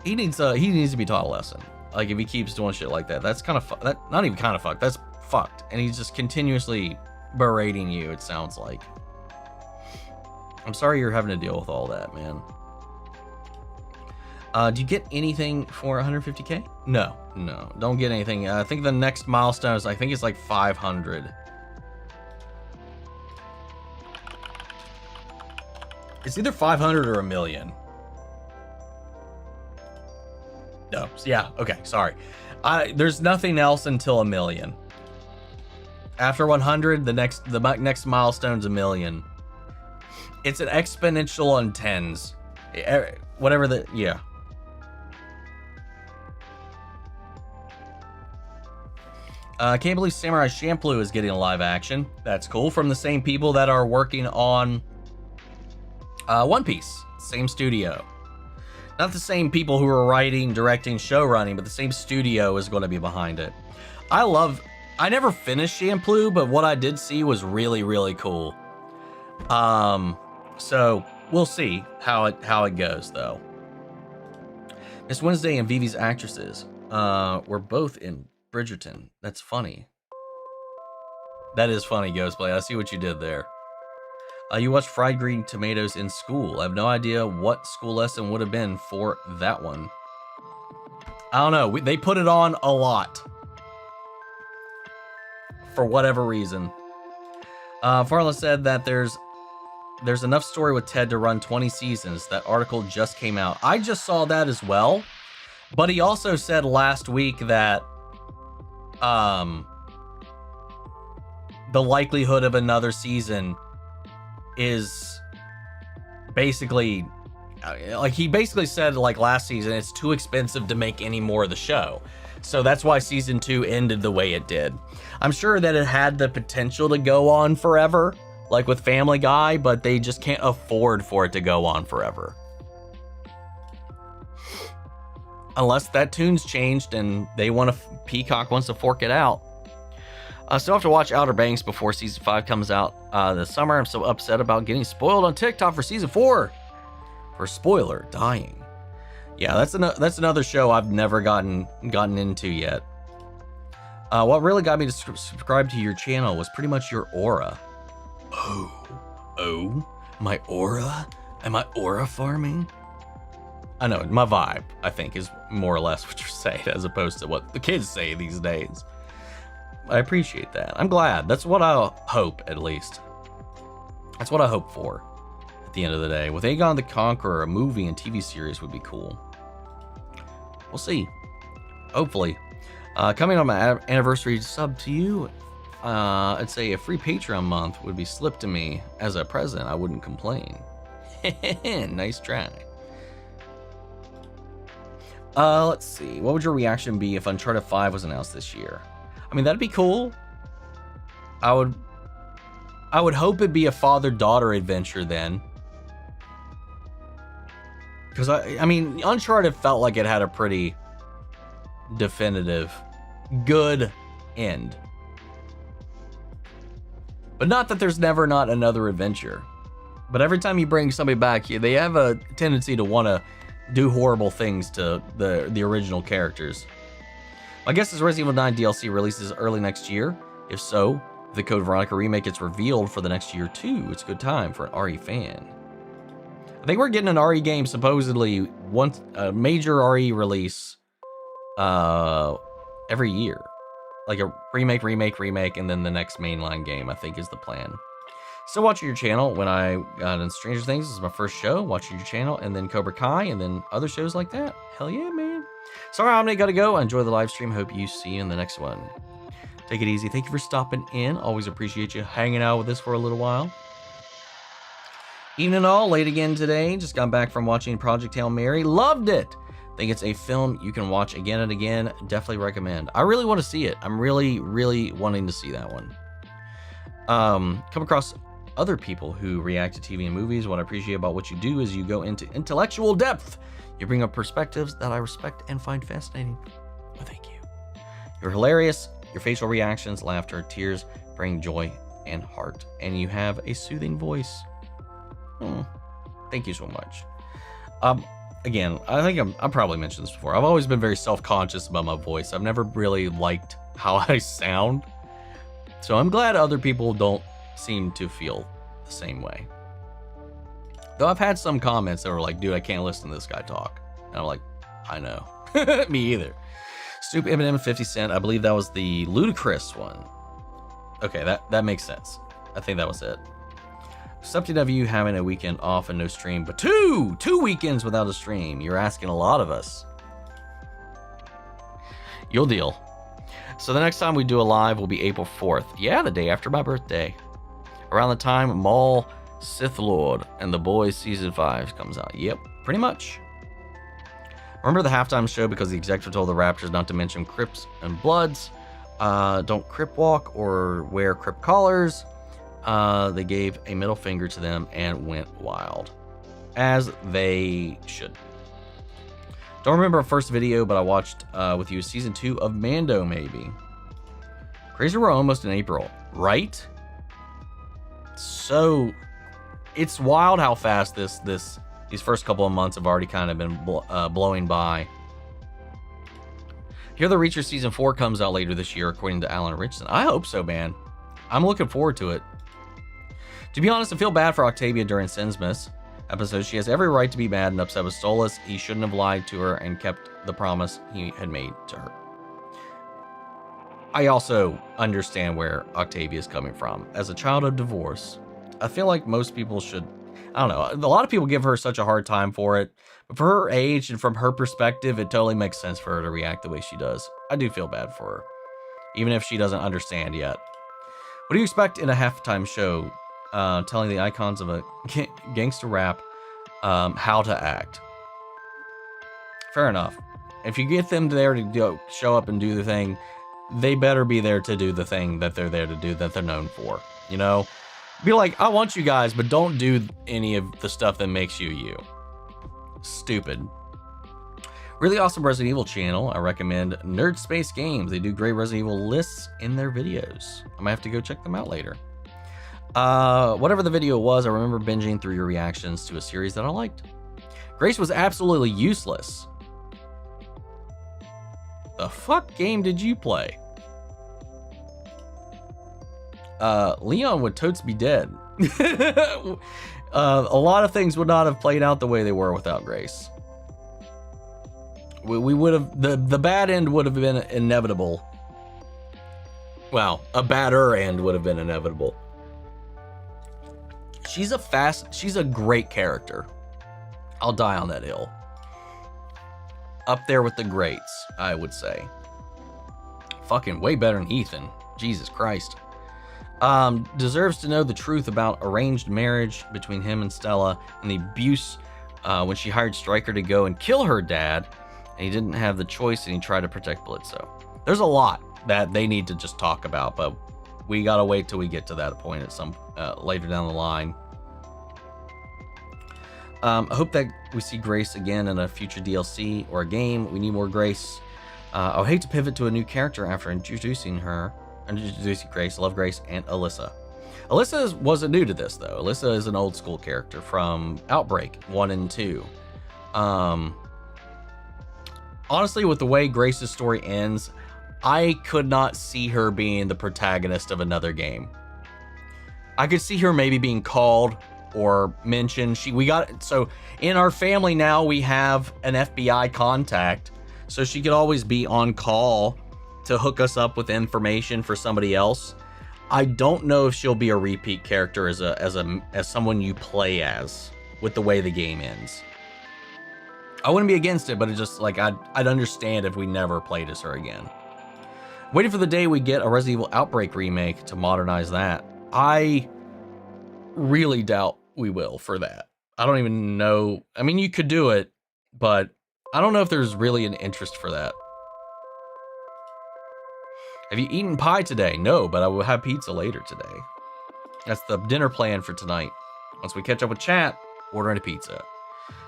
to be taught a lesson. Like if he keeps doing shit like that, that's kind of not even kind of fucked. That's fucked. And he's just continuously berating you. It sounds like. I'm sorry you're having to deal with all that, man. Do you get anything for 150K? No, don't get anything. I think the next milestone is, I think it's like 500. It's either 500 or a million. No, yeah, okay, sorry. There's nothing else until a million. After 100, the next milestone's a million. It's an exponential on tens. Whatever the, yeah. I can't believe Samurai Champloo is getting a live action. That's cool. From the same people that are working on One Piece. Same studio. Not the same people who are writing, directing, show running, but the same studio is going to be behind it. I never finished Champloo, but what I did see was really, really cool. So we'll see how it goes though. Miss Wednesday and Vivi's actresses were both in Bridgerton. That's funny. That is funny, Ghostplay. I see what you did there. You watched Fried Green Tomatoes in school. I have no idea what school lesson would have been for that one. I don't know. They put it on a lot. For whatever reason. Farla said that there's enough story with Ted to run 20 seasons. That article just came out. I just saw that as well. But he also said last week that the likelihood of another season is basically, like he basically said like last season, it's too expensive to make any more of the show. So that's why season 2 ended the way it did. I'm sure that it had the potential to go on forever, like with Family Guy, but they just can't afford for it to go on forever. Unless that tune's changed and they want to, Peacock wants to fork it out. Still have to watch Outer Banks before season 5 comes out this summer. I'm so upset about getting spoiled on TikTok for season 4. For spoiler, dying. Yeah, that's another show I've never gotten into yet. What really got me to subscribe to your channel was pretty much your aura. Oh, my aura? Am I aura farming? I know, my vibe, I think, is more or less what you're saying, as opposed to what the kids say these days. I appreciate that. I'm glad. That's what I hope, at least. That's what I hope for, at the end of the day. With Aegon the Conqueror, a movie and TV series would be cool. We'll see. Hopefully. Coming on my anniversary sub to you, I'd say a free Patreon month would be slipped to me as a present. I wouldn't complain. Nice try. Let's see. What would your reaction be if Uncharted 5 was announced this year? I mean, that'd be cool. I would hope it'd be a father-daughter adventure then. Because, I mean, Uncharted felt like it had a pretty definitive, good end. But not that there's never not another adventure. But every time you bring somebody back, they have a tendency to want to do horrible things to the original characters. My guess is Resident Evil 9 DLC releases early next year. If so, if the Code Veronica remake gets revealed for the next year too, it's a good time for an RE fan. I think we're getting an RE game supposedly once a major RE release every year. Like a remake, and then the next mainline game, I think is the plan. Still watching your channel when I got in Stranger Things. This is my first show, watching your channel, and then Cobra Kai, and then other shows like that. Hell yeah, man. Sorry, Omni, gotta go. Enjoy the live stream. Hope you see you in the next one. Take it easy. Thank you for stopping in. Always appreciate you hanging out with us for a little while. Evening all, late again today. Just got back from watching Project Hail Mary. Loved it. Think it's a film you can watch again and again. Definitely recommend. I really want to see it. I'm really, really wanting to see that one. Come across other people who react to TV and movies. What I appreciate about what you do is you go into intellectual depth. You bring up perspectives that I respect and find fascinating. Well, thank you. You're hilarious. Your facial reactions, laughter, tears bring joy and heart. And you have a soothing voice. Thank you so much. Again, I think I probably mentioned this before. I've always been very self-conscious about my voice. I've never really liked how I sound. So I'm glad other people don't seem to feel the same way. Though I've had some comments that were like, dude, I can't listen to this guy talk. And I'm like, I know. Me either. Stoop Eminem 50 Cent. I believe that was the Ludacris one. Okay, that makes sense. I think that was it. Accepting of you having a weekend off and no stream, but two weekends without a stream. You're asking a lot of us. You'll deal. So the next time we do a live will be April 4th. Yeah, the day after my birthday. Around the time Maul, Sith Lord, and The Boys Season 5 comes out. Yep, pretty much. Remember the halftime show because the executive told the Raptors not to mention Crips and Bloods. Don't Crip walk or wear Crip collars. They gave a middle finger to them and went wild. As they should. Don't remember our first video, but I watched with you season 2 of Mando, maybe. Crazy, we're almost in April, right? So, it's wild how fast these first couple of months have already kind of been blowing by. Here, The Reacher season 4 comes out later this year, according to Alan Richardson. I hope so, man. I'm looking forward to it. To be honest, I feel bad for Octavia during Sinsmith's episode. She has every right to be mad and upset with Stolas. He shouldn't have lied to her and kept the promise he had made to her. I also understand where Octavia is coming from. As a child of divorce, I feel like most people should, I don't know, a lot of people give her such a hard time for it, but for her age and from her perspective, it totally makes sense for her to react the way she does. I do feel bad for her, even if she doesn't understand yet. What do you expect in a halftime show telling the icons of a gangster rap how to act? Fair enough. If you get them there to show up and do the thing, they better be there to do the thing that they're there to do, that they're known for. You know? Be like, I want you guys, but don't do any of the stuff that makes you you. Stupid. Really awesome Resident Evil channel. I recommend Nerd Space Games. They do great Resident Evil lists in their videos. I might have to go check them out later. Whatever the video was, I remember binging through your reactions to a series that I liked. Grace was absolutely useless. The fuck game did you play? Leon would totes be dead. A lot of things would not have played out the way they were without Grace. We would have, the bad end would have been inevitable. Well, a badder end would have been inevitable. She's a great character. I'll die on that hill. Up there with the greats, I would say. Fucking way better than Ethan. Jesus Christ. Deserves to know the truth about arranged marriage between him and Stella and the abuse when she hired Stryker to go and kill her dad, and he didn't have the choice and he tried to protect Blitzo. There's a lot that they need to just talk about, but we gotta wait till we get to that point at some later down the line. I hope that we see Grace again in a future DLC or a game. We need more Grace. I would hate to pivot to a new character after introducing Grace. Love Grace and Alyssa. Alyssa wasn't new to this though. Alyssa is an old school character from Outbreak 1 and 2. honestly, with the way Grace's story ends, I could not see her being the protagonist of another game. I could see her maybe being called or mentioned. So in our family now, we have an FBI contact, so she could always be on call to hook us up with information for somebody else. I don't know if she'll be a repeat character as someone you play as with the way the game ends. I wouldn't be against it, but it's just like I'd understand if we never played as her again. Waiting for the day we get a Resident Evil Outbreak remake to modernize that. I really doubt we will for that. I don't even know. I mean, you could do it, but I don't know if there's really an interest for that. Have you eaten pie today? No, but I will have pizza later today. That's the dinner plan for tonight. Once we catch up with chat, ordering a pizza.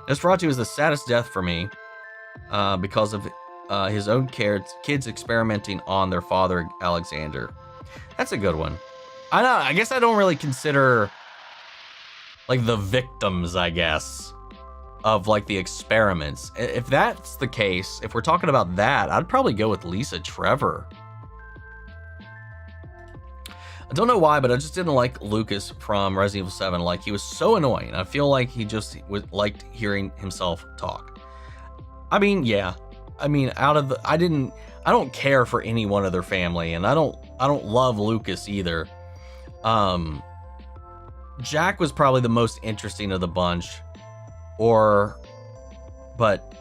Nosferatu is the saddest death for me because of his own kids experimenting on their father, Alexander. That's a good one. I guess I don't really consider like the victims, I guess, of like the experiments. If that's the case, if we're talking about that, I'd probably go with Lisa Trevor. I don't know why, but I just didn't like Lucas from Resident Evil 7. Like, he was so annoying. I feel like he just liked hearing himself talk. I mean, yeah. I mean, I don't care for any one of their family, and I don't love Lucas either. Jack was probably the most interesting of the bunch, but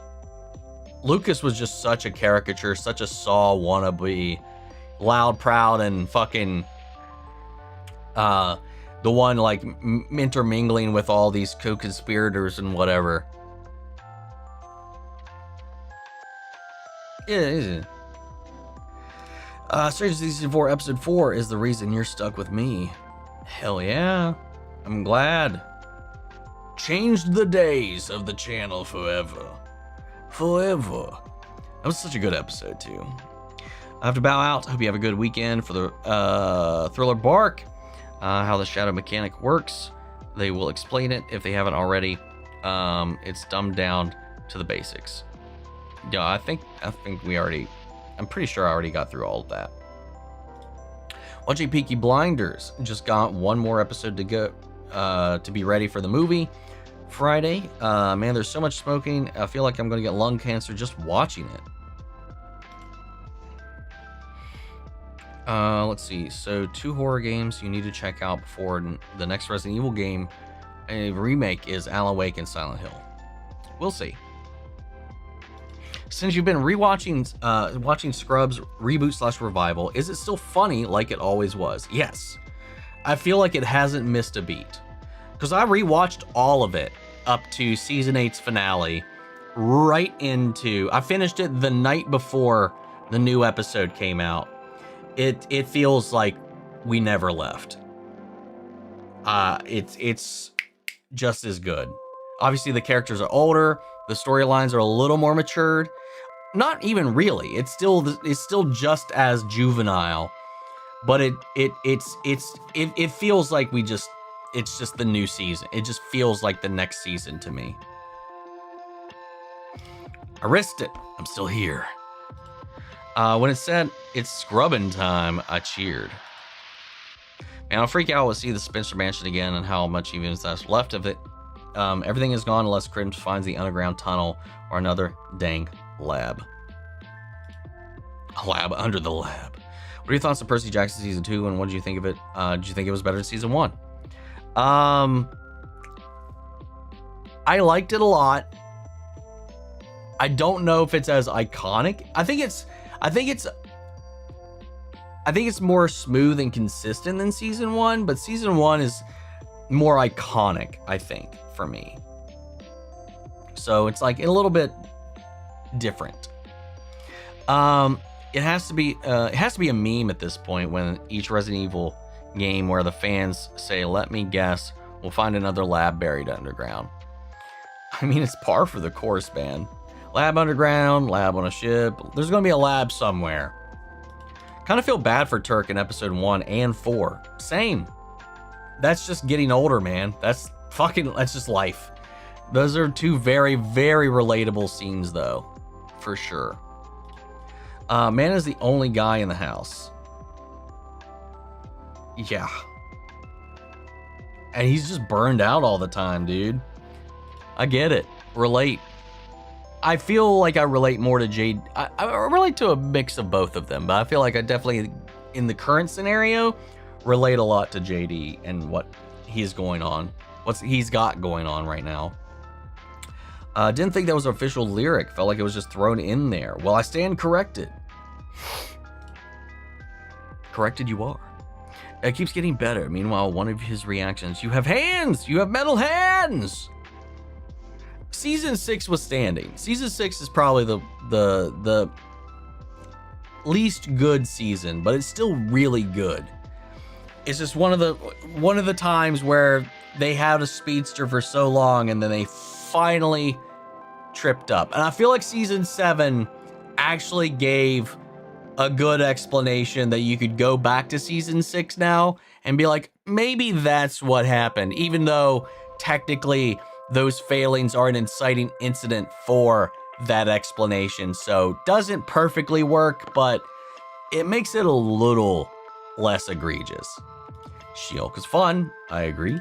Lucas was just such a caricature, such a Saw wannabe, loud, proud, and fucking the one like intermingling with all these co-conspirators and whatever. Yeah. Stranger Things Season 4 Episode 4 is the reason you're stuck with me. Hell yeah. I'm glad. Changed the days of the channel forever. Forever. That was such a good episode, too. I have to bow out. Hope you have a good weekend for the Thriller Bark. How the shadow mechanic works. They will explain it if they haven't already. It's dumbed down to the basics. Yeah, I think we already... I'm pretty sure I already got through all of that. Watching Peaky Blinders. Just got one more episode to go to be ready for the movie Friday. Man, there's so much smoking. I feel like I'm going to get lung cancer just watching it. Let's see. So 2 horror games you need to check out before the next Resident Evil game. A remake is Alan Wake and Silent Hill. We'll see. Since you've been rewatching watching Scrubs reboot / revival, is it still funny like it always was? Yes. I feel like it hasn't missed a beat. Because I rewatched all of it up to season 8's finale. I finished it the night before the new episode came out. It feels like we never left. It's just as good. Obviously the characters are older, the storylines are a little more matured. Not even really. It's still just as juvenile, but it feels like it's just the new season. It just feels like the next season to me. I risked it. I'm still here. When it said it's scrubbing time, I cheered. Man, I'll freak out to see the Spencer Mansion again and how much even is left of it. Everything is gone unless Crims finds the underground tunnel or another dang lab. A lab under the lab. What are your thoughts on Percy Jackson Season 2 and what did you think of it? Did you think it was better than Season 1? I liked it a lot. I don't know if it's as iconic. I think it's more smooth and consistent than Season 1, but Season 1 is more iconic, I think, for me. So it's like a little bit different. It has to be a meme at this point when each Resident Evil game where the fans say, "Let me guess, we'll find another lab buried underground." I mean, it's par for the course, man. Lab underground, lab on a ship. There's going to be a lab somewhere. Kind of feel bad for Turk in episode 1 and 4. Same. That's just getting older, man. That's just life. Those are 2 very, very relatable scenes, though. for sure. Man is the only guy in the house. Yeah. And he's just burned out all the time, dude. I get it. Relate. I feel like I relate more to Jade. I relate to a mix of both of them, but I feel like I definitely, in the current scenario, relate a lot to JD and what he's going on. What he's got going on right now. Didn't think that was an official lyric. Felt like it was just thrown in there. Well, I stand corrected. Corrected you are. It keeps getting better. Meanwhile, one of his reactions, you have hands! You have metal hands! Season 6 was standing. Season 6 is probably the least good season, but it's still really good. It's just one of the times where they had a speedster for so long and then they finally tripped up. And I feel like season 7 actually gave a good explanation that you could go back to season 6 now and be like, maybe that's what happened, even though technically those failings are an inciting incident for that explanation. So doesn't perfectly work, but it makes it a little less egregious. She-Hulk is fun, I agree.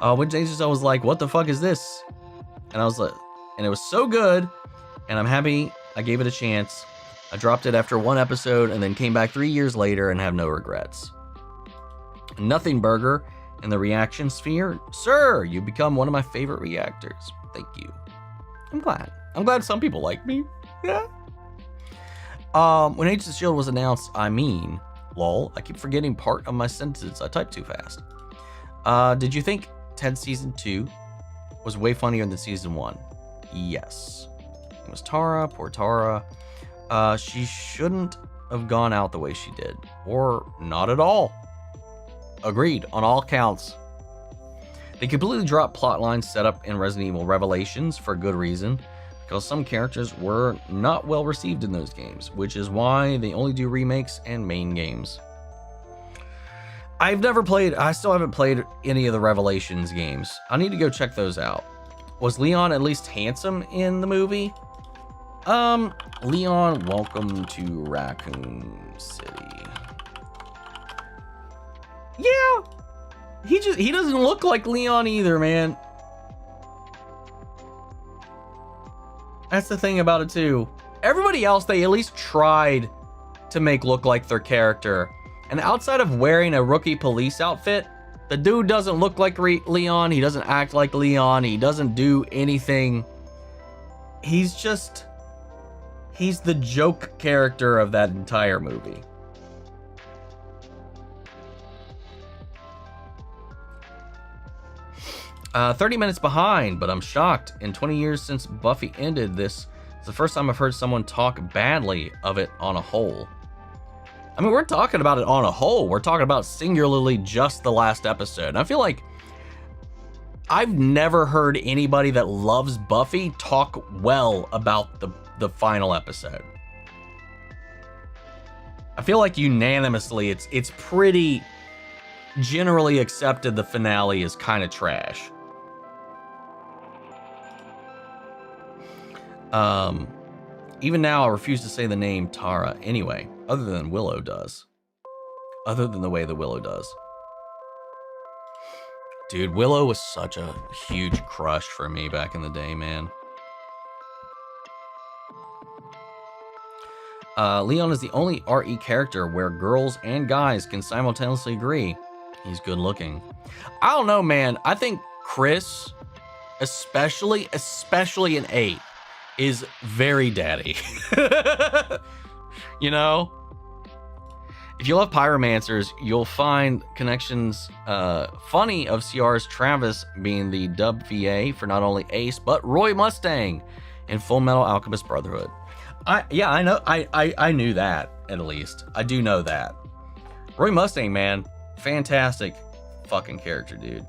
When James was like, what the fuck is this? And I was like, and it was so good, and I'm happy I gave it a chance. I dropped it after one episode and then came back 3 years later and have no regrets. Nothing Burger in the reaction sphere. Sir, you become one of my favorite reactors. Thank you. I'm glad. I'm glad some people like me. Yeah. When Agents of S.H.I.E.L.D. was announced, lol, I keep forgetting part of my sentence. I type too fast. Did you think Ted season 2 was way funnier than season 1? Yes. It was Tara, poor Tara. She shouldn't have gone out the way she did, or not at all. Agreed on all counts. They completely dropped plot lines set up in Resident Evil Revelations for good reason, because some characters were not well received in those games, which is why they only do remakes and main games. I still haven't played any of the Revelations games. I need to go check those out. Was Leon at least handsome in the movie? Leon, welcome to Raccoon City. Yeah, he doesn't look like Leon either, man. That's the thing about it too. Everybody else, they at least tried to make look like their character. And outside of wearing a rookie police outfit, the dude doesn't look like Leon. He doesn't act like Leon. He doesn't do anything. He's the joke character of that entire movie. Uh, 30 minutes behind, but I'm shocked. In 20 years since Buffy ended, this is the first time I've heard someone talk badly of it on a whole. I mean, we're talking about it on a whole. We're talking about singularly just the last episode. And I feel like I've never heard anybody that loves Buffy talk well about the final episode. I feel like unanimously it's pretty generally accepted the finale is kind of trash. Even now I refuse to say the name Tara anyway, other than Willow does. Other than the way that Willow does. Dude, Willow was such a huge crush for me back in the day, man. Leon is the only RE character where girls and guys can simultaneously agree he's good looking. I don't know, man. I think Chris, especially in 8, is very daddy. You know? If you love pyromancers, you'll find connections funny of CR's Travis being the dub VA for not only Ace, but Roy Mustang in Full Metal Alchemist Brotherhood. I know. I knew that, at least. I do know that. Roy Mustang, man. Fantastic fucking character, dude.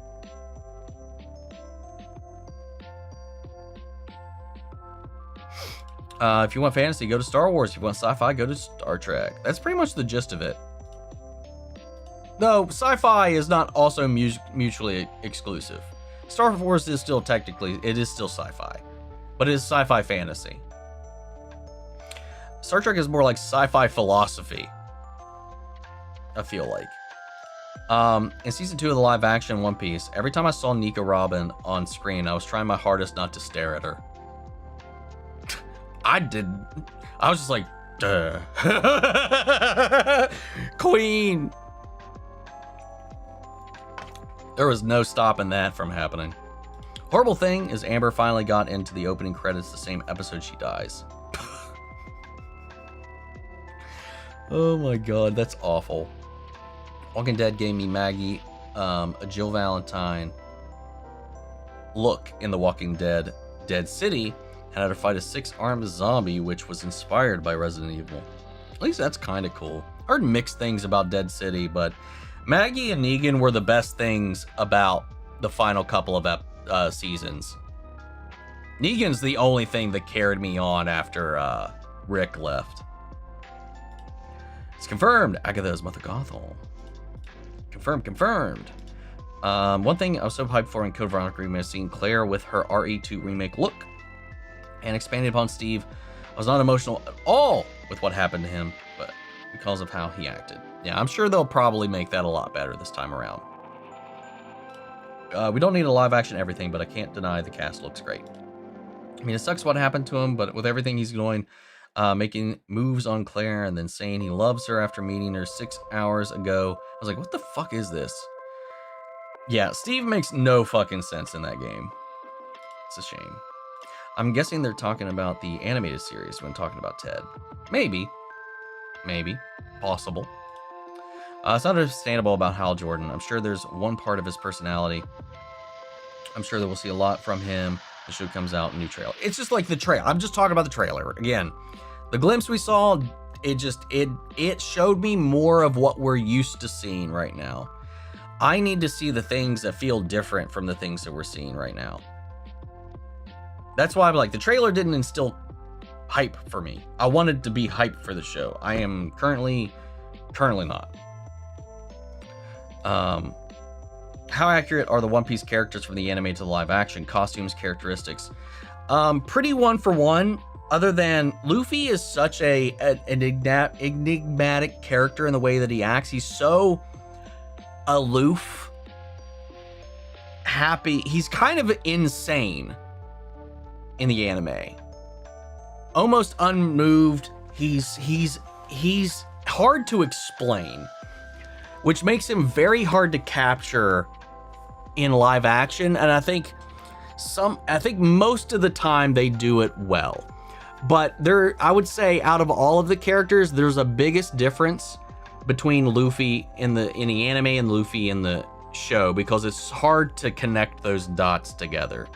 If you want fantasy, go to Star Wars. If you want sci-fi, go to Star Trek. That's pretty much the gist of it. Though, sci-fi is not also mutually exclusive. Star Wars is still technically, it is still sci-fi. But it is sci-fi fantasy. Star Trek is more like sci-fi philosophy, I feel like. In season 2 of the live action One Piece, every time I saw Nika Robin on screen, I was trying my hardest not to stare at her. I was just like, duh. Queen. There was no stopping that from happening. Horrible thing is Amber finally got into the opening credits the same episode she dies. Oh my god, that's awful. Walking Dead gave me Maggie, a Jill Valentine look in The Walking Dead Dead City, and had her fight a 6-armed zombie, which was inspired by Resident Evil. At least that's kind of cool. I heard mixed things about Dead City, but Maggie and Negan were the best things about the final couple of seasons. Negan's the only thing that carried me on after Rick left. It's confirmed. Agatha is Mother Gothel. Confirmed. One thing I was so hyped for in Code Veronica remake, seeing Claire with her RE2 remake look and expanded upon Steve. I was not emotional at all with what happened to him, but because of how he acted. Yeah, I'm sure they'll probably make that a lot better this time around. We don't need a live action everything, but I can't deny the cast looks great. I mean, it sucks what happened to him, but with everything he's doing, making moves on Claire and then saying he loves her after meeting her 6 hours ago, I was like, what the fuck is this? Yeah, Steve makes no fucking sense in that game. It's a shame. I'm guessing they're talking about the animated series when talking about Ted. Maybe. Possible. It's not understandable about Hal Jordan. I'm sure there's one part of his personality. I'm sure that we'll see a lot from him. The show comes out, new trailer. It's just like the trailer. I'm just talking about the trailer. Again, the glimpse we saw, it showed me more of what we're used to seeing right now. I need to see the things that feel different from the things that we're seeing right now. That's why I'm like, the trailer didn't instill hype for me. I wanted to be hyped for the show. I am currently not. How accurate are the One Piece characters from the anime to the live action? Costumes, characteristics. Pretty one for one, other than Luffy is such an enigmatic character in the way that he acts. He's so aloof, happy. He's kind of insane in the anime. Almost unmoved. He's hard to explain, which makes him very hard to capture in live action. And I think most of the time they do it well. But I would say out of all of the characters, there's a biggest difference between Luffy in the anime and Luffy in the show, because it's hard to connect those dots together.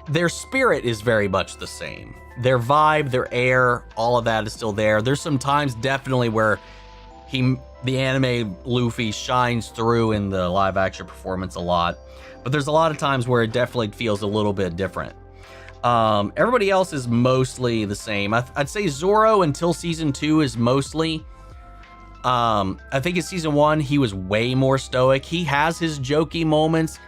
Their spirit is very much the same. Their vibe, their air, all of that is still there. There's some times definitely where the anime Luffy shines through in the live action performance a lot, but there's a lot of times where it definitely feels a little bit different. Everybody else is mostly the same. I'd say Zoro until season 2 is mostly, I think in season 1 he was way more stoic. He has his jokey moments.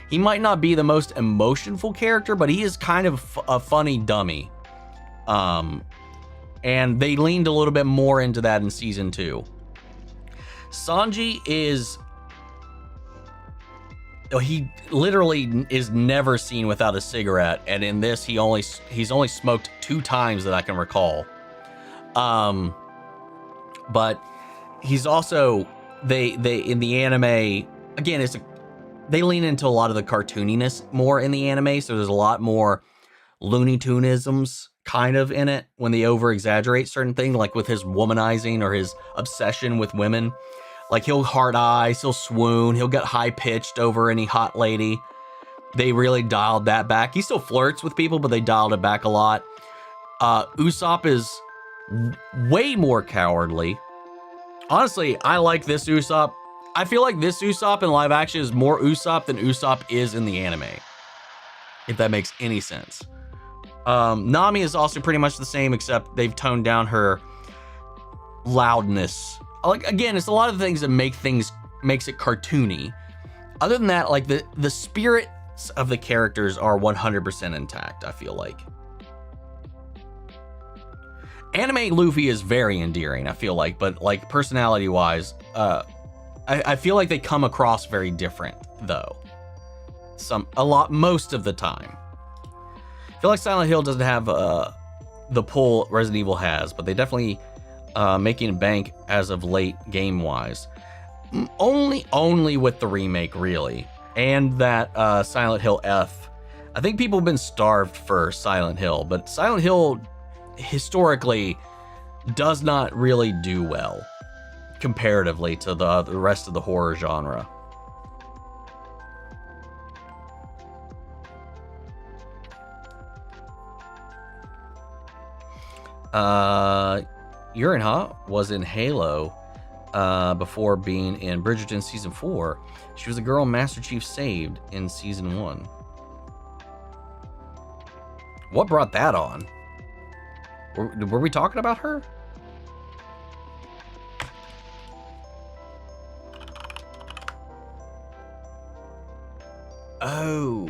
He might not be the most emotional character, but he is kind of a funny dummy. And they leaned a little bit more into that in season 2. Sanji he literally is never seen without a cigarette, and in this he's only smoked 2 times that I can recall. But he's also they in the anime, again, they lean into a lot of the cartooniness more in the anime, so there's a lot more Looney Tunesisms kind of in it when they over exaggerate certain things, like with his womanizing or his obsession with women. Like he'll hard eyes, he'll swoon, he'll get high pitched over any hot lady. They really dialed that back. He still flirts with people, but they dialed it back a lot. Usopp is way more cowardly. Honestly, I like this Usopp. I feel like this Usopp in live action is more Usopp than Usopp is in the anime, if that makes any sense. Nami is also pretty much the same, except they've toned down her loudness. Like, again, it's a lot of things that makes it cartoony. Other than that, like the spirits of the characters are 100% intact, I feel like. Anime Luffy is very endearing, I feel like, but like personality-wise, I feel like they come across very different, though. Most of the time. I feel like Silent Hill doesn't have the pull Resident Evil has, but they definitely making bank as of late game-wise. Only with the remake, really, and that Silent Hill F. I think people have been starved for Silent Hill, but Silent Hill historically does not really do well comparatively to the rest of the horror genre. Yurinha was in Halo before being in Bridgerton Season 4. She was the girl Master Chief saved in Season 1. What brought that on? Were we talking about her? Oh.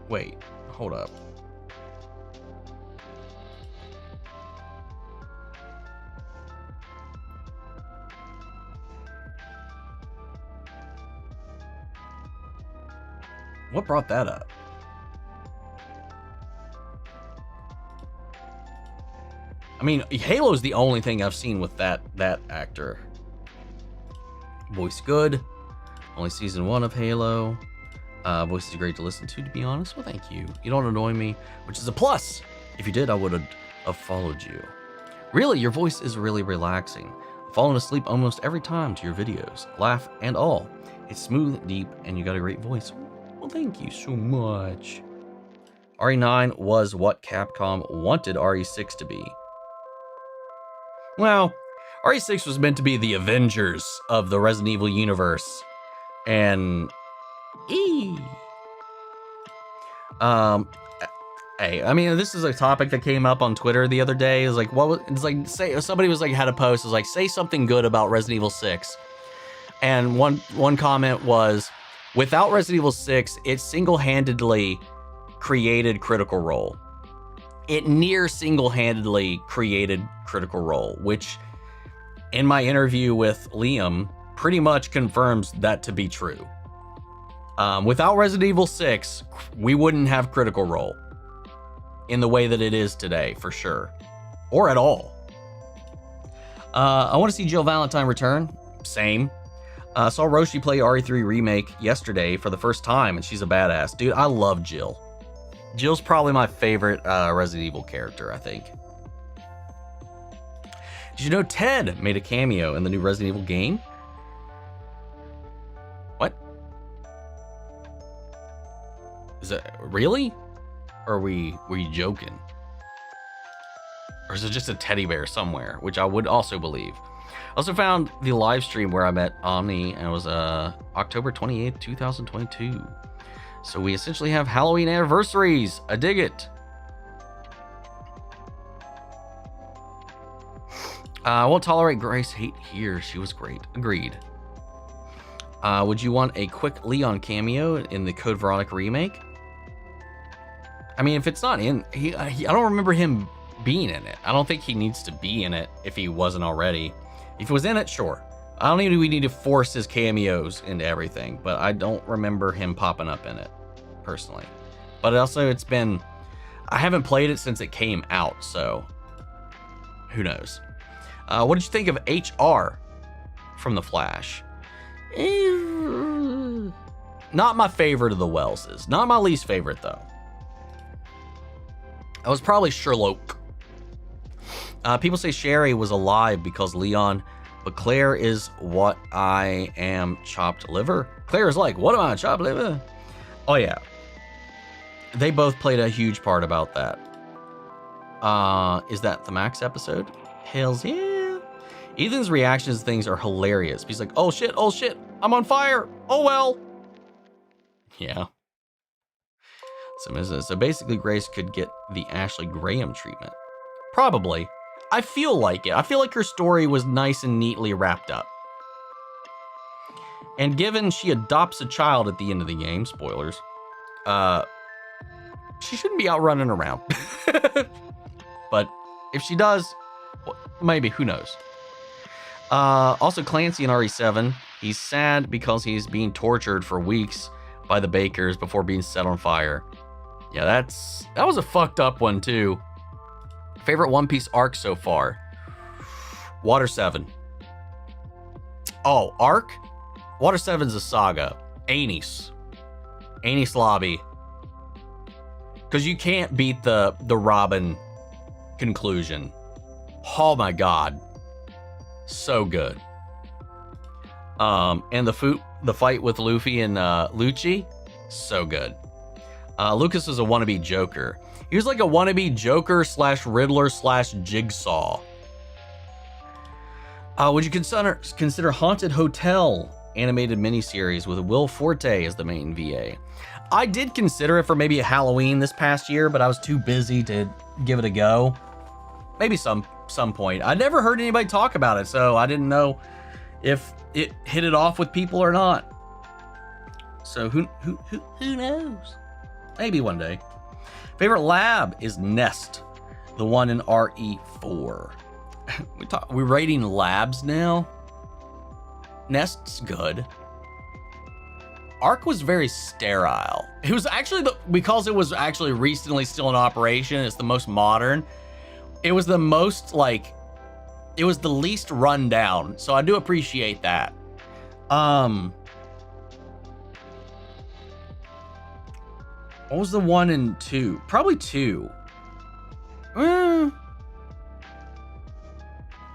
Wait, hold up. What brought that up? I mean, Halo's the only thing I've seen with that actor. Voice good. Only season 1 of Halo. Voice is great to listen to be honest. Well, thank you. You don't annoy me, which is a plus. If you did, I would have followed you. Really, your voice is really relaxing. I've fallen asleep almost every time to your videos. Laugh and all. It's smooth, deep, and you got a great voice. Well, thank you so much. RE9 was what Capcom wanted RE6 to be. Well, RE6 was meant to be the Avengers of the Resident Evil universe. And... Hey, I mean, this is a topic that came up on Twitter the other day. It's like, somebody was like, had a post, it was like, say something good about Resident Evil 6. And one comment was, without Resident Evil 6, it single-handedly created Critical Role. It near single-handedly created Critical Role, which in my interview with Liam pretty much confirms that to be true. Without Resident Evil 6, we wouldn't have Critical Role in the way that it is today, for sure. Or at all. I want to see Jill Valentine return. Same. Saw Roshi play RE3 Remake yesterday for the first time, and she's a badass. Dude, I love Jill. Jill's probably my favorite Resident Evil character, I think. Did you know Ted made a cameo in the new Resident Evil game? What? Is that really? Or were you joking? Or is it just a teddy bear somewhere, which I would also believe. I also found the live stream where I met Omni, and it was October 28th, 2022. So we essentially have Halloween anniversaries. I dig it. I won't tolerate Grace hate here. She was great. Agreed. Would you want a quick Leon cameo in the Code Veronica remake? I mean, if it's not in, I don't remember him being in it. I don't think he needs to be in it if he wasn't already. If he was in it, sure. I don't think we need to force his cameos into everything, but I don't remember him popping up in it, personally. But also, I haven't played it since it came out, so who knows? What did you think of HR from The Flash? Not my favorite of the Welleses. Not my least favorite, though. I was probably Sherlock. People say Sherry was alive because Leon, but Claire is what I am, chopped liver. Claire is like, what am I, chopped liver? Oh yeah. They both played a huge part about that. Is that the Max episode? Hells yeah. Ethan's reactions to things are hilarious. He's like, oh shit, I'm on fire. Oh well. Yeah. So basically Grace could get the Ashley Graham treatment. Probably. I feel like it. I feel like her story was nice and neatly wrapped up. And given she adopts a child at the end of the game, spoilers, she shouldn't be out running around. But if she does, maybe, who knows? Also, Clancy in RE7, he's sad because he's being tortured for weeks by the bakers before being set on fire. Yeah, that was a fucked up one too. Favorite One Piece arc so far? Water 7. Oh, arc? Water 7's a saga. Anis Lobby. Because you can't beat the Robin conclusion. Oh my god. So good. And the fight with Luffy and Lucci, so good. Lucas is a wannabe Joker. He was like a wannabe Joker / Riddler / Jigsaw. Would you consider Haunted Hotel animated miniseries with Will Forte as the main VA? I did consider it for maybe a Halloween this past year, but I was too busy to give it a go. Maybe some point. I never heard anybody talk about it, so I didn't know if it hit it off with people or not. So who knows? Maybe one day. Favorite lab is Nest, the one in RE4. We're rating labs now. Nest's good. Arc was very sterile. It was actually because it was actually recently still in operation. It's the most modern. It was the most it was the least run down. So I do appreciate that. What was the 1 and 2? Probably 2.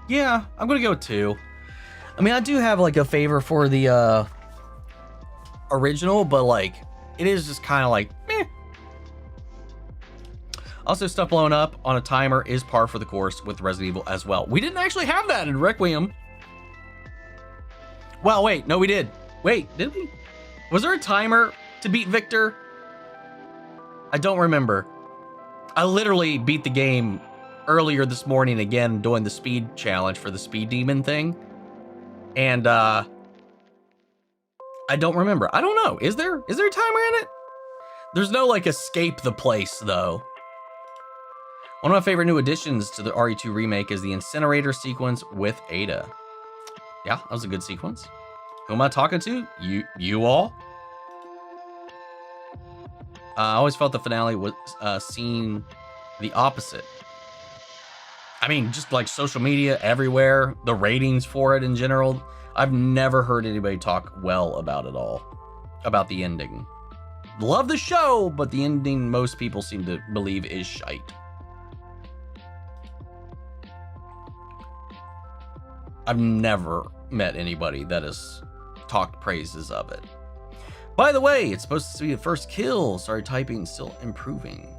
Yeah, I'm gonna go 2. I mean, I do have a favor for the original, but it is just kind of meh. Also, stuff blowing up on a timer is par for the course with Resident Evil as well. We didn't actually have that in Requiem. Well, wait, no, we did. Wait, did we? Was there a timer to beat Victor? I don't remember. I literally beat the game earlier this morning again doing the speed challenge for the speed demon thing. And I don't remember. I don't know. Is there a timer in it? There's no escape the place though. One of my favorite new additions to the RE2 remake is the incinerator sequence with Ada. Yeah, that was a good sequence. Who am I talking to? You all? I always felt the finale was seeing the opposite. I mean, just social media everywhere, the ratings for it in general. I've never heard anybody talk well about it all, about the ending. Love the show, but the ending most people seem to believe is shite. I've never met anybody that has talked praises of it. By the way, it's supposed to be the first kill. Sorry, typing still improving.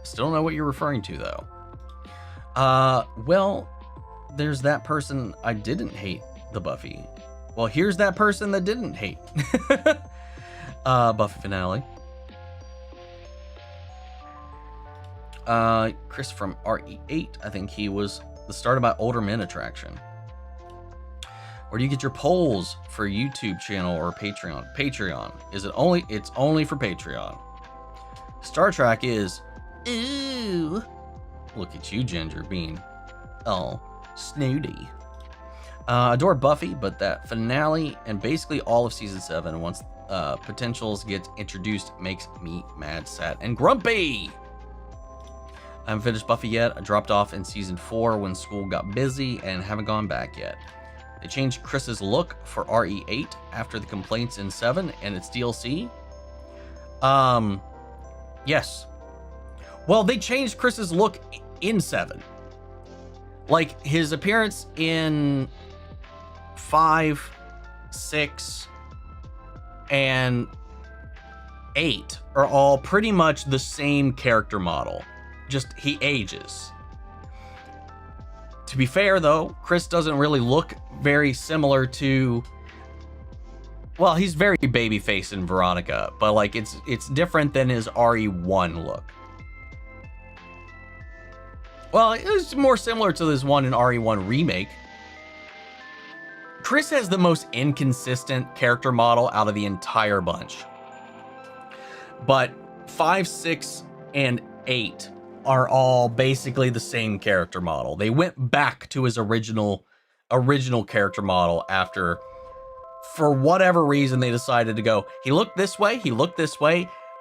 Still don't know what you're referring to though. Well, there's that person I didn't hate the Buffy. Well, here's that person that didn't hate Buffy finale. Chris from RE8, I think he was the start of my older men attraction. Where do you get your polls for YouTube channel or Patreon? Patreon. Is it only? It's only for Patreon. Star Trek is. Ooh. Look at you, Ginger, being all snooty. Adore Buffy, but that finale and basically all of season 7, once potentials get introduced, makes me mad, sad, and grumpy. I haven't finished Buffy yet. I dropped off in season 4 when school got busy and haven't gone back yet. They changed Chris's look for RE8 after the complaints in 7 and its DLC. Yes. Well, they changed Chris's look in 7. His appearance in 5, 6, and 8 are all pretty much the same character model. Just he ages. To be fair though, Chris doesn't really look very similar to, well, he's very babyface in Veronica, but it's different than his RE1 look. Well, it's more similar to this one in RE1 remake. Chris has the most inconsistent character model out of the entire bunch. But 5, 6, and 8 are all basically the same character model. They went back to his original character model after, for whatever reason, they decided to go, he looked this way,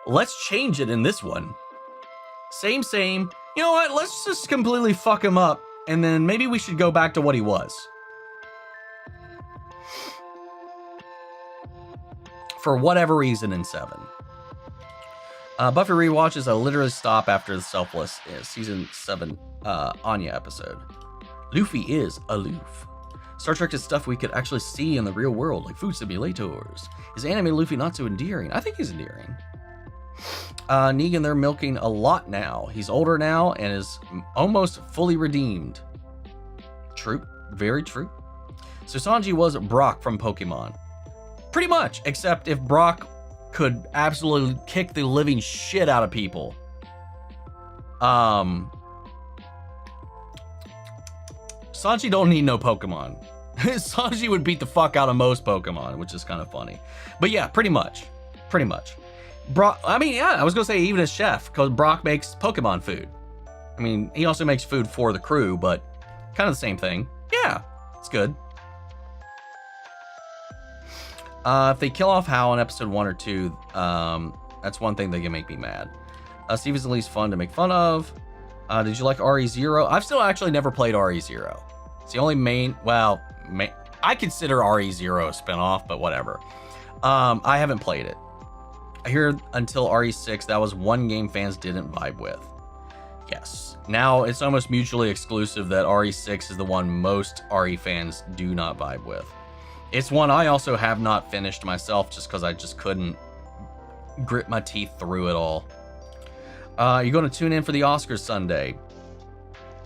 let's change it in this one. Same. You know what? Let's just completely fuck him up, and then maybe we should go back to what he was. For whatever reason in 7. Buffy rewatches, I literally stop after the Selfless season 7 Anya episode. Luffy is aloof. Star Trek is stuff we could actually see in the real world, like food simulators. Is anime Luffy not so endearing? I think he's endearing. Negan, they're milking a lot now. He's older now and is almost fully redeemed. True. Very true. So Sanji was Brock from Pokemon. Pretty much, except if Brock could absolutely kick the living shit out of people. Sanji don't need no Pokemon. Sanji would beat the fuck out of most Pokemon, which is kind of funny. But yeah, pretty much. Brock, I mean, yeah, I was gonna say even as chef, because Brock makes Pokemon food. I mean, he also makes food for the crew, but kind of the same thing. Yeah, it's good. If they kill off Hal in episode 1 or 2, that's one thing that can make me mad. Steve is at least fun to make fun of. Did you like RE0? I've still actually never played RE0. It's the only I consider RE0 a spinoff, but whatever. I haven't played it. I hear until RE6, that was one game fans didn't vibe with. Yes. Now it's almost mutually exclusive that RE6 is the one most RE fans do not vibe with. It's one I also have not finished myself just because I just couldn't grit my teeth through it all. You're going to tune in for the Oscars Sunday.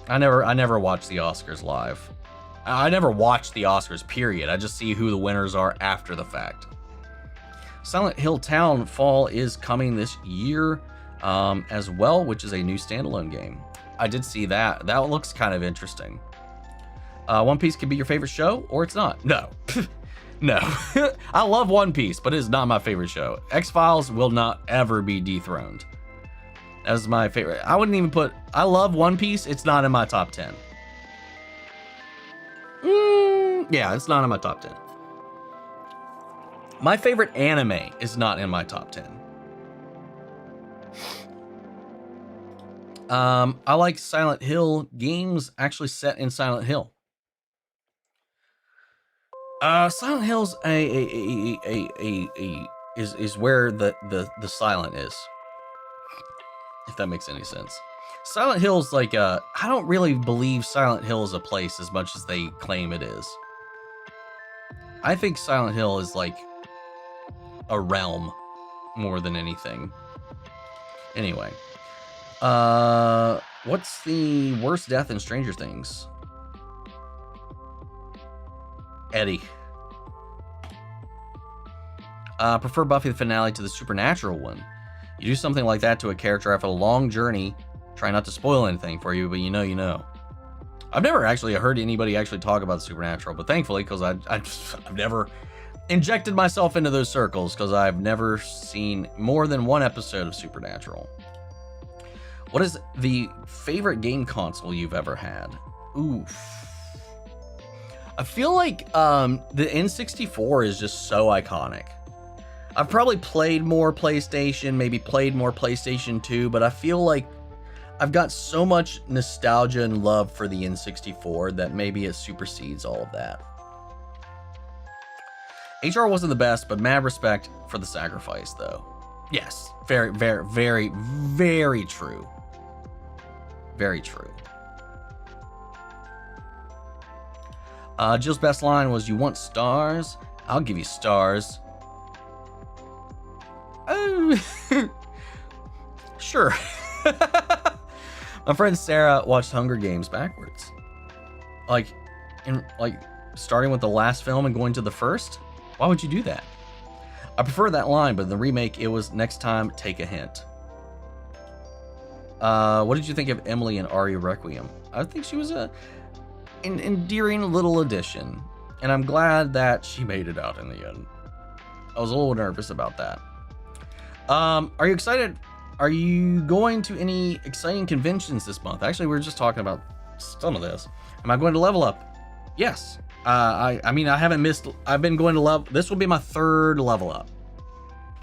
I never watch the Oscars live. I never watch the Oscars, period. I just see who the winners are after the fact. Silent Hill Town Fall is coming this year as well, which is a new standalone game. I did see that. That looks kind of interesting. One Piece could be your favorite show, or it's not. No. No. I love One Piece, but it is not my favorite show. X-Files will not ever be dethroned. That is my favorite. I wouldn't even put... I love One Piece. It's not in my top 10. Yeah, it's not in my top 10. My favorite anime is not in my top 10. I like Silent Hill games actually set in Silent Hill. Silent Hill's is where the silent is. If that makes any sense. Silent Hill's like I don't really believe Silent Hill is a place as much as they claim it is. I think Silent Hill is like a realm more than anything. Anyway. What's the worst death in Stranger Things? Eddie. Prefer Buffy the finale to the supernatural one. You do something like that to a character after a long journey. Try not to spoil anything for you, but you know. I've never actually heard anybody actually talk about the supernatural, but thankfully, because I've never injected myself into those circles, because I've never seen more than one episode of Supernatural. What is the favorite game console you've ever had? Oof. I feel like the N64 is just so iconic. I've probably played more PlayStation, maybe played more PlayStation 2, but I feel like I've got so much nostalgia and love for the N64 that maybe it supersedes all of that. HR wasn't the best, but mad respect for the sacrifice, though. Yes, very, very, very, very true. Very true. Jill's best line was, "You want stars? I'll give you stars." Oh, sure. My friend Sarah watched Hunger Games backwards. Like starting with the last film and going to the first? Why would you do that? I prefer that line, but in the remake, it was "Next time, take a hint." What did you think of Emily in Aria Requiem? I think she was an endearing little addition, and I'm glad that she made it out in the end. I was a little nervous about that. Are you excited are you going to any exciting conventions this month? Actually, we were just talking about some of this. Am I going to Level Up? Yes. I mean, I haven't missed. I've been going to level. This will be my 3rd Level Up.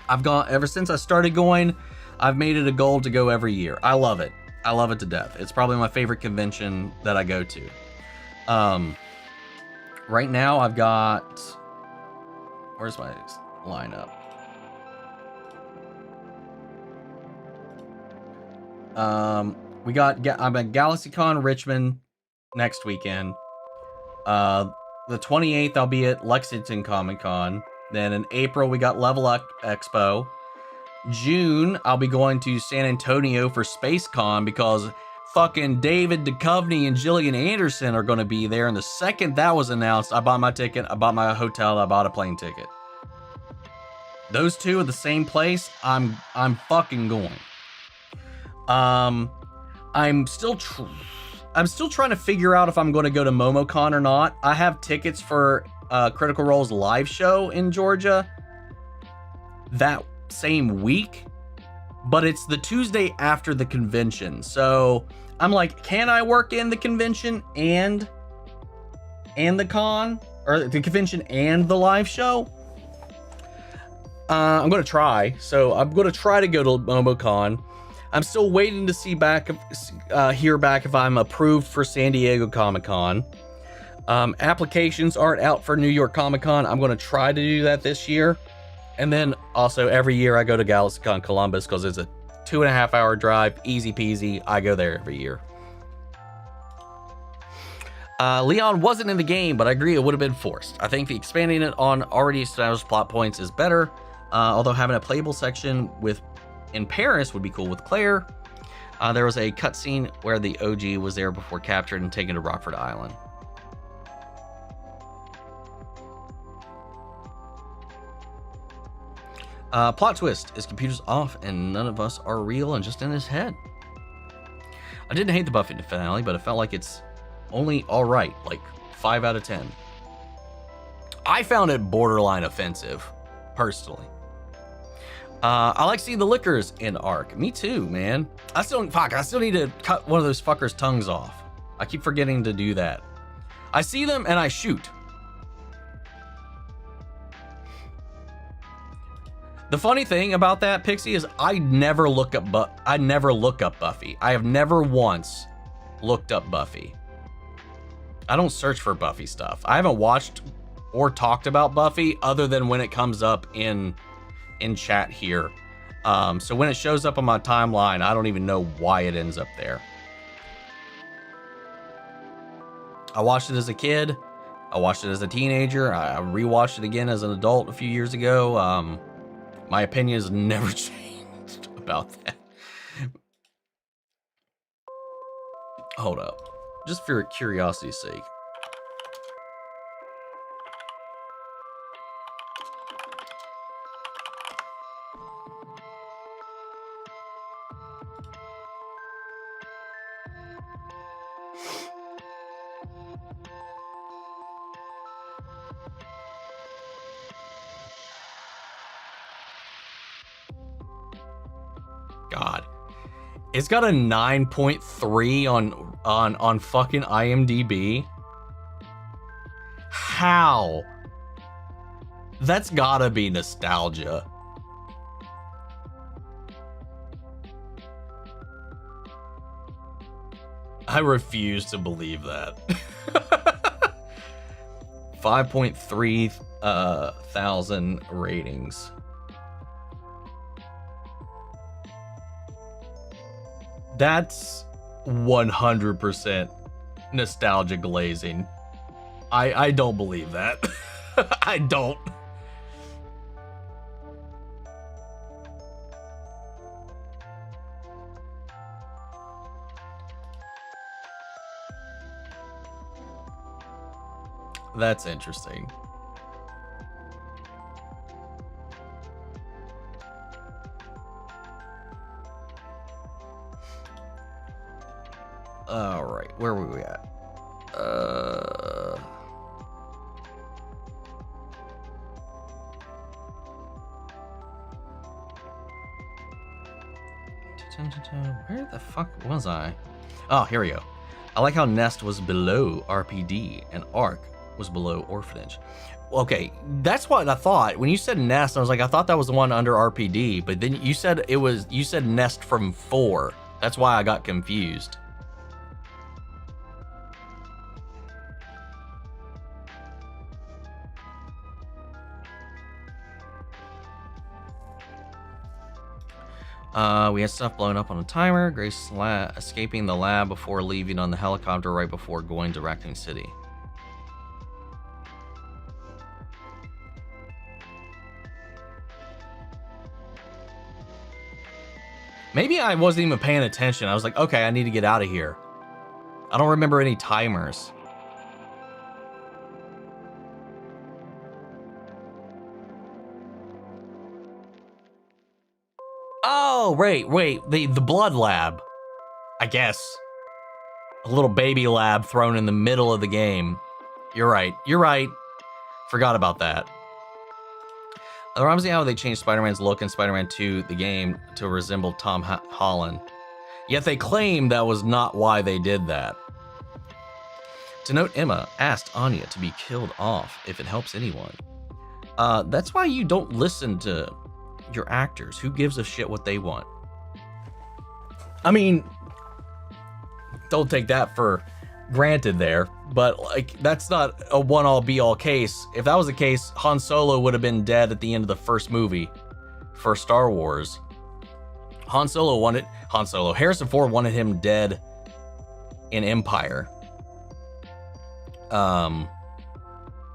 I've gone ever since I started going. I've made it a goal to go every year. I love it. I love it to death. It's probably my favorite convention that I go to. Right now I've got. Where's my lineup? I'm at GalaxyCon Richmond next weekend. The 28th I'll be at Lexington Comic Con. Then in April we got Level Up Expo. June I'll be going to San Antonio for Space Con because fucking David Duchovny and Gillian Anderson are going to be there. And the second that was announced, I bought my ticket, I bought my hotel, I bought a plane ticket. Those two at the same place, I'm fucking going. I'm still trying to figure out if I'm going to go to MomoCon or not. I have tickets for Critical Role's live show in Georgia that same week, but it's the Tuesday after the convention. So I'm like, can I work in the convention and the con, or the convention and the live show? I'm going to try. So I'm going to try to go to MomoCon. I'm still waiting to hear back if I'm approved for San Diego Comic-Con. Applications aren't out for New York Comic-Con. I'm going to try to do that this year. And then also every year I go to GalaxyCon Columbus because it's a 2.5-hour drive, easy peasy. I go there every year. Leon wasn't in the game, but I agree it would have been forced. I think the expanding it on already established plot points is better. Although having a playable section in Paris would be cool with Claire. There was a cutscene where the OG was there before captured and taken to Rockford Island. Plot twist: his computer's off and none of us are real and just in his head. I didn't hate the Buffy finale, but it felt like it's only alright, like 5 out of 10. I found it borderline offensive, personally. I like seeing the lickers in Arc. Me too, man. I still need to cut one of those fuckers' tongues off. I keep forgetting to do that. I see them and I shoot. The funny thing about that, Pixie, is I never look up Buffy. I have never once looked up Buffy. I don't search for Buffy stuff. I haven't watched or talked about Buffy other than when it comes up in chat here. So when it shows up on my timeline, I don't even know why it ends up there. I watched it as a kid. I watched it as a teenager. I rewatched it again as an adult a few years ago. My opinion has never changed about that. Hold up. Just for curiosity's sake. God. It's got a 9.3 on fucking IMDb. How? That's gotta be nostalgia. I refuse to believe that. 5.3 thousand ratings. That's 100% nostalgia glazing. I don't believe that. I don't. That's interesting. All right, where were we at? Where the fuck was I? Oh, here we go. I like how Nest was below RPD and Ark was below Orphanage. Okay, that's what I thought. When you said Nest, I was like, I thought that was the one under RPD, but then you said Nest from 4. That's why I got confused. We had stuff blown up on a timer. Grace escaping the lab before leaving on the helicopter right before going to Raccoon City. Maybe I wasn't even paying attention. I was like, okay, I need to get out of here. I don't remember any timers. Oh, wait, the blood lab. I guess. A little baby lab thrown in the middle of the game. You're right. Forgot about that. It reminds me how they changed Spider-Man's look in Spider-Man 2, the game, to resemble Tom Holland. Yet they claim that was not why they did that. To note, Emma asked Anya to be killed off if it helps anyone. That's why you don't listen to your actors. Who gives a shit what they want? I mean, don't take that for granted there, but like, that's not a one-all be-all case. If that was the case, Han Solo would have been dead at the end of the first movie for Star Wars. Harrison Ford wanted him dead in Empire.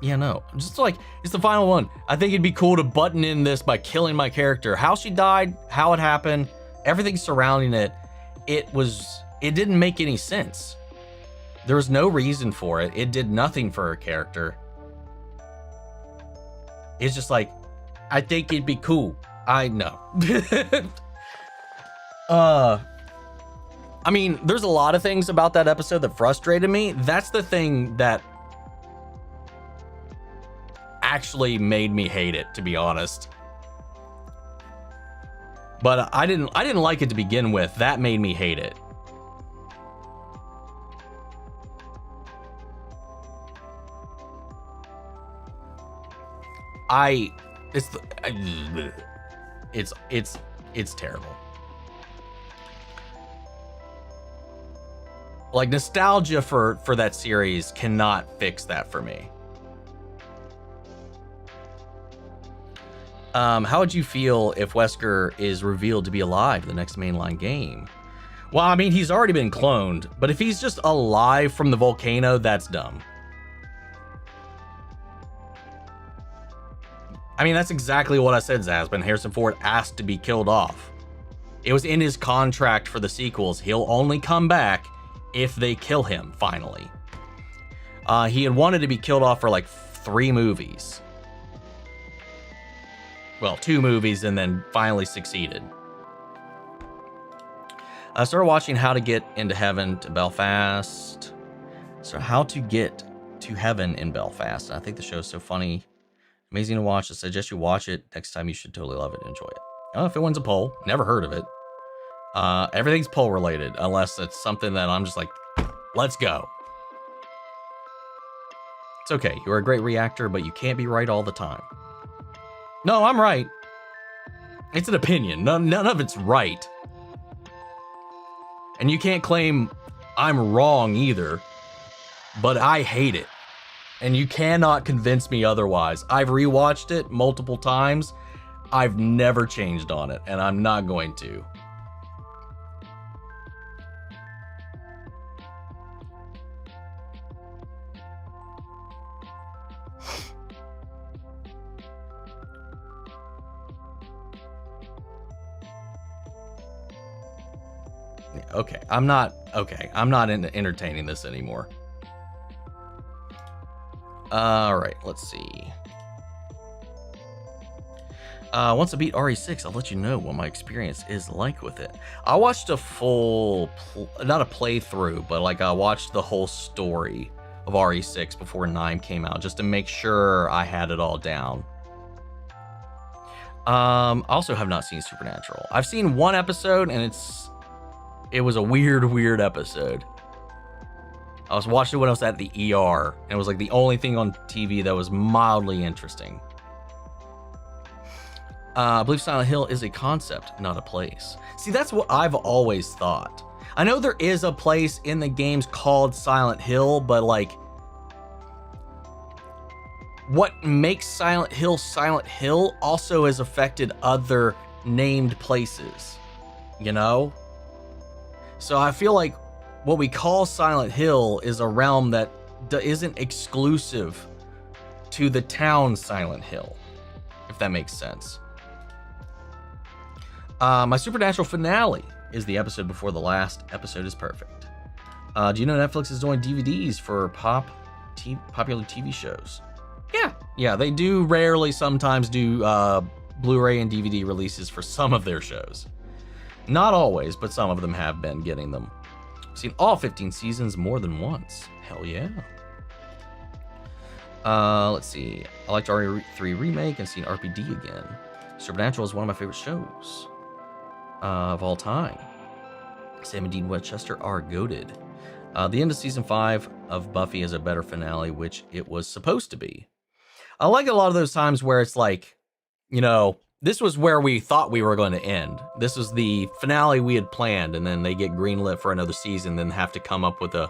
Yeah, no, just like, it's the final one. I think it'd be cool to button in this by killing my character. How she died, how it happened, everything surrounding it. It didn't make any sense. There was no reason for it. It did nothing for her character. It's just like, I think it'd be cool. I know. I mean, there's a lot of things about that episode that frustrated me. That's the thing that actually made me hate it, to be honest. But I didn't like it to begin with. That made me hate it. It's terrible. Like, nostalgia for that series cannot fix that for me. How would you feel if Wesker is revealed to be alive in the next mainline game? Well, I mean, he's already been cloned, but if he's just alive from the volcano, that's dumb. I mean, that's exactly what I said, Zasman. Harrison Ford asked to be killed off. It was in his contract for the sequels. He'll only come back if they kill him, finally. He had wanted to be killed off for like 3 movies. Well, 2 movies, and then finally succeeded. I started watching How to Get into Heaven to Belfast. So How to Get to Heaven in Belfast. I think the show is so funny. Amazing to watch. I suggest you watch it. Next time you should totally love it and enjoy it. I don't know if it wins a poll. Never heard of it. Everything's poll related, unless it's something that I'm just like, let's go. It's okay. You're a great reactor, but you can't be right all the time. No, I'm right. It's an opinion. None of it's right. And you can't claim I'm wrong either, but I hate it. And you cannot convince me otherwise. I've rewatched it multiple times. I've never changed on it, and I'm not going to. Okay, I'm not entertaining this anymore. All right, let's see. Once I beat RE6, I'll let you know what my experience is like with it. I watched a full, not a playthrough, but like I watched the whole story of RE6 before 9 came out, just to make sure I had it all down. I also have not seen Supernatural. I've seen one episode, and it's it was a weird episode. I was watching it when I was at the ER, and it was like the only thing on TV that was mildly interesting. I believe Silent Hill is a concept, not a place. See, that's what I've always thought. I know there is a place in the games called Silent Hill, but like, what makes Silent Hill also has affected other named places, you know? So I feel like what we call Silent Hill is a realm that isn't exclusive to the town Silent Hill, if that makes sense. My Supernatural finale is the episode before the last episode is perfect. Do you know Netflix is doing DVDs for popular TV shows? Yeah, they do rarely sometimes do Blu-ray and DVD releases for some of their shows. Not always, but some of them have been getting them. I've seen all 15 seasons more than once. Hell yeah. Let's see. I liked RE3 Remake and seen RPD again. Supernatural is one of my favorite shows of all time. Sam and Dean Winchester are goated. The end of season 5 of Buffy is a better finale, which it was supposed to be. I like a lot of those times where it's like, you know, this was where we thought we were going to end. This was the finale we had planned, and then they get greenlit for another season, then have to come up with a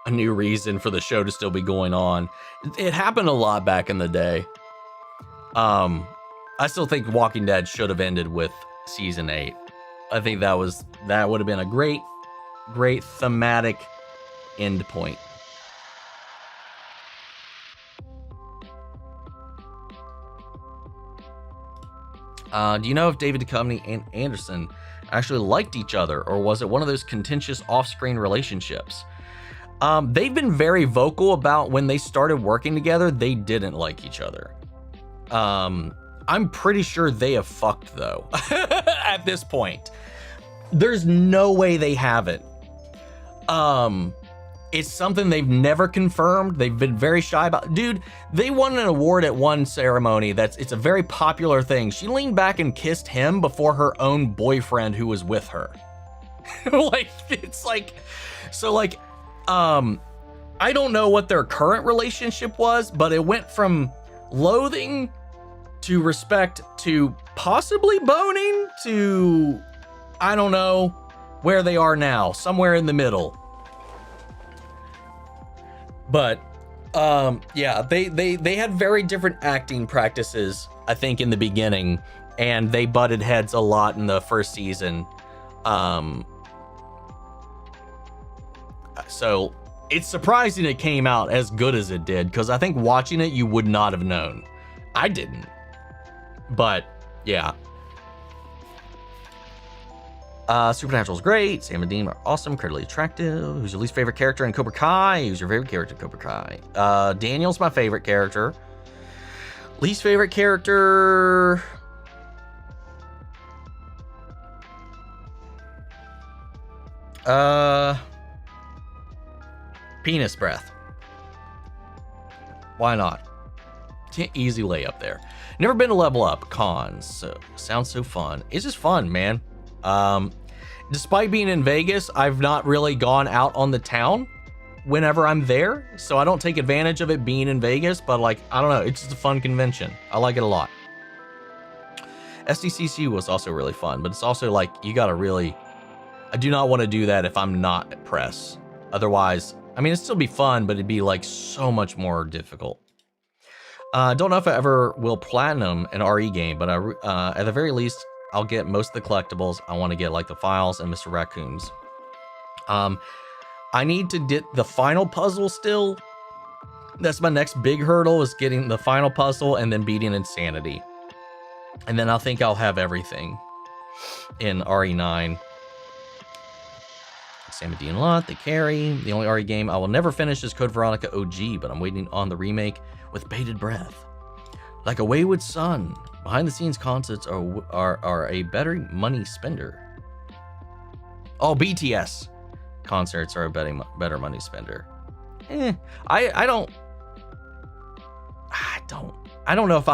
new reason for the show to still be going on. It happened a lot back in the day. I still think Walking Dead should have ended with season 8. I think that would have been a great thematic end point. Do you know if David Duchovny and Anderson actually liked each other, or was it one of those contentious off-screen relationships? They've been very vocal about when they started working together, they didn't like each other. I'm pretty sure they have fucked, though, at this point. There's no way they haven't. It's something they've never confirmed. They've been very shy about. Dude, they won an award at one ceremony. It's a very popular thing. She leaned back and kissed him before her own boyfriend who was with her. Like, it's like, so like, I don't know what their current relationship was, but it went from loathing to respect to possibly boning to, I don't know where they are now, somewhere in the middle. But yeah, they had very different acting practices, I think, in the beginning, and they butted heads a lot in the first season. So it's surprising it came out as good as it did, because I think watching it, you would not have known. I didn't. But yeah. Supernatural's great. Sam and Dean are awesome, incredibly attractive. Who's your least favorite character in Cobra Kai? Who's your favorite character in Cobra Kai? Daniel's my favorite character. Least favorite character... Penis breath. Why not? Easy layup there. Never been to level up. Cons. So sounds so fun. It's just fun, man. Despite being in Vegas, I've not really gone out on the town whenever I'm there, so I don't take advantage of it being in Vegas, but like, I don't know, it's just a fun convention. I like it a lot. SDCC was also really fun, but it's also like, you gotta really, I do not want to do that if I'm not at press. Otherwise, I mean, it'd still be fun, but it'd be like so much more difficult. Don't know if I ever will platinum an RE game, but at the very least, I'll get most of the collectibles. I want to get like the files and Mr. Raccoons. I need to get the final puzzle still. That's my next big hurdle, is getting the final puzzle and then beating Insanity. And then I think I'll have everything in RE9. Sam and Dean Lot, they carry. The only RE game I will never finish is Code Veronica OG, but I'm waiting on the remake with bated breath. Like a Wayward Son, behind the scenes concerts are a better money spender. Oh, BTS concerts are a better money spender. I don't know if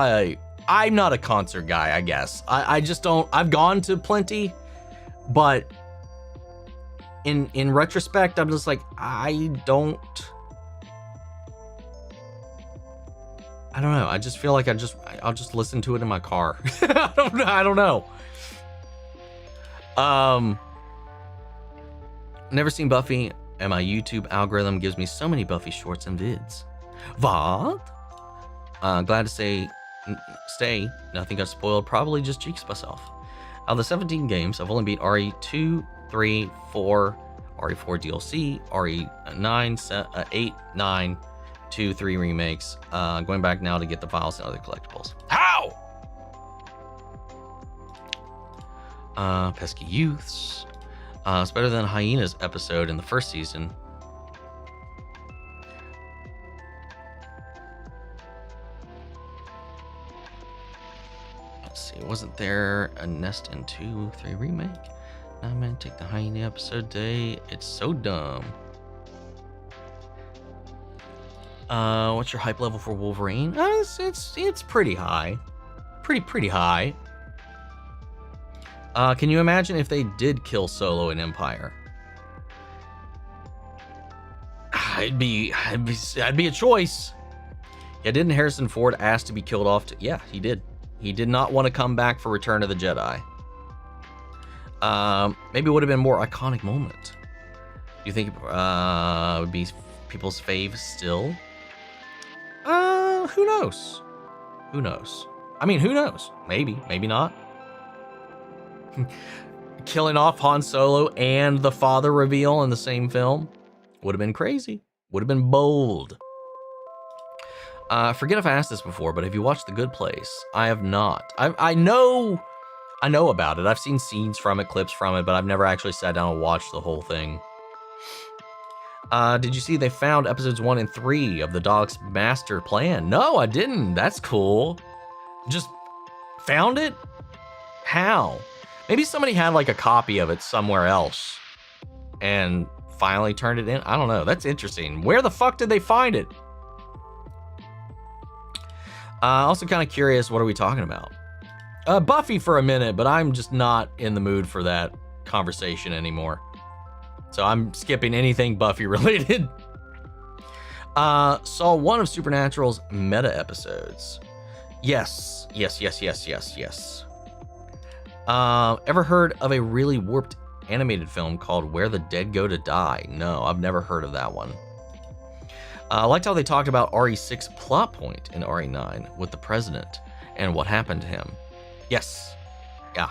I'm not a concert guy, I guess. I just don't. I've gone to plenty, but in retrospect, I'm just like, I don't know. I just feel like I'll just listen to it in my car. I don't know. Never seen Buffy, and my YouTube algorithm gives me so many Buffy shorts and vids. What? Glad to say, stay. Nothing got spoiled. Probably just cheeks myself. Out of the 17 games, I've only beat RE2, 3, 4, RE4 DLC, RE9, 8, 9, 2, 3 remakes. Going back now to get the files and other collectibles. How? Pesky Youths. It's better than Hyena's episode in the first season. Let's see, wasn't there a Nest in 2, 3 remake? I'm gonna take the Hyena episode day. It's so dumb. What's your hype level for Wolverine? It's pretty high. Pretty high. Can you imagine if they did kill Solo in Empire? I'd be a choice. Yeah, didn't Harrison Ford ask to be killed off? Yeah, he did. He did not want to come back for Return of the Jedi. Maybe it would have been a more iconic moment. Do you think it would be people's fave still? Who knows? Who knows? I mean, who knows? Maybe, maybe not. Killing off Han Solo and the father reveal in the same film would have been crazy. Would have been bold. Forget if I asked this before, but have you watched The Good Place? I have not. I know about it. I've seen scenes from it, clips from it, but I've never actually sat down and watched the whole thing. Did you see they found episodes 1 and 3 of the dog's master plan? No, I didn't. That's cool. Just found it? How? Maybe somebody had like a copy of it somewhere else and finally turned it in. I don't know. That's interesting. Where the fuck did they find it? Also kind of curious, what are we talking about? Buffy for a minute, but I'm just not in the mood for that conversation anymore. So I'm skipping anything Buffy related. Saw one of Supernatural's meta episodes. Yes. Ever heard of a really warped animated film called Where the Dead Go to Die? No, I've never heard of that one. I liked how they talked about RE6 plot point in RE9 with the president and what happened to him. Yes. Yeah.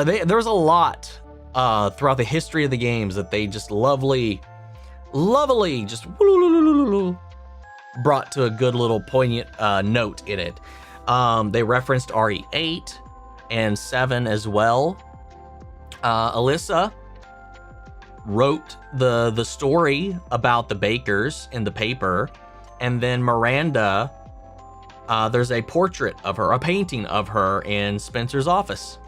There was a lot throughout the history of the games that they just lovely just brought to a good little poignant note in it. They referenced RE8 and 7 as well. Alyssa wrote the story about the Bakers in the paper, and then Miranda, there's a portrait of her, a painting of her in Spencer's office.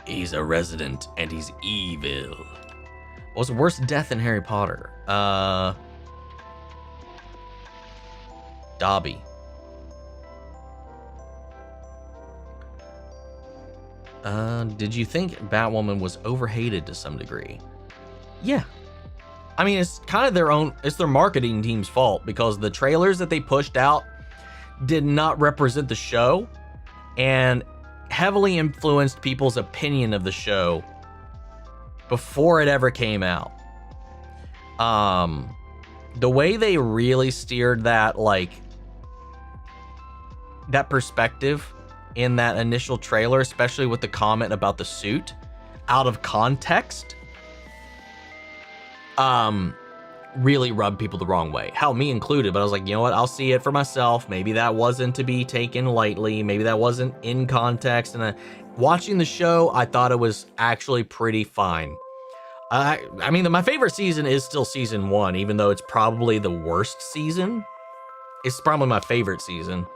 He's a resident and he's evil. What was the worst death in Harry Potter? Dobby. Did you think Batwoman was overhated to some degree? Yeah. I mean, it's kind of it's their marketing team's fault, because the trailers that they pushed out did not represent the show and heavily influenced people's opinion of the show before it ever came out. The way they really steered that, like, that perspective in that initial trailer, especially with the comment about the suit out of context, really rubbed people the wrong way. Hell, me included, but I was like, you know what? I'll see it for myself. Maybe that wasn't to be taken lightly. Maybe that wasn't in context. And watching the show, I thought it was actually pretty fine. I mean, my favorite season is still season 1, even though it's probably the worst season. It's probably my favorite season.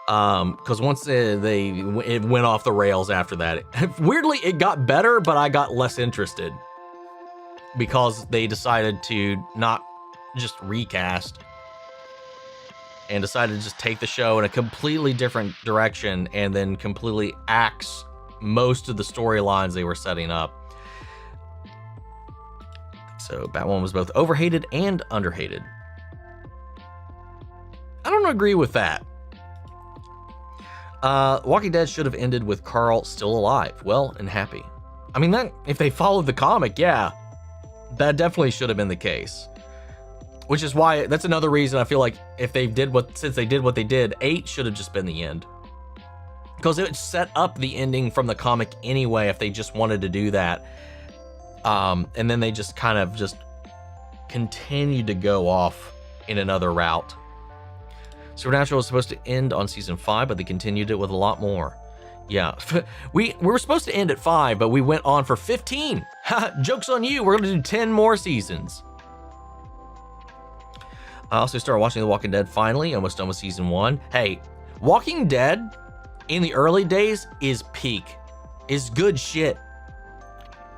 Because once it went off the rails after that. Weirdly, it got better, but I got less interested because they decided to not just recast and decided to just take the show in a completely different direction and then completely axe most of the storylines they were setting up. So Batwoman was both overhated and underhated. I don't agree with that. Walking Dead should have ended with Carl still alive, well and happy. I mean, that if they followed the comic, yeah, that definitely should have been the case. Which is why, that's another reason I feel like if they did since they did what they did, 8 should have just been the end. Because it would set up the ending from the comic anyway if they just wanted to do that. And then they just kind of just continued to go off in another route. Supernatural was supposed to end on season 5, but they continued it with a lot more. Yeah, we were supposed to end at 5, but we went on for 15. Joke's on you, we're gonna do 10 more seasons. I also started watching The Walking Dead finally, almost done with season 1. Hey, Walking Dead in the early days is peak, is good shit.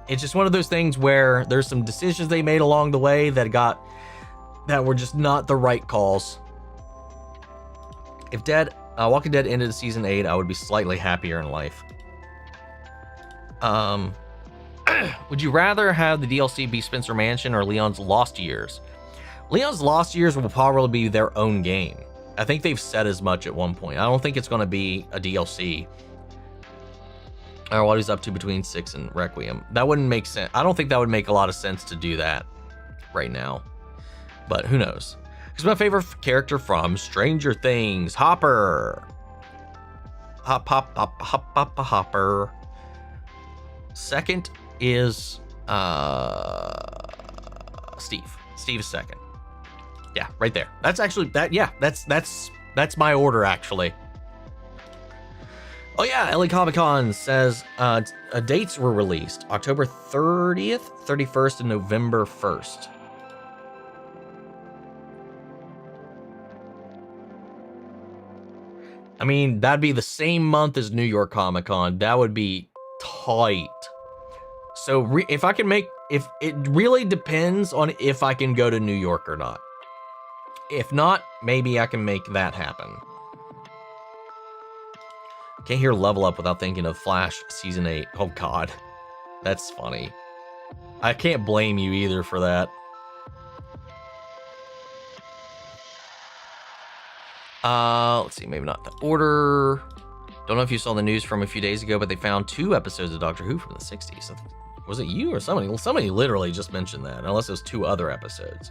It's just one of those things where there's some decisions they made along the way that were just not the right calls. If Walking Dead ended season 8, I would be slightly happier in life. Would you rather have the DLC be Spencer Mansion or Leon's Lost Years? Leon's Lost Years will probably be their own game. I think they've said as much at one point. I don't think it's going to be a DLC. Or what he's up to between 6 and Requiem. That wouldn't make sense. I don't think that would make a lot of sense to do that right now. But who knows? Who's my favorite character from Stranger Things? Hopper. Hopper. Second is Steve. Steve is second. Yeah, right there. That's actually that. Yeah, that's my order actually. Oh yeah, LA Comic Con says dates were released: October 30th, 31st, and November 1st. I mean, that'd be the same month as New York Comic Con. That would be tight. So if I can make, if it really depends on if I can go to New York or not. If not, maybe I can make that happen. Can't hear Level Up without thinking of Flash Season 8. Oh God, that's funny. I can't blame you either for that. Let's see, maybe not the order. Don't know if you saw the news from a few days ago, but they found 2 episodes of Doctor Who from the 60s. Was it you or somebody? Well, somebody literally just mentioned that, unless it was 2 other episodes.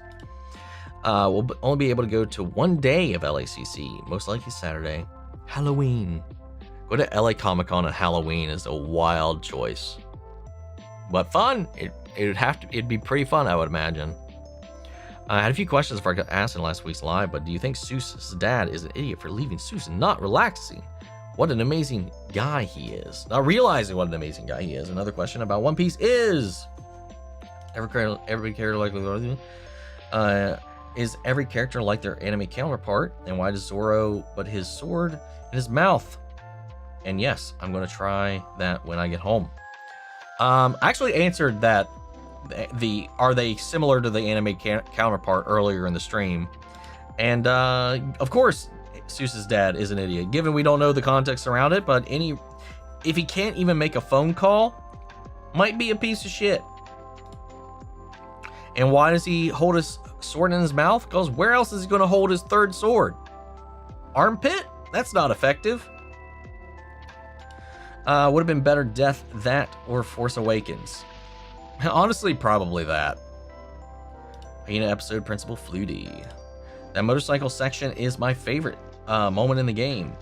We'll only be able to go to 1 day of LACC, most likely Saturday. Halloween. Go to LA Comic Con on Halloween is a wild choice. But fun. It'd be pretty fun, I would imagine. I had a few questions before I got asked in last week's live, but do you think Seuss's dad is an idiot for leaving Seuss and not relaxing? What an amazing guy he is. Not realizing what an amazing guy he is. Another question about One Piece is... Every character like... is every character like their anime counterpart? And why does Zoro put his sword in his mouth? And yes, I'm going to try that when I get home. I actually answered that. Are they similar to the anime counterpart earlier in the stream? And of course, Seuss's dad is an idiot, given we don't know the context around it, but if he can't even make a phone call, might be a piece of shit. And why does he hold his sword in his mouth? Because where else is he going to hold his third sword? Armpit? That's not effective. Would have been better Death, that, or Force Awakens. Honestly, probably that. Hyena episode Principal Flutie. That motorcycle section is my favorite moment in the game.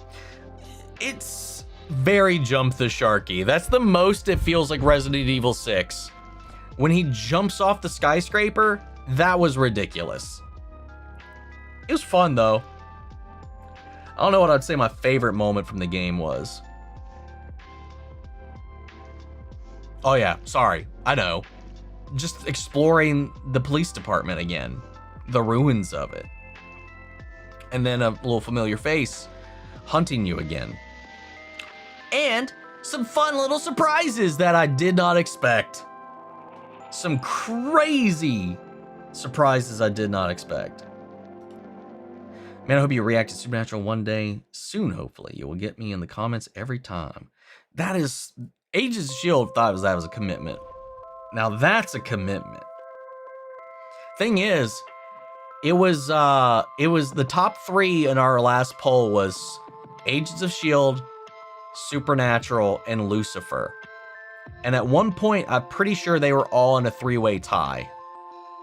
It's very Jump the Sharky. That's the most it feels like Resident Evil 6. When he jumps off the skyscraper, that was ridiculous. It was fun though. I don't know what I'd say my favorite moment from the game was. Oh yeah, sorry, I know. Just exploring the police department again. The ruins of it. And then a little familiar face hunting you again. And some fun little surprises that I did not expect. Some crazy surprises I did not expect. Man, I hope you react to Supernatural one day soon, hopefully. You will get me in the comments every time. that is Agents of Shield thought that was a commitment. Now that's a commitment. Thing is, it was the top 3 in our last poll was Agents of Shield, Supernatural, and Lucifer. And at one point, I'm pretty sure they were all in a 3-way tie.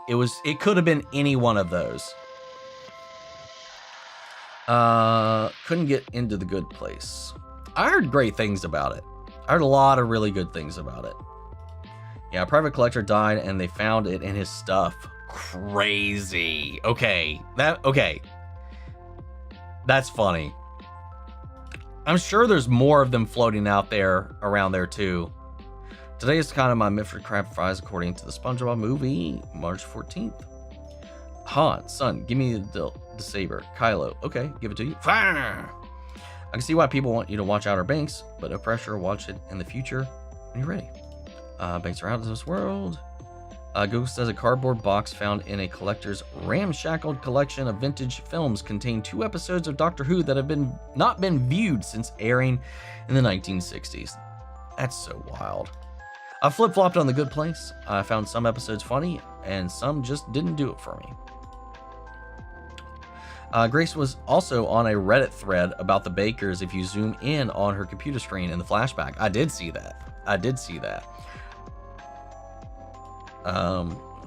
It could have been any one of those. Couldn't get into The Good Place. I heard great things about it. I heard a lot of really good things about it. Yeah, a private collector died and they found it in his stuff. Crazy. Okay. That's funny. I'm sure there's more of them floating out there around there too. Today is kind of my Mitford crab fries according to the SpongeBob movie, March 14th. Han, son, give me the saber. Kylo, okay, give it to you. Fire! I can see why people want you to watch Outer Banks, but no pressure, watch it in the future when you're ready. Banks are out of this world. Google says a cardboard box found in a collector's ramshackled collection of vintage films contained 2 episodes of Doctor Who that have not been viewed since airing in the 1960s. That's so wild. I flip-flopped on The Good Place. I found some episodes funny, and some just didn't do it for me. Grace was also on a Reddit thread about the Bakers if you zoom in on her computer screen in the flashback. I did see that.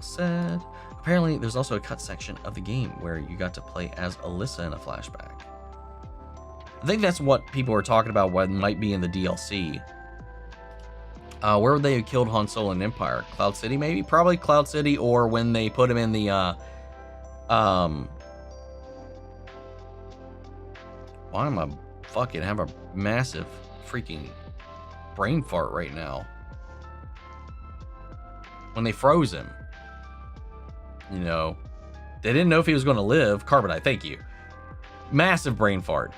Said apparently there's also a cut section of the game where you got to play as Alyssa in a flashback. I think that's what people are talking about, what might be in the DLC. Where would they have killed Han Solo in Empire? Cloud City, maybe? Probably Cloud City, or when they put him in the why am I fucking have a massive freaking brain fart right now? When they froze him, you know, they didn't know if he was going to live. Carbonite, thank you. Massive brain fart.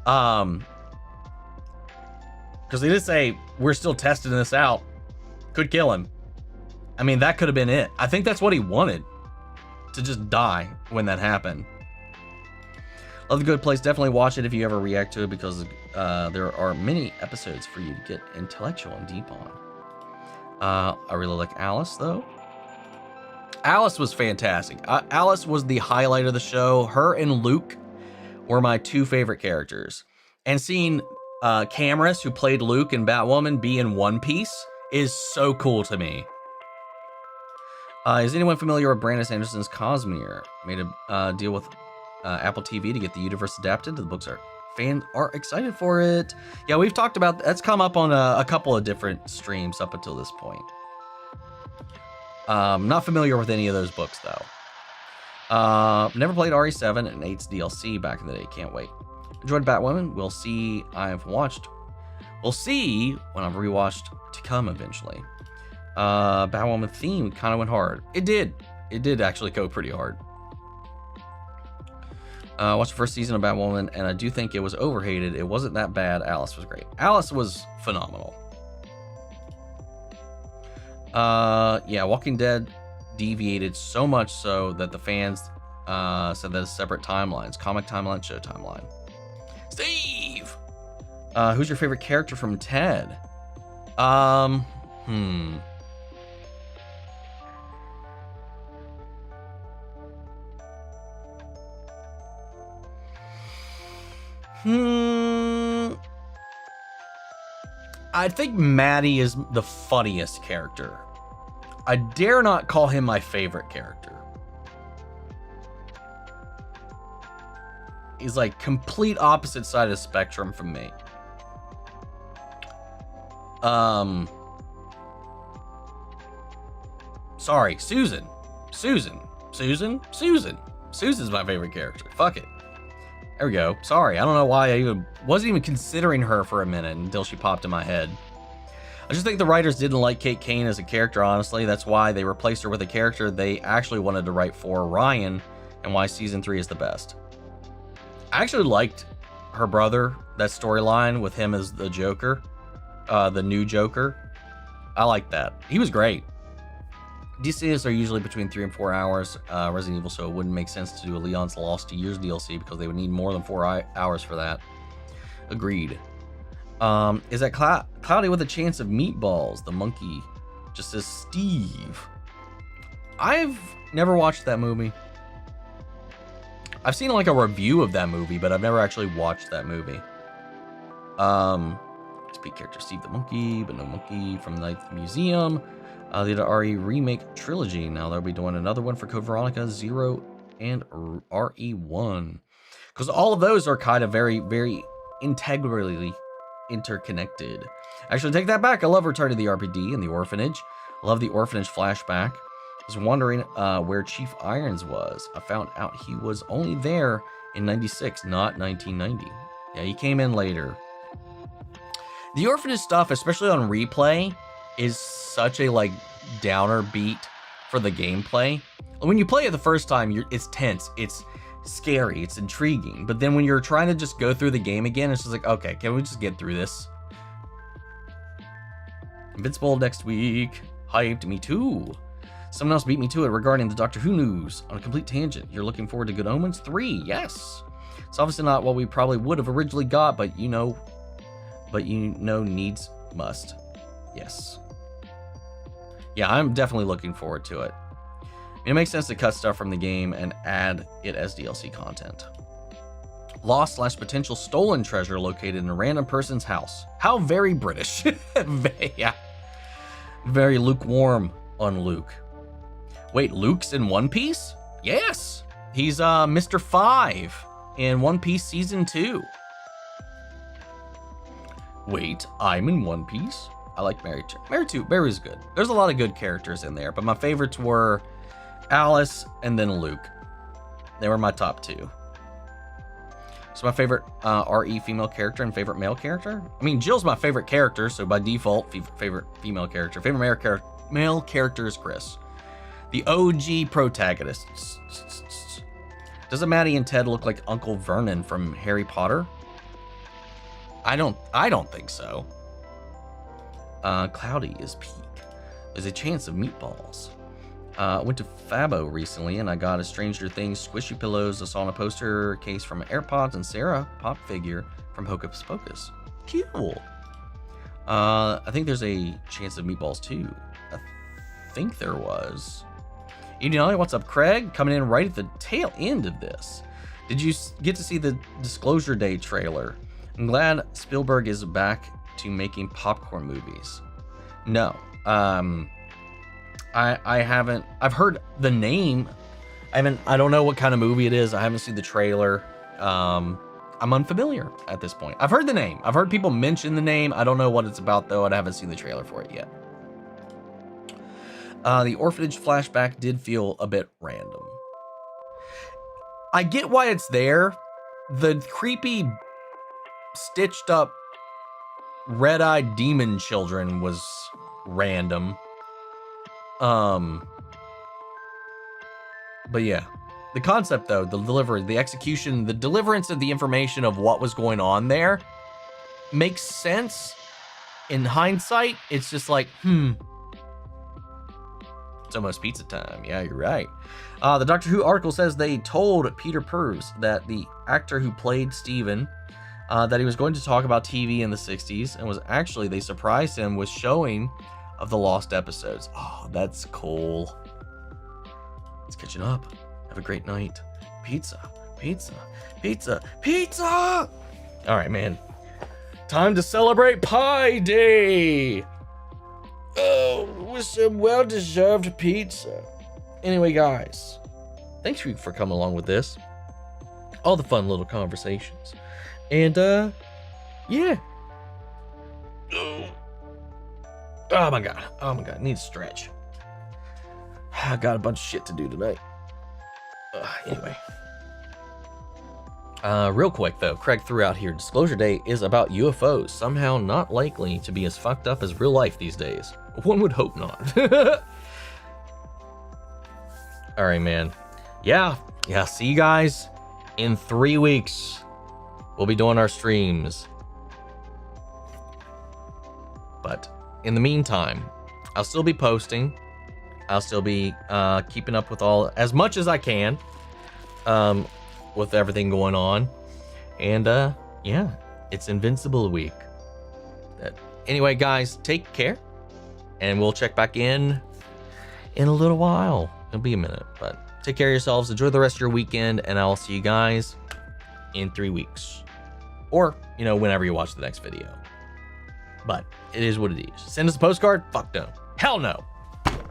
Because they did say we're still testing this out. Could kill him. I mean, that could have been it. I think that's what he wanted, to just die when that happened. Love The Good Place. Definitely watch it if you ever react to it, because there are many episodes for you to get intellectual and deep on. I really like Alice, though. Alice was fantastic. Alice was the highlight of the show. Her and Luke were my 2 favorite characters. And seeing Cameras, who played Luke and Batwoman, be in one piece is so cool to me. Is anyone familiar with Brandon Sanderson's Cosmere? Made a deal with Apple TV to get the universe adapted. The books fans are excited for it. Yeah, we've talked about that's come up on a couple of different streams up until this point. Not familiar with any of those books though. Never played RE7 and 8's DLC back in the day. Can't wait. Enjoyed Batwoman. We'll see. We'll see when I've rewatched to come eventually. Batwoman theme kind of went hard. It did actually go pretty hard. Watched the first season of Batwoman, and I do think it was overhated. It wasn't that bad. Alice was great. Alice was phenomenal. Yeah, Walking Dead deviated so much so that the fans said that it's separate timelines. Comic timeline, show timeline. Steve! Who's your favorite character from Ted? I think Maddie is the funniest character. I dare not call him my favorite character. He's like complete opposite side of the spectrum from me. Sorry, Susan. Susan's my favorite character. Fuck it. There we go. Sorry, I don't know why I wasn't even considering her for a minute until she popped in my head. I just think the writers didn't like Kate Kane as a character, honestly. That's why they replaced her with a character they actually wanted to write for, Ryan, and why season 3 is the best. I actually liked her brother, that storyline with him as the Joker, the new Joker. I liked that. He was great. DCs are usually between 3 and 4 hours, Resident Evil, so it wouldn't make sense to do a Leon's Lost to Years DLC because they would need more than 4 hours for that. Agreed. Is that Cloudy with a Chance of Meatballs? The monkey just says Steve. I've never watched that movie. I've seen like a review of that movie, but I've never actually watched that movie. Speak character Steve the Monkey, but no monkey from the Museum. The RE remake trilogy. Now they'll be doing another one for Code Veronica 0 and RE1. Because all of those are kind of very, very integrally interconnected. Actually, take that back. I love Return to the RPD and the Orphanage. I love the Orphanage flashback. I was wondering where Chief Irons was. I found out he was only there in 96, not 1990. Yeah, he came in later. The Orphanage stuff, especially on replay, is such a like downer beat for the gameplay. When you play it the first time, it's tense, it's scary, it's intriguing. But then when you're trying to just go through the game again, it's just like, okay, can we just get through this? Invincible next week. Hyped, me too. Someone else beat me to it regarding the Doctor Who news. On a complete tangent, you're looking forward to Good Omens 3? Yes. It's obviously not what we probably would have originally got, but you know needs must. Yes. Yeah, I'm definitely looking forward to it. It makes sense to cut stuff from the game and add it as DLC content. Lost / potential stolen treasure located in a random person's house. How very British. Yeah. Very lukewarm on Luke. Wait, Luke's in One Piece? Yes. He's Mr. 5 in One Piece Season 2. Wait, I'm in One Piece? I like Mary too. Mary's good. There's a lot of good characters in there, but my favorites were Alice and then Luke. They were my top two. So my favorite RE female character and favorite male character? I mean, Jill's my favorite character, so by default, favorite female character. Favorite male character is Chris. The OG protagonist. Doesn't Maddie and Ted look like Uncle Vernon from Harry Potter? I don't think so. Cloudy is peak. There's a chance of meatballs. Went to Fabo recently and I got a Stranger Things squishy pillows, a sauna poster case from AirPods, and Sarah pop figure from Hocus Pocus. Cool. I think there's a chance of meatballs too. I think there was. What's up, Craig? Coming in right at the tail end of this. Did you get to see the Disclosure Day trailer? I'm glad Spielberg is back to making popcorn movies. No. I haven't. I've heard the name. I don't know what kind of movie it is. I haven't seen the trailer. I'm unfamiliar at this point. I've heard the name. I've heard people mention the name. I don't know what it's about though, and I haven't seen the trailer for it yet. The orphanage flashback did feel a bit random. I get why it's there. The creepy, stitched up, red-eyed demon children was random. But yeah, the concept though, the delivery, the execution, the deliverance of the information of what was going on there makes sense in hindsight. It's just like, it's almost pizza time. Yeah, you're right. The Doctor Who article says they told Peter Purves, that the actor who played Steven, that he was going to talk about TV in the 60s, and was actually, they surprised him with showing of the lost episodes. Oh, that's cool. It's catching up. Have a great night. Pizza, pizza, pizza, pizza! All right, man. Time to celebrate Pie Day! Oh, with some well-deserved pizza. Anyway, guys, thanks for coming along with this. All the fun little conversations. And, yeah. Oh my god, need to stretch. I got a bunch of shit to do tonight. Anyway. Real quick though, Craig threw out here, Disclosure Day is about UFOs, somehow not likely to be as fucked up as real life these days. One would hope not. Alright, man. Yeah, see you guys in 3 weeks. We'll be doing our streams. But in the meantime, I'll still be posting. I'll still be keeping up with as much as I can with everything going on. And yeah, it's Invincible week. Anyway, guys, take care, and we'll check back in a little while. It'll be a minute, but take care of yourselves. Enjoy the rest of your weekend, and I'll see you guys in 3 weeks, or whenever you watch the next video. But it is what it is. Send us a postcard? Fuck no. Hell no.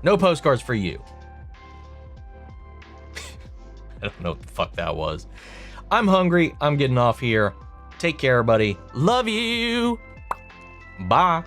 No postcards for you. I don't know what the fuck that was. I'm hungry. I'm getting off here. Take care, everybody. Love you. Bye.